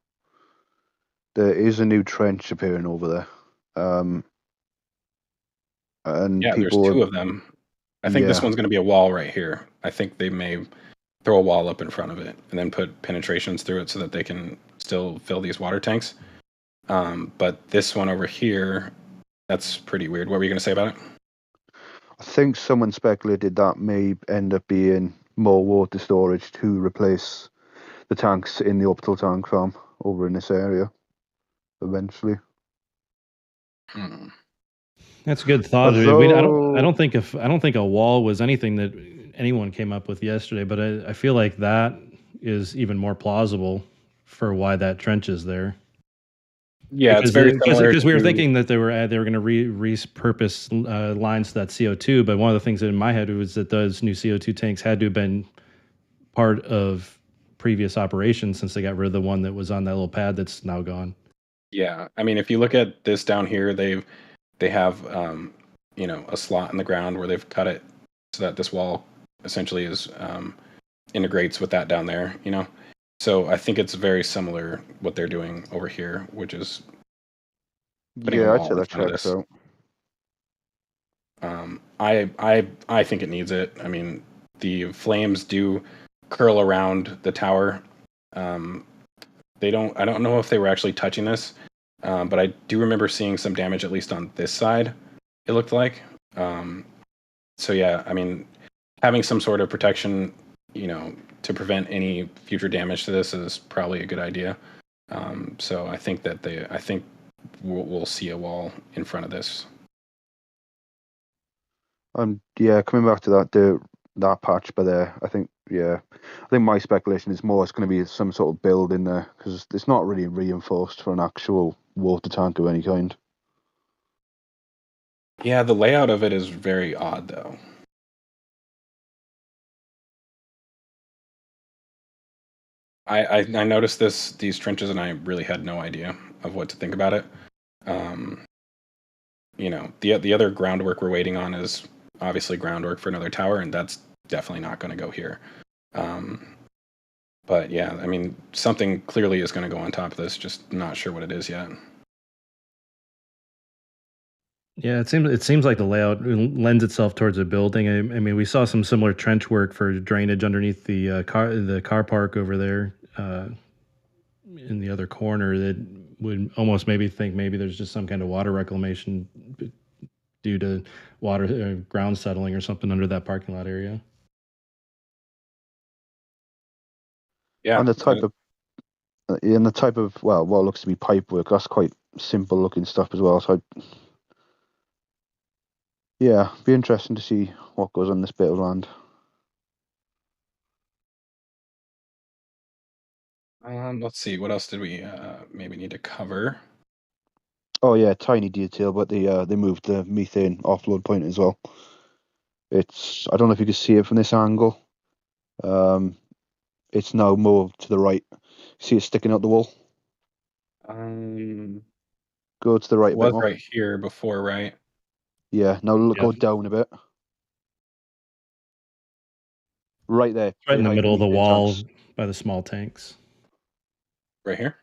there is a new trench appearing over there. And yeah, there's 2 of them. I think this one's going to be a wall right here. I think they may throw a wall up in front of it and then put penetrations through it so that they can still fill these water tanks. But this one over here, that's pretty weird. What were you going to say about it? I think someone speculated that may end up being more water storage to replace the tanks in the orbital tank farm over in this area eventually. That's a good thought. I don't think a wall was anything that anyone came up with yesterday, but I feel like that is even more plausible for why that trench is there. Yeah, it's very similar because we were to- thinking that they were going to repurpose lines to that CO2, but one of the things in my head was that those new CO2 tanks had to have been part of previous operations since they got rid of the one that was on that little pad that's now gone. Yeah, I mean, if you look at this down here, they have a slot in the ground where they've cut it so that this wall essentially is integrates with that down there. So I think it's very similar what they're doing over here, which is putting a Yeah, I'd wall say in that front of checks this. out. I think it needs it. I mean, the flames do curl around the tower. I don't know if they were actually touching this, but I do remember seeing some damage, at least on this side, it looked like. So yeah, I mean, having some sort of protection, to prevent any future damage to this is probably a good idea. So I think we'll see a wall in front of this. Yeah, coming back to that patch by there, I think my speculation is more it's going to be some sort of build in there because it's not really reinforced for an actual water tank of any kind. Yeah, the layout of it is very odd, though. I noticed these trenches, and I really had no idea of what to think about it. The other groundwork we're waiting on is obviously groundwork for another tower, and that's definitely not going to go here. But yeah, I mean, something clearly is going to go on top of this. Just not sure what it is yet. Yeah, it seems like the layout lends itself towards a building. I mean, we saw some similar trench work for drainage underneath the car park over there in the other corner that would almost maybe think maybe there's just some kind of water reclamation due to water ground settling or something under that parking lot area. Yeah, And the type of what looks to be pipe work, that's quite simple looking stuff as well. So yeah, be interesting to see what goes on this bit of land. let's see. What else did we maybe need to cover? Oh yeah, tiny detail, but they moved the methane offload point as well. I don't know if you can see it from this angle. It's now more to the right. See it sticking out the wall? Go to the right It a bit was more. right here before, right? Yeah, now go down a bit. Right there. Right in the behind middle of the methane wall tanks. by the small tanks. Right here.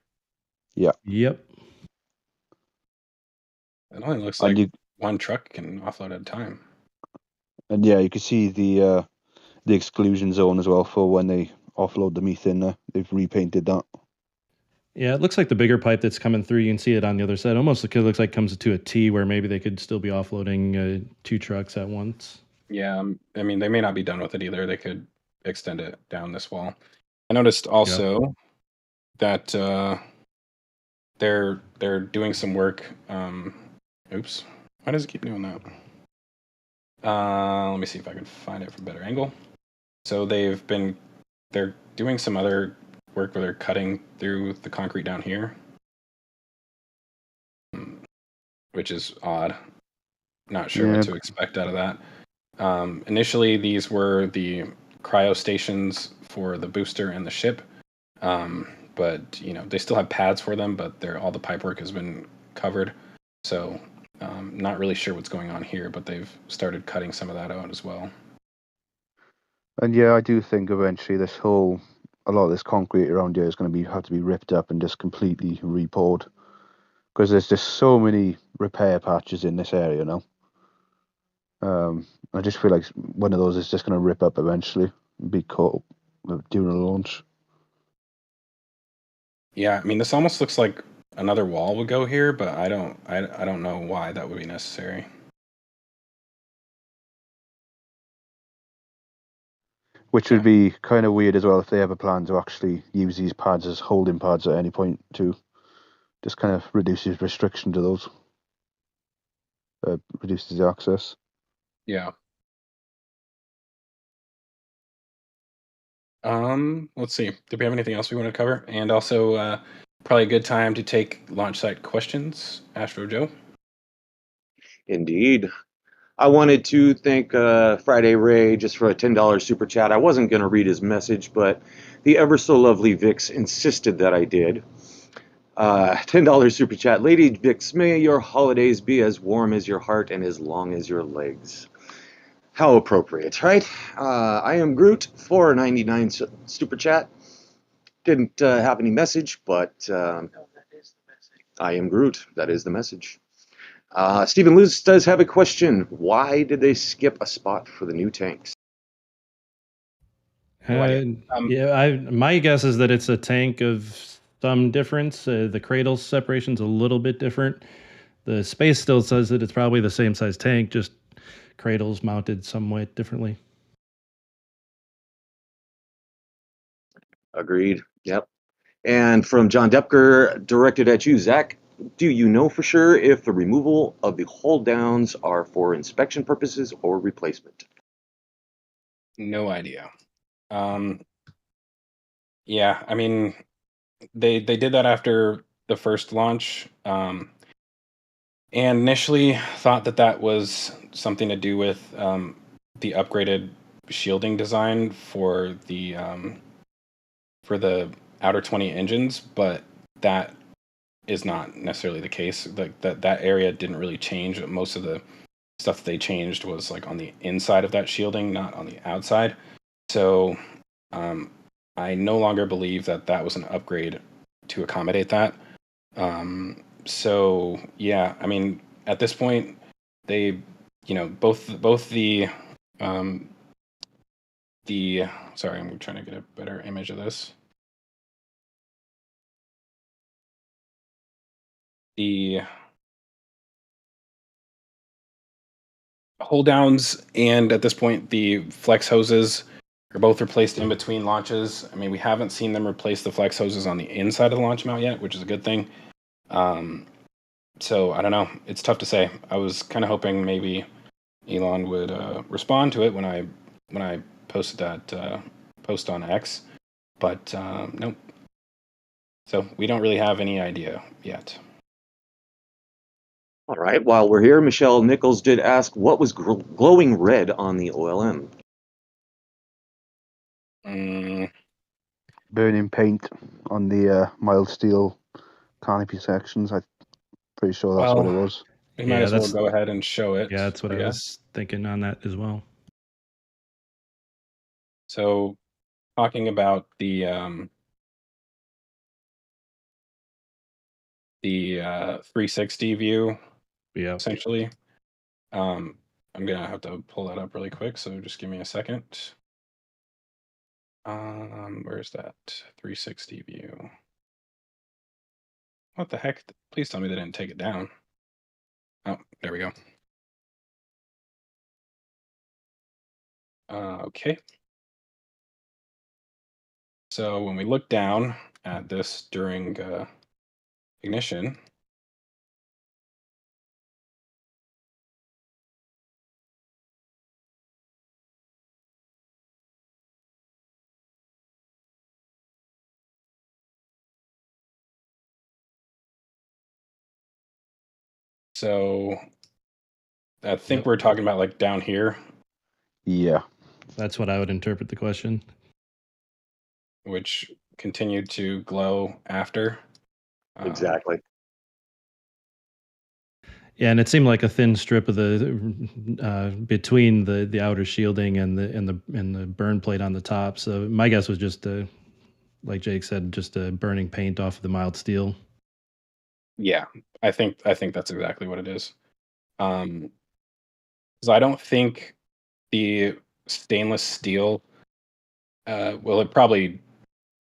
Yeah. Yep. It only looks And like one truck can offload at a time. And yeah, you can see the exclusion zone as well for when they offload the methane there. They've repainted that. Yeah, it looks like the bigger pipe that's coming through. You can see it on the other side. Almost looks like it comes to a T where maybe they could still be offloading 2 trucks at once. Yeah, I mean, they may not be done with it either. They could extend it down this wall. I noticed also that they're doing some work. Oops, why does it keep doing that? Let me see if I can find it from a better angle. So they're doing some other work where they're cutting through the concrete down here, which is odd. Not sure what to expect out of that. Initially, these were the cryo stations for the booster and the ship, but they still have pads for them, but all the pipework has been covered. So not really sure what's going on here, but they've started cutting some of that out as well. And yeah, I do think eventually a lot of this concrete around here is going to have to be ripped up and just completely repoured, because there's just so many repair patches in this area now. I just feel like one of those is just going to rip up eventually and be caught up during a launch. Yeah, I mean, this almost looks like another wall would go here, but I don't know why that would be necessary. Which would be kind of weird as well if they have a plan to actually use these pads as holding pads at any point too. Just kind of reduces restriction to those. Reduces the access. Yeah. Let's see. Do we have anything else we want to cover? And also, probably a good time to take launch site questions. Astro Joe. Indeed. I wanted to thank Friday Ray just for a $10 super chat. I wasn't going to read his message, but the ever so lovely Vix insisted that I did. $10 super chat. Lady Vix, may your holidays be as warm as your heart and as long as your legs. How appropriate, right? I am Groot, $4.99 super chat. Didn't have any message, but I am Groot. That is the message. Stephen Luz does have a question. Why did they skip a spot for the new tanks? No idea. My guess is that it's a tank of some difference. The cradle separation's a little bit different. The space still says that it's probably the same size tank, just cradles mounted somewhat differently. Agreed. Yep. And from John Depker, directed at you, Zach, do you know for sure if the removal of the hold downs are for inspection purposes or replacement? No idea. Yeah, I mean, they did that after the first launch, and initially thought that was something to do with the upgraded shielding design for the outer 20 engines, but that is not necessarily the case. Like that area didn't really change. Most of the stuff that they changed was like on the inside of that shielding, not on the outside. So I no longer believe that was an upgrade to accommodate that. So yeah, I mean, at this point, they, both the sorry, I'm trying to get a better image of this. The hold downs and at this point the flex hoses are both replaced in between launches. I mean, we haven't seen them replace the flex hoses on the inside of the launch mount yet, which is a good thing. So I don't know. It's tough to say. I was kind of hoping maybe Elon would respond to it when I posted that post on X, but nope. So we don't really have any idea yet. All right, while we're here, Michelle Nichols did ask what was glowing red on the OLM. Burning paint on the mild steel canopy sections. I'm pretty sure that's what it was. We might as well go ahead and show it. Yeah, that's what I was thinking on that as well. So, talking about the 360 view, essentially. I'm gonna have to pull that up really quick, so just give me a second. Where's that 360 view? What the heck? Please tell me they didn't take it down. Oh, there we go. Okay. So when we look down at this during ignition, so I think we're talking about like down here. Yeah. That's what I would interpret the question. Which continued to glow after. Exactly. Yeah, and it seemed like a thin strip of the between the outer shielding and the burn plate on the top. So my guess was just like Jake said, just burning paint off of the mild steel. Yeah, I think that's exactly what it is. Because I don't think the stainless steel will it probably,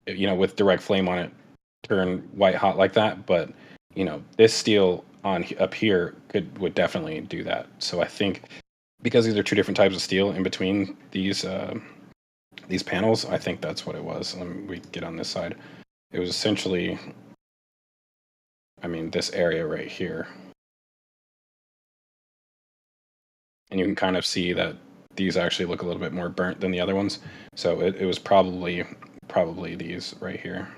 with direct flame on it, turn white hot like that. But this steel up here would definitely do that. So I think because these are two different types of steel in between these panels, I think that's what it was. We get on this side. It was essentially, I mean, this area right here. And you can kind of see that these actually look a little bit more burnt than the other ones. So it was probably these right here.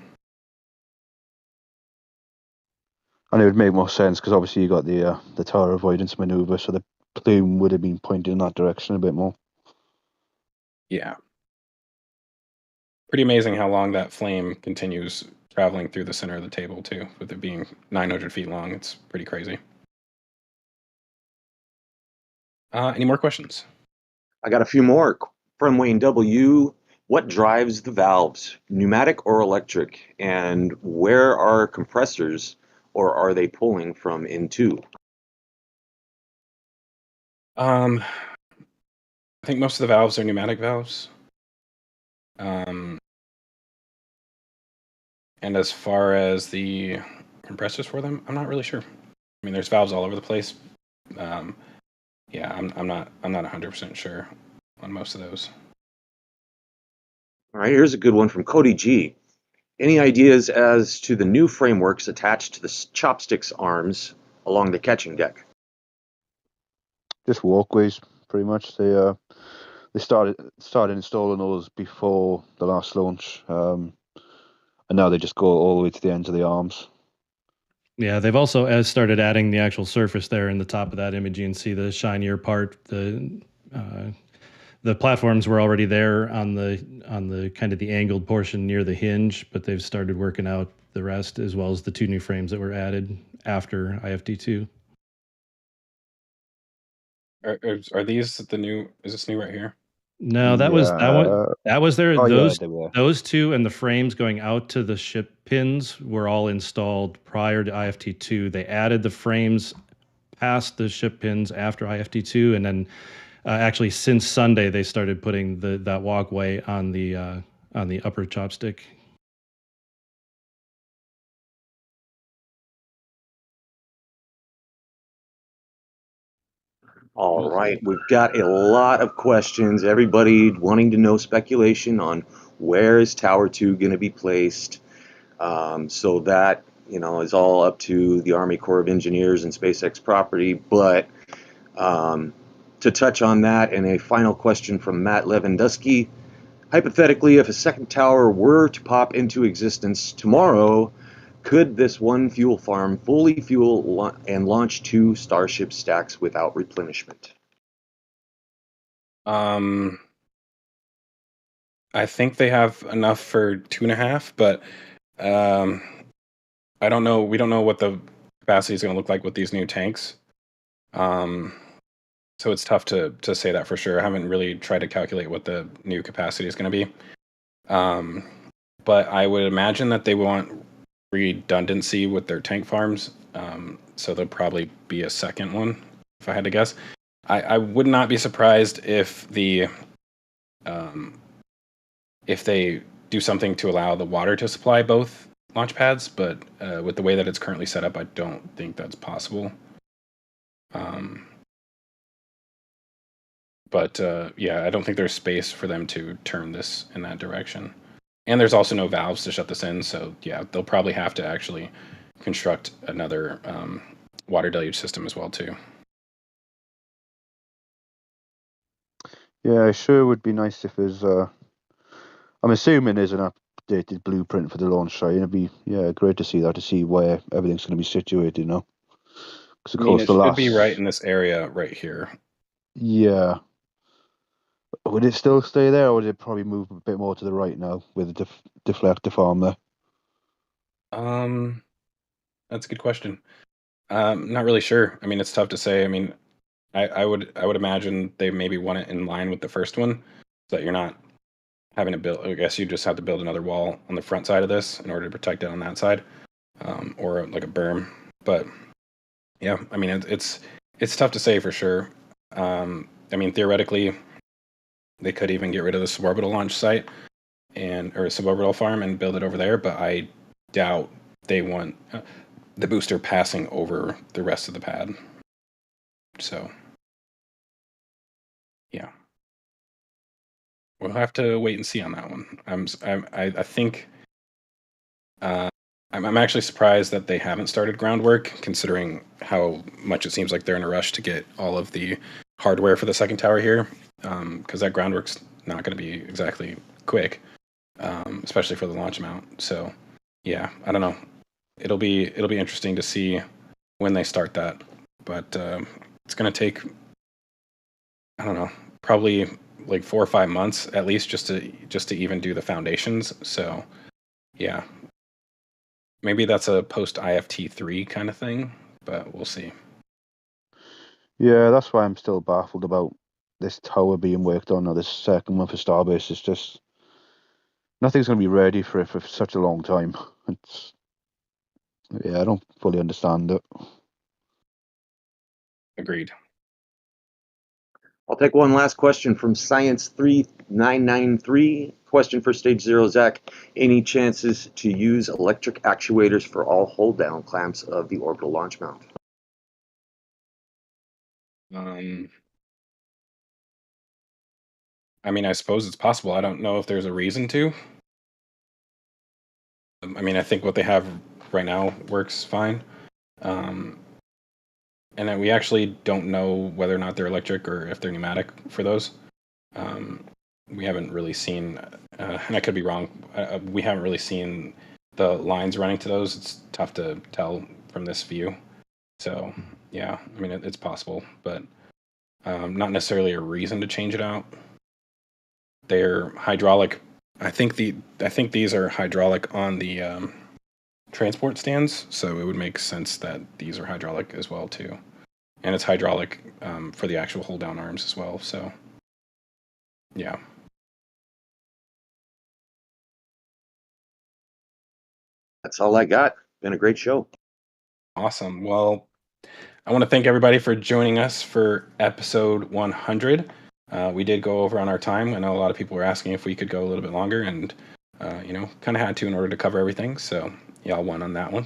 And it would make more sense because obviously you got the tower avoidance maneuver, so the plume would have been pointed in that direction a bit more. Yeah. Pretty amazing how long that flame continues traveling through the center of the table too, with it being 900 feet long. It's pretty crazy. Any more questions? I got a few more from Wayne W. What drives the valves, pneumatic or electric? And where are compressors, or are they pulling from into? I think most of the valves are pneumatic valves. And as far as the compressors for them, I'm not really sure. I mean, there's valves all over the place. Yeah, I'm not 100% sure on most of those. All right, here's a good one from Cody G. Any ideas as to the new frameworks attached to the chopsticks arms along the catching deck? Just walkways, pretty much. They started installing those before the last launch, and now they just go all the way to the ends of the arms. Yeah, they've also started adding the actual surface there in the top of that image. You can see the shinier part. The platforms were already there on the kind of the angled portion near the hinge, but they've started working out the rest, as well as the two new frames that were added after IFT2. Are these the new? Is this new right here? No, that was that one. That was there. Oh, yeah, they were. Those two and the frames going out to the ship pins were all installed prior to IFT2. They added the frames past the ship pins after IFT2, and then actually since Sunday they started putting that walkway on the upper chopstick. All right, we've got a lot of questions. Everybody wanting to know speculation on where is Tower 2 going to be placed. So that, is all up to the Army Corps of Engineers and SpaceX property. But to touch on that, and a final question from Matt Lewandowski. Hypothetically, if a second tower were to pop into existence tomorrow, could this one fuel farm fully fuel and launch 2 Starship stacks without replenishment? I think they have enough for 2.5, but I don't know. We don't know what the capacity is going to look like with these new tanks. So it's tough to say that for sure. I haven't really tried to calculate what the new capacity is going to be. But I would imagine that they want redundancy with their tank farms. So there'll probably be a second one, if I had to guess. I would not be surprised if if they do something to allow the water to supply both launch pads, but with the way that it's currently set up, I don't think that's possible. But yeah, I don't think there's space for them to turn this in that direction. And there's also no valves to shut this in, so yeah, they'll probably have to actually construct another water deluge system as well too. Yeah, it sure would be nice if there's. I'm assuming there's an updated blueprint for the launch site. It'd be great to see that, to see where everything's going to be situated. Because of course it should be right in this area right here. Yeah. Would it still stay there, or would it probably move a bit more to the right now with the deflector farm there? That's a good question. Not really sure. I mean, it's tough to say. I mean, I would imagine they maybe want it in line with the first one, so that you're not having to build. I guess you just have to build another wall on the front side of this in order to protect it on that side, or like a berm. But yeah, I mean, it's tough to say for sure. I mean, theoretically, they could even get rid of the suborbital launch site or suborbital farm and build it over there, but I doubt they want the booster passing over the rest of the pad. So, yeah, we'll have to wait and see on that one. I think I'm actually surprised that they haven't started groundwork, considering how much it seems like they're in a rush to get all of the hardware for the second tower here, because that groundwork's not going to be exactly quick, especially for the launch mount. So, yeah, I don't know. It'll be interesting to see when they start that, but it's going to take, I don't know, probably like 4 or 5 months at least just to even do the foundations. So, yeah, maybe that's a post IFT3 kind of thing, but we'll see. Yeah, that's why I'm still baffled about this tower being worked on, or this second one for Starbase. It's just nothing's going to be ready for it for such a long time. It's I don't fully understand it. Agreed. I'll take one last question from Science3993. Question for Stage 0, Zach. Any chances to use electric actuators for all hold-down clamps of the orbital launch mount? I mean, I suppose it's possible. I don't know if there's a reason to. I mean, I think what they have right now works fine. And then we actually don't know whether or not they're electric or if they're pneumatic for those. We haven't really seen, and I could be wrong, we haven't really seen the lines running to those. It's tough to tell from this view. So, yeah, I mean, it's possible, but not necessarily a reason to change it out. They're hydraulic. I think these are hydraulic on the transport stands, so it would make sense that these are hydraulic as well too, and it's hydraulic for the actual hold down arms as well. So, yeah. That's all I got. Been a great show. Awesome. Well, I want to thank everybody for joining us for episode 100. We did go over on our time. I know a lot of people were asking if we could go a little bit longer, and kind of had to in order to cover everything. So y'all won on that one.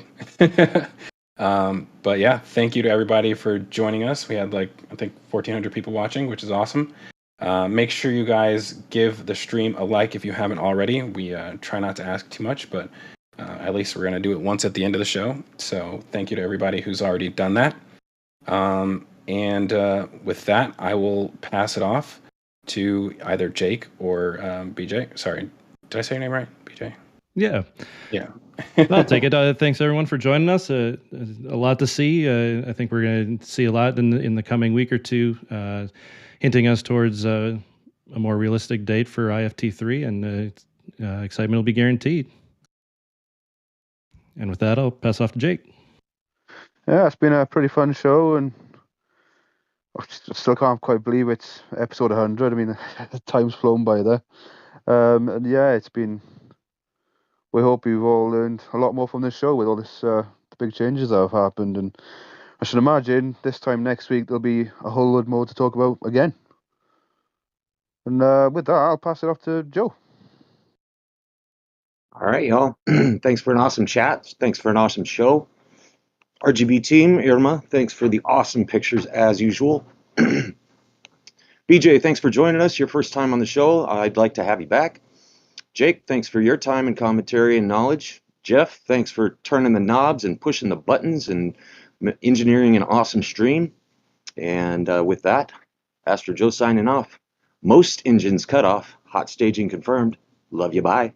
But yeah, thank you to everybody for joining us. We had I think 1,400 people watching, which is awesome. Make sure you guys give the stream a like if you haven't already. We try not to ask too much, but at least we're going to do it once at the end of the show. So thank you to everybody who's already done that. And with that, I will pass it off to either Jake or BJ. Sorry, did I say your name right, BJ? Yeah. Yeah. I'll take it. Thanks everyone for joining us. A lot to see. I think we're going to see a lot in the coming week or two, hinting us towards a more realistic date for IFT3, and excitement will be guaranteed. And with that, I'll pass off to Jake. Yeah, it's been a pretty fun show, and I still can't quite believe it's episode 100. I mean, time's flown by there. And yeah, it's been. We hope you've all learned a lot more from this show with all this the big changes that have happened, and I should imagine this time next week there'll be a whole lot more to talk about again. And with that, I'll pass it off to Joe. All right, y'all. Thanks for an awesome chat. Thanks for an awesome show. RGB team, Irma, thanks for the awesome pictures as usual. BJ, thanks for joining us. Your first time on the show. I'd like to have you back. Jake, thanks for your time and commentary and knowledge. Jeff, thanks for turning the knobs and pushing the buttons and engineering an awesome stream. And with that, Astro Joe signing off. Most engines cut off. Hot staging confirmed. Love you. Bye.